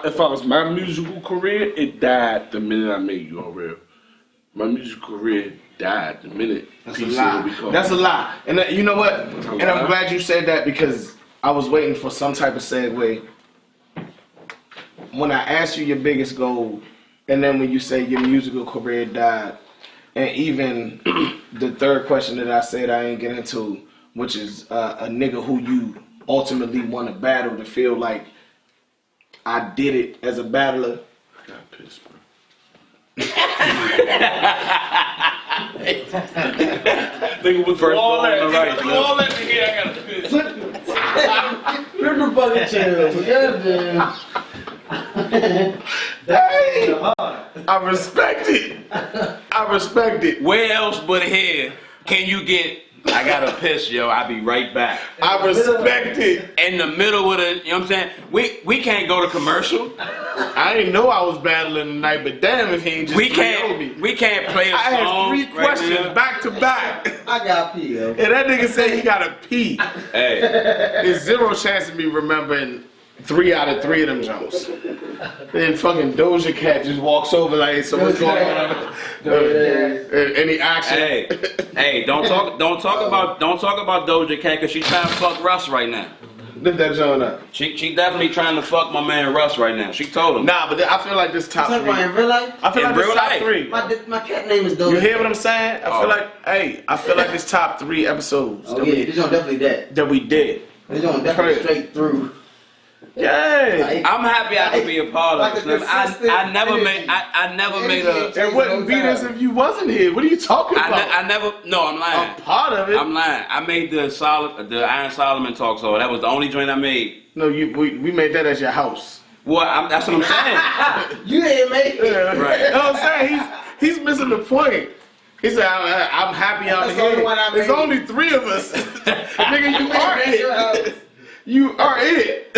if I was my musical career, it died the minute I made You On Real. My musical career died the minute. That's a lie. That's a lie. And you know what? And I'm glad you said that because I was waiting for some type of segue. When I asked you your biggest goal, and then when you say your musical career died, and even the third question that I said I ain't get into, which is a nigga who you ultimately want to battle to feel like I did it as a battler. I got pissed, bro. Nigga was first all that, right. all that to hear, I got pissed. River bucket channel. Yeah, man. Hey, I respect it. I respect it. Where else but here can you get? I gotta piss, yo. I'll be right back. I respect it. In the middle of the, you know what I'm saying? We can't go to commercial. I didn't know I was battling tonight, but damn if he ain't just We 3-0 can't play a I had song. 3 questions right now. back to back. I got pee, yo. And that nigga said he got a pee. Hey, There's zero chance of me remembering 3 out of 3 of them jumps. Then fucking Doja Cat just walks over like, so what's going on? Any action? hey, don't talk about Doja Cat because she's trying to fuck Russ right now. Lift that joint up. She definitely trying to fuck my man Russ right now. She told him. Nah, but I feel like this top Talking three. about in real life? I feel In like this real top life. three. My cat name is Dope. You hear what I'm saying? I feel Oh. like, hey, I feel like this top 3 episodes Oh yeah, this joint definitely that. that we did. This joint definitely Crazy. straight through. Yeah. Like, I'm happy I could be a part Like of a this. consistent I never energy. made. I never made Energy. a. It wouldn't be this if you wasn't here. What are you talking about? I never. No, I'm lying. I'm part of it. I'm lying. I made the Iron Solomon talk, so that was the only joint I made. No, we made that at your house. Well, that's what I'm saying. You didn't make it. Right. You know what I'm saying? He's missing the point. He said, I'm happy I'm That's the only here. one I There's made. only 3 of us. Nigga, you are At your house. it. You are it.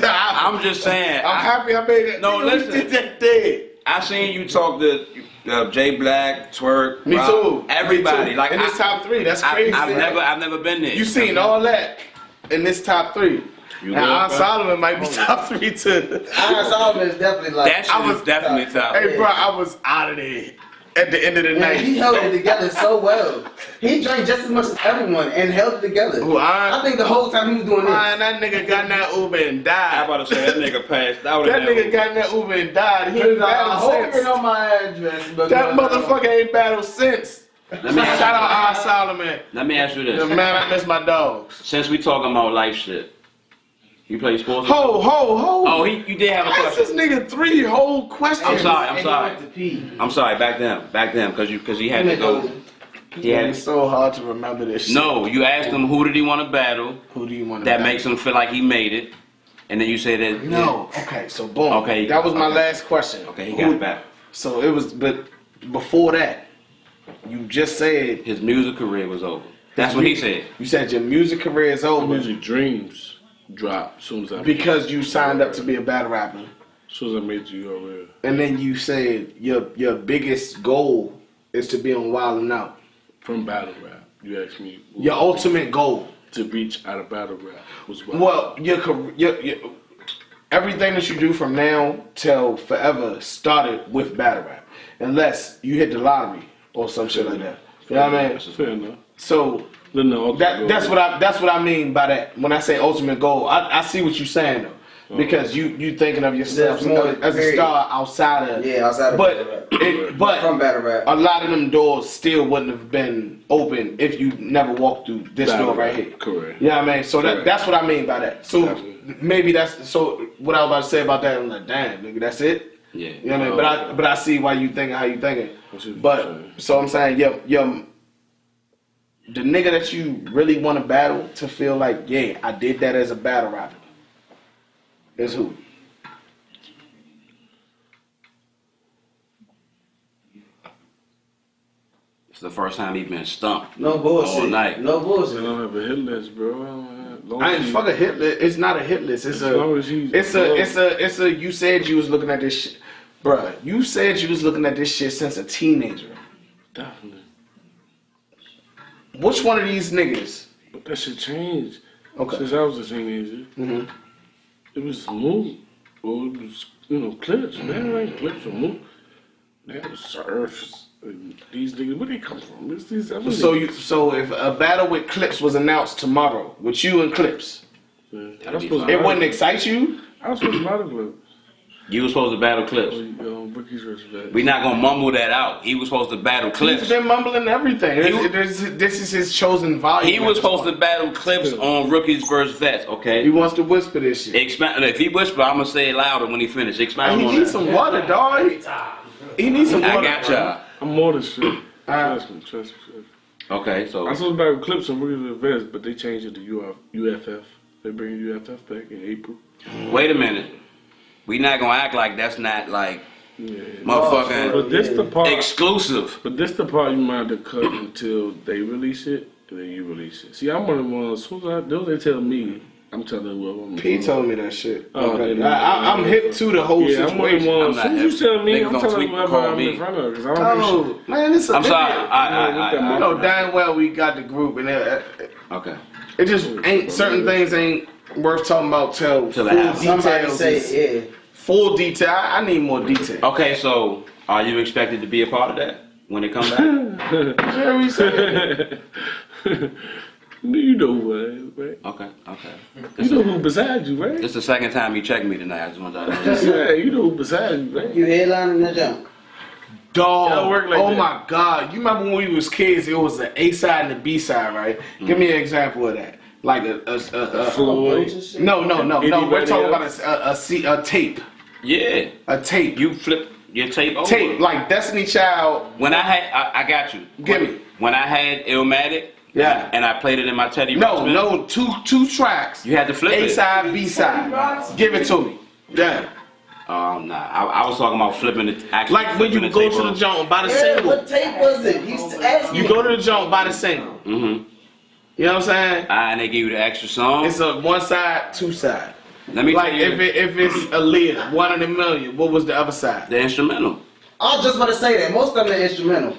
I'm just saying. I'm happy I made it. No, Nigga, listen. we did that day. I seen you talk to Jay Black, Twerk, Me Rob, too. everybody. Me too. Like in this top 3, that's crazy. I've never been there. You seen all that in this top 3. You Now, good, Iron bro? Solomon might be top 3 too. Iron Solomon is definitely like. That shit was definitely top. Hey, bro, I was out of there at the end of the Yeah, night. he held it together so well. He drank just as much as everyone and held it together. Who, Iron? I think the whole time he was doing this. Man, that nigga got in that Uber and I'm died. about to say that nigga passed out. That nigga got in that Uber and died. He ain't I battled hope you since. know my address, but That motherfucker ain't battled since. Let me ask Shout you- out Iron Solomon. Let me ask you The this. man, I miss my dogs. Since we talking about life shit, you play sports? Ho. Oh, you did have a Ask this question. nigga 3 whole questions. I'm sorry. And he went to pee. I'm sorry. Back then, because he had to go. He had It's so hard to remember this shit. No, you asked him who did he want to battle. Who do you want to That battle? makes him feel like he made it, and then you say that. No. Okay, so boom. Okay. That was my Okay. last question. Okay, he got it back. So it was, but before that, you just said, His music career was over. That's what he said. you said your music career is over Music dreams drop as soon as I because you signed up to be a battle rapper. as soon as I made you URL. And then you said your biggest goal is to be on Wild 'N Out. From battle rap, you asked me what Your ultimate goal. to reach out of battle rap was what. Well, your everything that you do from now till forever started with battle rap, unless you hit the lottery or some shit like that. You know what I mean? Fair enough. So Then the ultimate that's goal- what I mean by that. When I say ultimate goal, I see what you're saying though, because you thinking of yourself That's more as a very- star outside of outside of battle rap. but From battle rap. a lot of them doors still wouldn't have been open if you never walked through this Battle door right rap, here. correct. You know what I mean? So Correct. that's what I mean by that. So Definitely. maybe that's so. What I was about to say about that, I'm like, damn, nigga, that's it. Yeah. You know what I mean? But I see why you thinking how you thinking. I see what But you're saying. so I'm saying, the nigga that you really want to battle to feel like, yeah, I did that as a battle rapper, is who? It's the first time he been stumped. No bullshit. All night. No I bullshit. don't have a hit list, bro. I don't have, long I as ain't he- fuck a hit list. It's not a hit list. It's As long as he's above. it's a. You said you was looking at this shit, bruh. You said you was looking at this shit since a teenager. Definitely. Which one of these niggas? But that shit changed. Okay. Since I was a teenager. Mhm. It was smooth. Well, it was, clips, man. Like clips or move. They had surfs. And these niggas, where they come from? It's these other niggas. So if a battle with Clips was announced tomorrow with you and Clips, Man, That'd be supposed fun. to it wouldn't excite you? I was supposed to battle clips. You was supposed to battle Clips. Rookies versus vets. We not gonna mumble that out. He was supposed to battle He's Clips. been mumbling everything. He- This is his chosen volume. He was supposed to battle Clips on Rookies versus Vets. He Okay. wants to whisper this shit. Expand. If he whisper, I'm gonna say it louder when he finish. Expound He on needs that. some water, dog. He needs some water. I got y'all. I'm more than shit. Trust me. Okay, so I supposed to battle clips on Rookies versus vets, but they changed it to UFF. They bring UFF back in April. wait a minute. We not gonna act like that's not like Yeah. motherfucking But this the part. exclusive. But this the part you might have to cut until they release it, and then you release it. See, I'm one of the ones. As soon as they tell me, I'm telling whoever I'm. P told me that shit. Oh, Okay. yeah. I'm hip to the whole Yeah, I'm one of the situation. ones. As soon as you tell me, Niggas I'm gonna telling tweet, whoever call I'm me. in front of, because I don't give a shit. Oh, man, this I'm sorry. I know damn well we got the group, and Okay. it just ain't certain things ain't worth talking about till Till it full happens. Somebody details. say, yeah. Full detail. I need more detail. Okay, so are you expected to be a part of that when it comes back? Jerry said. You know who I am, right? Okay. You know who beside you, right? It's the second time you checked me tonight. I just want to know. Yeah, you know who beside you, right? You headlining the jump. Dog. Y'all work like that. My God. You remember when we was kids, it was the A side and the B side, right? Give me an example of that. Like a Floyd. No. We're talking else? about a tape. Yeah. A tape. You flip your tape over. Tape. Like Destiny Child. When I got you. Give me. When I had Illmatic. Yeah. And I played it in my Teddy Ruxpin. No. Two tracks. You had to flip it. A side, B side. Give it to me. Yeah. Oh, nah. I was talking about flipping it. Like when you go to the joint by the single. What tape was it? He's asking. You go to the joint by the single. Mm-hmm. You know what I'm saying? And they give you the extra song. It's a one side, two side. Let me Like tell you, if it's Aaliyah, 1 in a million, what was the other side? the instrumental. I was just about to say that. Most of them are instrumental.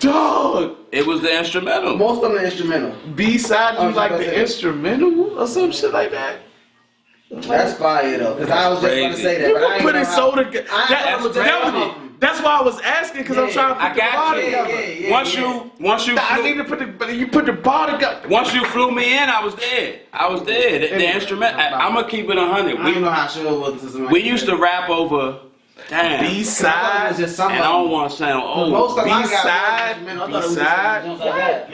Dog! It was the instrumental. Most of them are instrumental. B side, I you was like about the to say. instrumental or some shit like that? That's fire though. Cause I was just about to say that. You but I can ain't put know it how- so together. I ain't know what That's why I was asking, because I'm Yeah, trying to I put the bar got you. together. Once you I flew, need to put you put the bar together. once you flew me in, I was there. The instrument. I'm gonna keep it 100. I don't know how sure it was to somebody. We used to rap over. Damn. B It's side. just some And I don't want to sound old. Most of them I got B-side, instrumental. I thought it was B-side.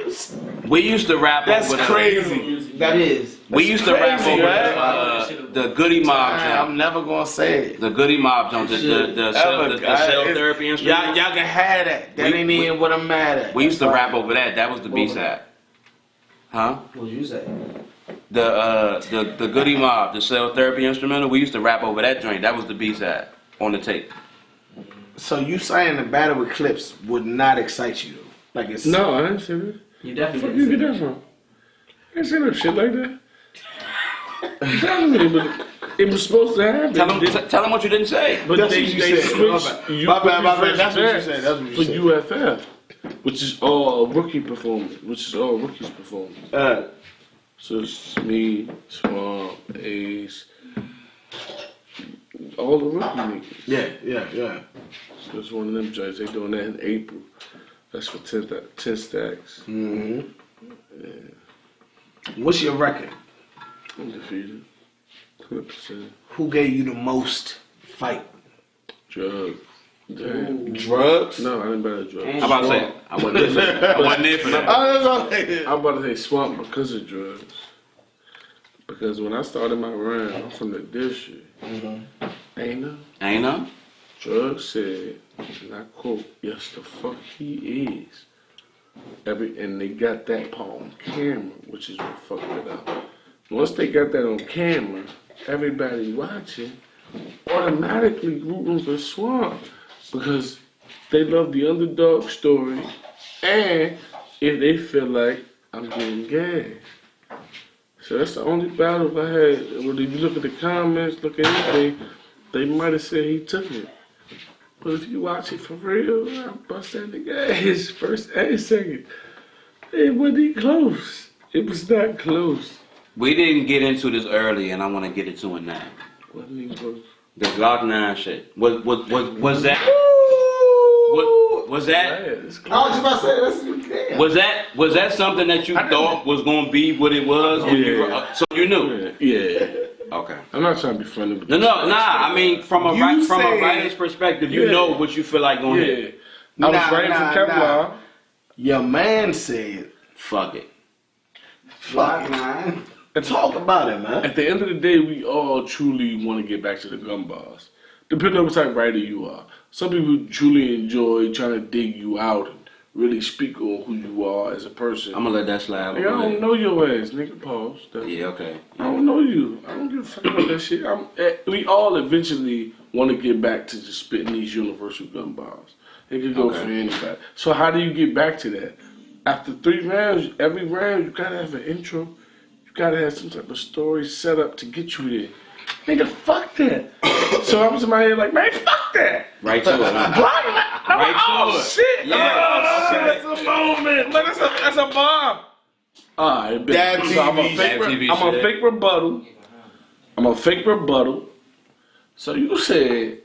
just like that. We used to rap That's over. crazy. That is. We used to rap crazy, over right? the Goody Mob jump. I'm never gonna say it. The Goody Mob jump. The cell therapy instrument. Y'all can have that. That ain't even what I'm mad at. We used to rap over that. That was the B side. Huh? What you say? The Goody Mob, the cell therapy instrumental. We used to rap over that joint. That was the B side on the tape. So you saying the battle with Clips would not excite you? Like it's No, I didn't say that. You Where definitely you get that from? I didn't say no shit like that. Exactly, but it was supposed to happen. Tell them what you didn't say. But That's they what you switched. said. My bad. That's what you said. That's what you for said. UFF, which is all rookie performance, which is all rookies performance. So it's me, Swamp, Ace, all the rookie niggas. Yeah. So it's one of them joints. They doing that in April. That's for 10 stacks. Mm-hmm. What's your record? Undefeated. 100%. Who gave you the most fight? Drug. Damn. Drugs? No, I didn't buy the drugs. I'm about to say, I wasn't there for that. I wasn't there for that. I'm about to say Swamp because of drugs. Because when I started my run, I'm from the district. Ain't no. Drugs said, and I quote, yes, the fuck he is. And they got that part on camera, which is what fucked it up. Once they got that on camera, everybody watching automatically rooting for Swamp because they love the underdog story, and if they feel like I'm getting gas. So that's the only battle I had. When you look at the comments, look at anything, they might have said he took it. But if you watch it for real, I busted the gas first and second. It wasn't even close. It was not close. We didn't get into this early, and I want to get into it now. Wasn't even close. The Glock 9 shit. Was that? Was that? I was just about to say that's Was that something that you thought was gonna be what it was? When you were, so you knew. Yeah. Okay. I'm not trying to be funny with Nah. I mean, from a writer's perspective, you know what you feel like going Yeah. I was writing for Kevlar. Your man said, fuck it. fuck it. Talk about it, man. At the end of the day, we all truly want to get back to the gun bars. Depending on what type of writer you are. Some people truly enjoy trying to dig you out and really speak on who you are as a person. I'm gonna let that slide. Nigga, I don't know your ass, nigga. Pause. Yeah, okay. I don't know you. I don't give a fuck about that shit. We all eventually want to get back to just spitting these universal gun bars. It could go for anybody. So how do you get back to that? After 3 rounds, every round you gotta have an intro. You gotta have some type of story set up to get you there. Nigga, fuck that. So I was in my head like, man, fuck that. Right to it. Oh shit! Yeah. Oh shit! That's a moment. Man, that's a bomb. Alright, Dab so I'm a TV. fake. Dab TV I'm a shit. fake rebuttal. So you said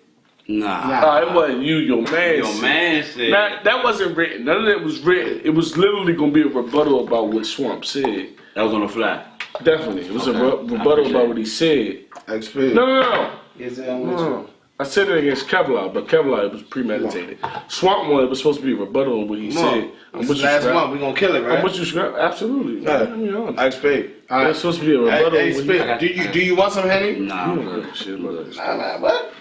Nah. It wasn't you. Your man. Your man said. Now, that wasn't written. None of that was written. It was literally gonna be a rebuttal about what Swamp said. That was on the fly. Definitely, it was a rebuttal about what he said. XP. No. Yes, I'm with you. I said it against Kevlar, but Kevlar it was premeditated. Swamp one, it was supposed to be a rebuttal on what he said. I'm with you. Last month we gonna kill it, right? I'm with you, Scrap. Absolutely. XP. All right. It's supposed to be a rebuttal. XP. Do you want some Henny? Nah. You don't give a shit about that. Nah, man. What?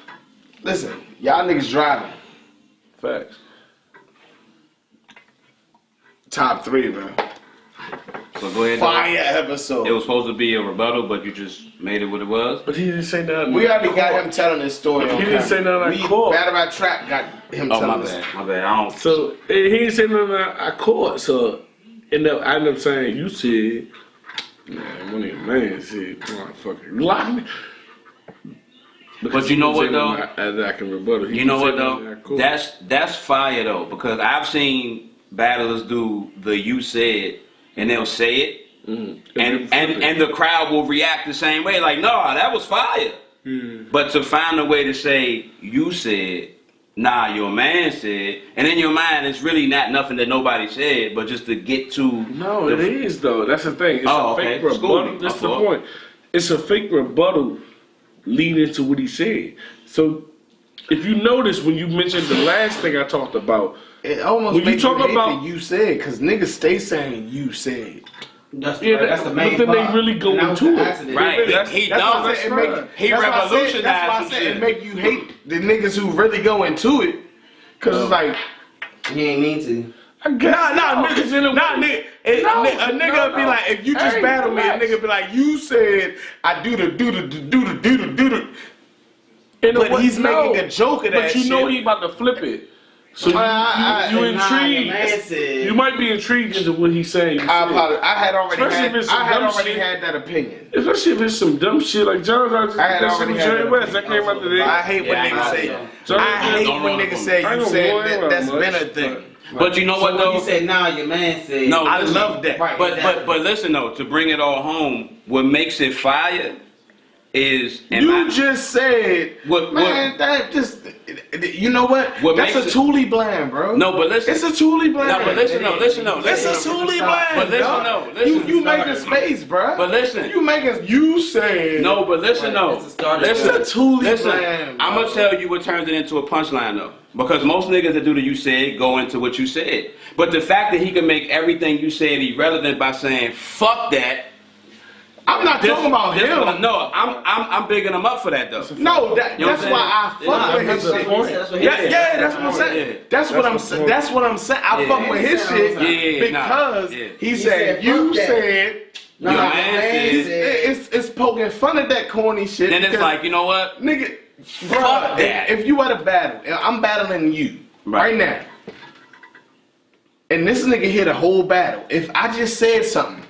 Listen, y'all niggas driving. Facts. Top 3, man. So go ahead. Fire episode. It was supposed to be a rebuttal, but you just made it what it was. But he didn't say nothing. We already got him telling this story. He didn't say nothing like court. Battle Rap Trap got him telling this. My bad. I don't. So he didn't say nothing I caught. So I ended up saying, you said, man, one of your man said, motherfucker, lock me. But you know what though? I can rebuttal. You know what though? That's fire though, because I've seen battlers do the you said and they'll say it, and the crowd will react the same way, like, no, that was fire. But to find a way to say you said, nah, your man said, and in your mind it's really not nothing that nobody said, but just to get to. No, it is though. That's the thing. It's a fake rebuttal. That's the point. It's a fake rebuttal leading to what he said. So if you notice when you mentioned the last thing I talked about, it almost when makes you talk about you said, because niggas stay saying you said. That's the main but then part. they really go into it. Right. He revolutionized that's why I said it make you hate the niggas who really go into it. Because it's like, he ain't mean to. Niggas in the way. A nigga be like, if you just battle me, a nigga be like, you said I do the. But he's making a joke of that But you know he about to flip it. So you intrigued. You might be intrigued into what he's saying. I apologize. I had already had that opinion. Especially if it's some dumb shit like John Jerry West. That came out today. I hate when niggas say. I hate when niggas say you said that's been a thing. But you know what though? You said nah, your man said. No, I love that. Right, but listen though, to bring it all home, what makes it fire is just said that just you know what? That's a Thule blend, bro. No, but listen. It's a Thule blend. No, but listen. It's a Thule blend. But listen, You making space, bro. But listen. You said. No, but listen though. It's a Thule blend. I'm gonna tell you what turns it into a punchline though. Because most niggas that do the you said go into what you said. But the fact that he can make everything you said irrelevant by saying fuck that. I'm not talking about him. No, I'm bigging him up for that though. No, that's why I fuck with his shit. Yeah, that's what I'm saying. That's what I'm saying. I fuck with his shit because he said you said. Nah, it's poking fun at that corny shit. Then it's like, you know what, nigga, fuck that. If you had a battle, I'm battling you right now, and this nigga hit a whole battle. If I just said something.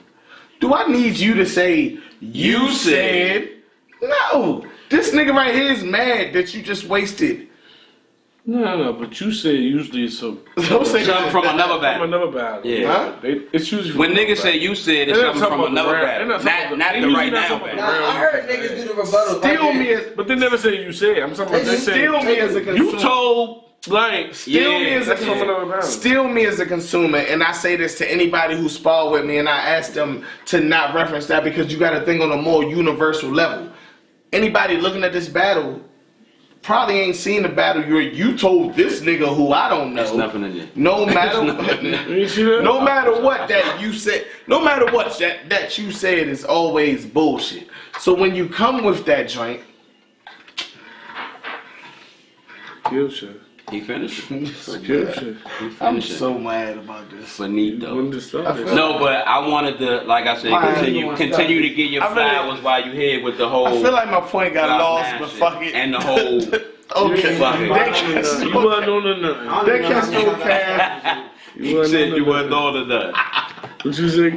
Do I need you to say, you said? No. This nigga right here is mad that you just wasted. No, but you said usually it's some. Don't say something from another battle. From another battle. Yeah. Huh? It's usually when niggas say you said, it's something from another battle. Not the right now battle. I heard niggas do the rebuttal. Steal me but they never say you said. I'm talking about they say. Steal me as a consumer. You told. Like, steal me as a consumer, and I say this to anybody who spar with me, and I ask them to not reference that because you got to think on a more universal level. Anybody looking at this battle probably ain't seen the battle you told this nigga who I don't know. There's nothing in it. No matter no matter what that you said, no matter what that you said is always bullshit. So when you come with that joint, kill shit. He finished it. I'm so mad about this. Finito. No, but I wanted to, like I said, continue to get your flowers while you here with the whole. I feel like my point got lost, but fuck it. And the whole. Okay. Fuck it. You wasn't on nothing. That catch no cab. You said you wasn't on nothing. What you say,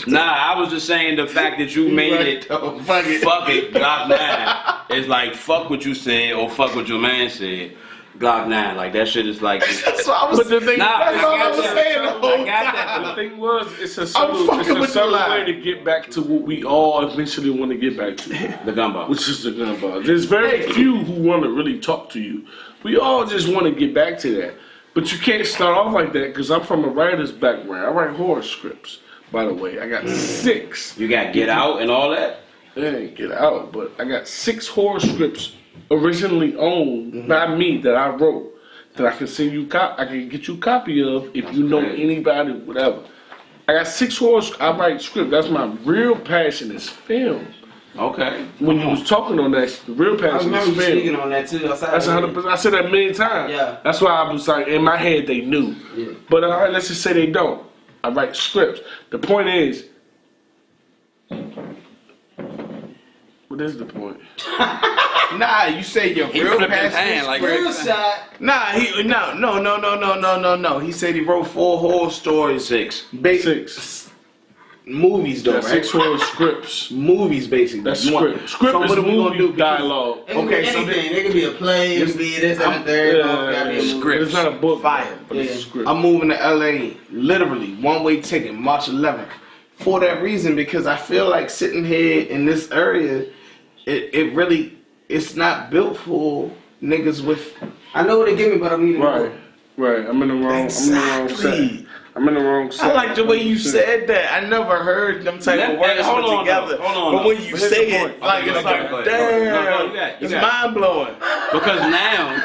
Nah, I was just saying the fact that you made it. Fuck it. Glock 9. It's like fuck what you said or fuck what your man said. Glock 9. Like that shit is like. That's what I was. But the thing, That's all I was saying the whole I got time. that. the thing was, it's a fucking subtle with the lie. way to get back to what we all eventually want to get back to. The gun bar. Which is the gun bar. There's very few who want to really talk to you. We all just want to get back to that. But you can't start off like that because I'm from a writer's background. I write horror scripts, by the way. I got 6. You got Get Out and all that? It ain't Get Out, but I got 6 horror scripts originally owned by me that I wrote that I can send you. I can get you a copy of if you know anybody, whatever. I got 6 horror. I write scripts. That's my real passion is film. Okay. When you was talking on that, the real I passion remember is you film. speaking on that too. That's 100%. I said that a million times. Yeah. That's why I was like, in my head they knew. Yeah. But all right, let's just say they don't. I write scripts. The point is, what is the point? Nah, you say your He real flipped his passion hand is like Real that. shot. No. He said he wrote 4 horror stories. 6. 6. Movies though, Got right? 6 horror scripts. Movies basically. That's You want- script. Script so is what are we gonna do? movie dialogue. It can Okay, be so anything. It can be a play. It can be this and the third. Gotta be a movie. Script. It's not a book, Fire. but it's a Yeah. script. I'm moving to LA, literally one-way ticket, March 11th. For that reason, because I feel like sitting here in this area, it really, it's not built for niggas with. I know what they give me, but I'm eating Right, right. I'm in the wrong. Exactly. I'm in the wrong set. I like the way you said that. I never heard them type of words hold put on, together. though. Hold on, but though. when you But here's say the it, point. like Okay, it's go ahead, like, go ahead. damn, No, you got it, you it's got it. mind blowing. Because now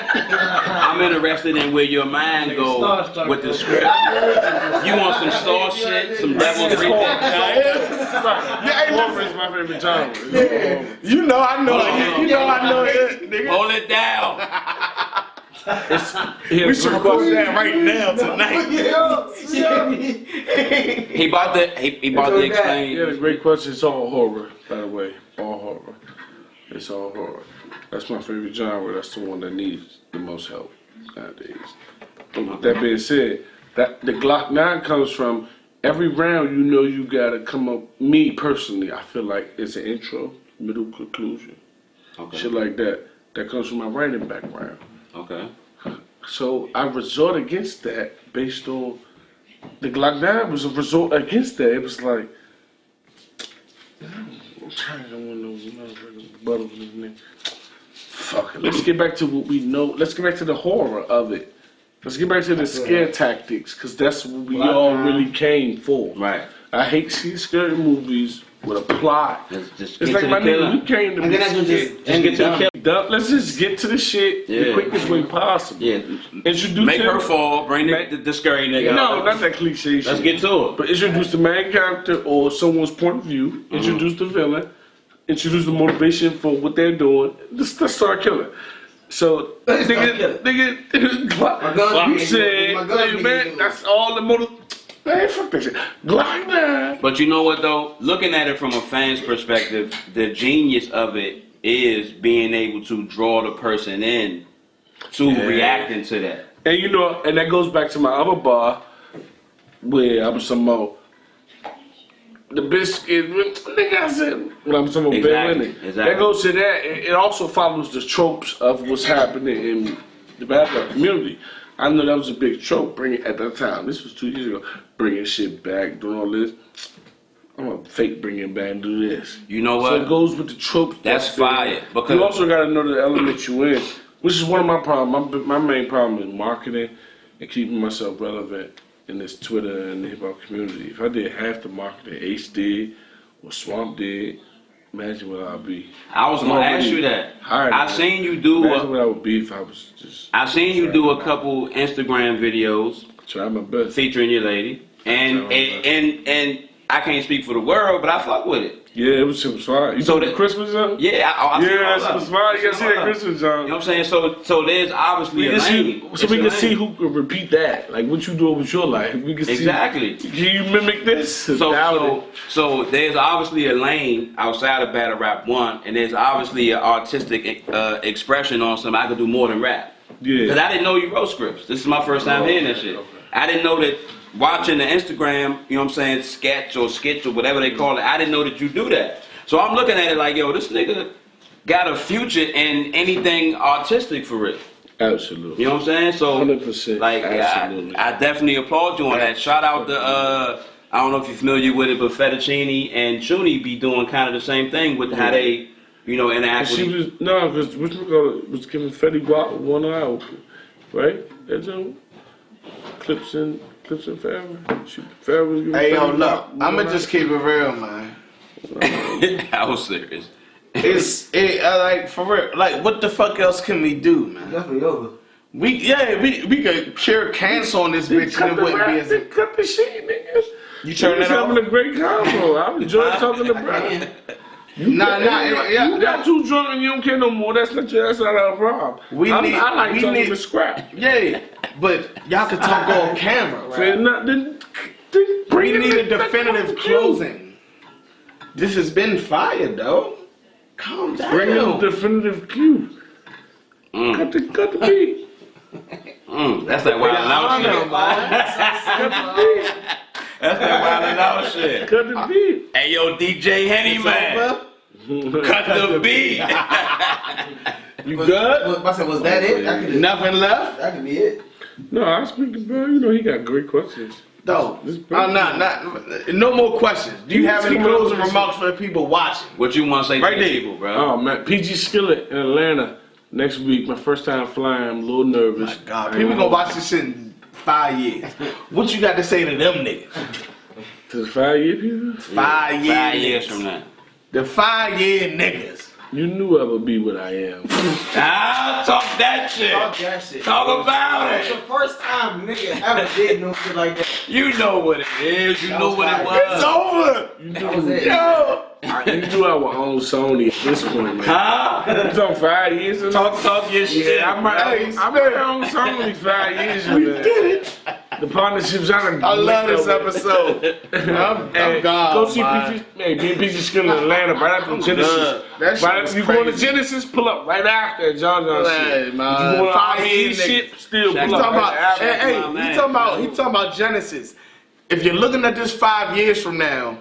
I'm interested in where your mind goes with the script. You want some Saw shit, some Devil's Reject shit? Horror is my favorite genre. You know, I know it, nigga. Hold it down. We should record that right now tonight. He about to explain. Yeah, the great question. It's all horror, by the way. All horror. It's all horror. That's my favorite genre. That's the one that needs the most help nowadays. But with that being said, that the Glock 9 comes from every round. You know, you gotta come up. Me personally, I feel like it's an intro, middle, conclusion, shit like that. That comes from my writing background. Okay. So I resort against that based on the Glock 9 was a resort against that. It was like, I'm trying to want no butter in this nigga. Fuck it. Let's get back to what we know. Let's get back to the horror of it. Let's get back to the scare tactics, because that's what we all really came for. Right. I hate seeing scary movies with a plot. Just It's get like to my the nigga, killer. we came to And be then I can scared. just Just get to the killer. Let's just get to the shit the Yeah. quickest way possible. Yeah. Introduce Make him. her fall. Bring the scary nigga No, out. not that cliche shit. Let's get to it. But introduce the main character or someone's point of view. Introduce the villain. Introduce the motivation for what they're doing. Let's start killing. So, nigga, gun you be- said, my gun hey, be- man, that's all the motive. Man, fuck that shit. Glock 9. But you know what though? Looking at it from a fan's perspective, the genius of it is being able to draw the person in to reacting to that. And you know, and that goes back to my other bar where I was talking about the biscuit. Nigga, I said, when I'm talking about Exactly, Bill exactly. That goes to that. It also follows the tropes of what's happening in the bad guy community. I know that was a big trope, bringing at that time. This was 2 years ago. Bringing shit back, doing all this. I'm gonna fake bring it back and do this. You know So what? it goes with the tropes. That's fire. Because You also gotta know the element you in, which is one of my problems. My main problem is marketing and keeping myself relevant in this Twitter and hip hop community. If I did half the marketing Ace did or Swamp did, imagine what I'd be. I was gonna ask you that. I seen you do Imagine what I would be if I was just. I seen you do a couple Instagram videos Try my best. featuring your lady, and I can't speak for the world, but I fuck with it. Yeah, it was fire. You So saw the that- Christmas song? Yeah, I seen all Yeah, of it was it. fire. You gotta see that All of it. Christmas song. You know what I'm saying? So there's obviously a lane. So we can see who can repeat that. Like what you doing with your life. We can Exactly. see. Can you mimic this? So there's obviously a lane outside of battle rap 1, and there's obviously an artistic expression on something I could do more than rap. Yeah. Because I didn't know you wrote scripts. This is my first time hearing that shit. I didn't know that watching the Instagram, you know what I'm saying, sketch or whatever they call it, I didn't know that you do that. So I'm looking at it like, yo, this nigga got a future in anything artistic for real. Absolutely. You know what I'm saying? So 100%. like Absolutely. I definitely applaud you on that. Shout out to I don't know if you're familiar with it, but Fettuccine and Chuni be doing kind of the same thing with how they, you know, interact with She was because was giving Fetty Wap 1 hour, right? That's clips and forever. Forever was giving Hey, yo, Fetty look, Wap 1 I'ma hour. just keep it real, man. I was serious. Like for real. Like, what the fuck else can we do, man? Definitely over. We could cure cancer on this bitch and it wouldn't be as. They cut the shit, nigga. You turn was it off? having a great convo. I enjoyed talking to Brad. You got too drunk and you don't care no more. That's not our problem. I like talking to Scrap. Yeah, but y'all can talk on camera, right? Say nothing. We need a definitive closing. This has been fire, though. Calm down. Bring in a definitive cue. Cut the beat. That's that wild and out shit. That's that wild and out shit. Cut the beat. Hey yo, DJ Henny man. Cut the beat. You good? Was that it? Nothing left? That could be it. No, I speak to bro. You know he got great questions. No, no more questions. Do you have any closing remarks for the people watching? What you want to say Right to the there. people, bro? Oh man, PG Skillet in Atlanta next week. My first time flying. I'm a little nervous. My God, people gonna watch this shit in 5 years. What you got to say to them niggas? To 5 years, people? 5 years. 5 years from now. The 5-year niggas. You knew I would be what I am. Talk that shit. Talk that shit. Talk about It's it. the first time nigga ever did no shit like that. You know what it is. You know what it It's was. over. That was it. Yo. You knew I would own Sony at this point, man. Huh? It's on 5 years. Talk your shit. Yeah, I'm on Sony 5 years. We did it. The partnerships I love this episode. I'm gone. Go see PG. Hey, me and PG Skill in Atlanta right after Genesis. That shit Right was after you going to crazy. Genesis, pull up right after John shit. Hey, man. You going to 5 RE years, shit, nigga. still Shaq pull up Talking right about, after. he talking about Genesis. If you're looking at this 5 years from now,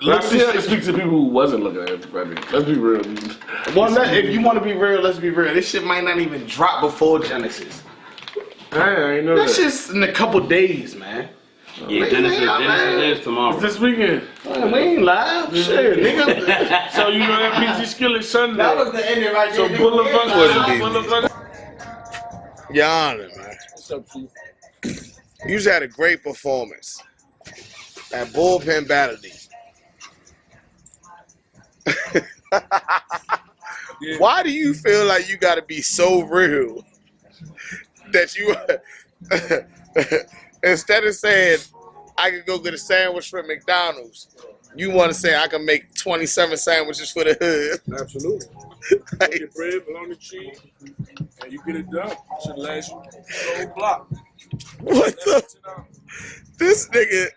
Let's speak to people who wasn't looking at it. Let's be real. if you want to be real, let's be real. This shit might not even drop before Genesis. I ain't know That's that. just in a couple days, man. Yeah, Genesis is tomorrow. This weekend. Man, we ain't live. Shit, nigga. So you know that PG Skill is Sunday. That was the ending right So there. pull up on Your Honor, man. What's up, Chief? You just had a great performance at Bullpen Battle League. Why do you feel like you got to be so real that you, instead of saying I could go get a sandwich from McDonald's, you want to say I can make 27 sandwiches for the hood? Absolutely. You get bread, bologna, cheese, and you get it done. Should last you the whole block. What the? This nigga,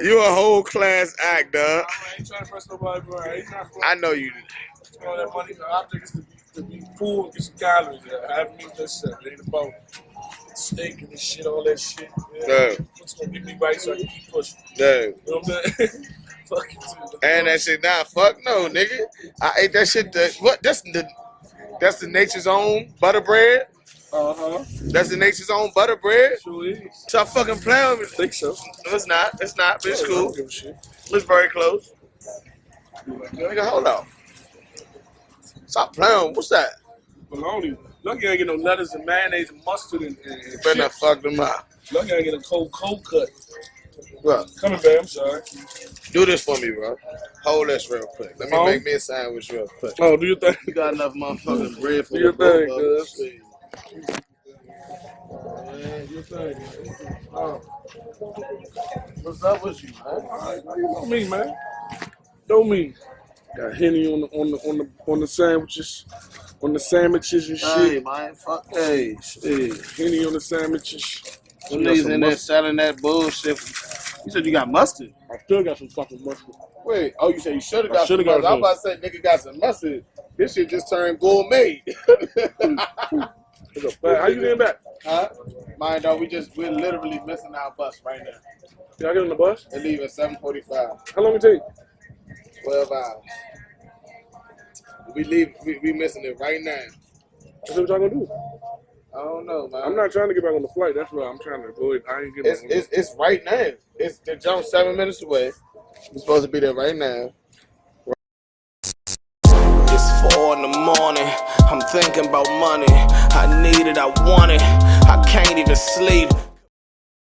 you a whole class act, dog. I ain't trying to press nobody, bro. I ain't trying to I know you. all that money. The object is to be full and get some calories. I haven't eaten that stuff. It ain't about steak and this shit, all that shit. Yeah. What's gonna get me right so I can keep pushing? No. You know what I'm saying? Fuck it. And that shit, nah, fuck no, nigga. I ate that shit. That's the nature's own butter bread. That's the nature's own butter bread. Sure is. Stop fucking playing with me. I think so. No, it's not, but it's I cool. don't give a shit. It's very close. Nigga, hold on. Stop playing. What's that? Bologna. Lucky I ain't get no lettuce and mayonnaise and mustard and You better not chips. fuck them up. Lucky I get a cold cut. Bro, Coming back, I'm sorry. do this for me, bro. Hold this real quick. Let me make me a sandwich real quick. Oh, do your thing. You got enough motherfucking bread for Do your the both thing, of cuz. us. Do your thing. Oh. What's up with you, man? Alright, you know me, man. Know me. Got Henny on the sandwiches, on the sandwiches and Hey, shit. man. Fuck. Hey, shit. Henny on the sandwiches. Some niggas in there selling that bullshit. You said you got mustard. I still got some fucking mustard. Wait, oh, you said you should have I got some shoulda got mustard. I was about to say, nigga got some mustard. This shit just turned gourmet. How you getting back? Huh? Mind though, we're literally missing our bus right now. Y'all get on the bus? They leave at 7:45. How long it take? 12 hours. We missing it right now. That's what y'all gonna do. I don't know, man. I'm not trying to get back on the flight. That's why I'm trying to go ahead. I ain't getting back on the It's right now. It's the jump 7 minutes away. We're supposed to be there right now. It's 4 in the morning. I'm thinking about money. I need it, I want it. I can't even sleep.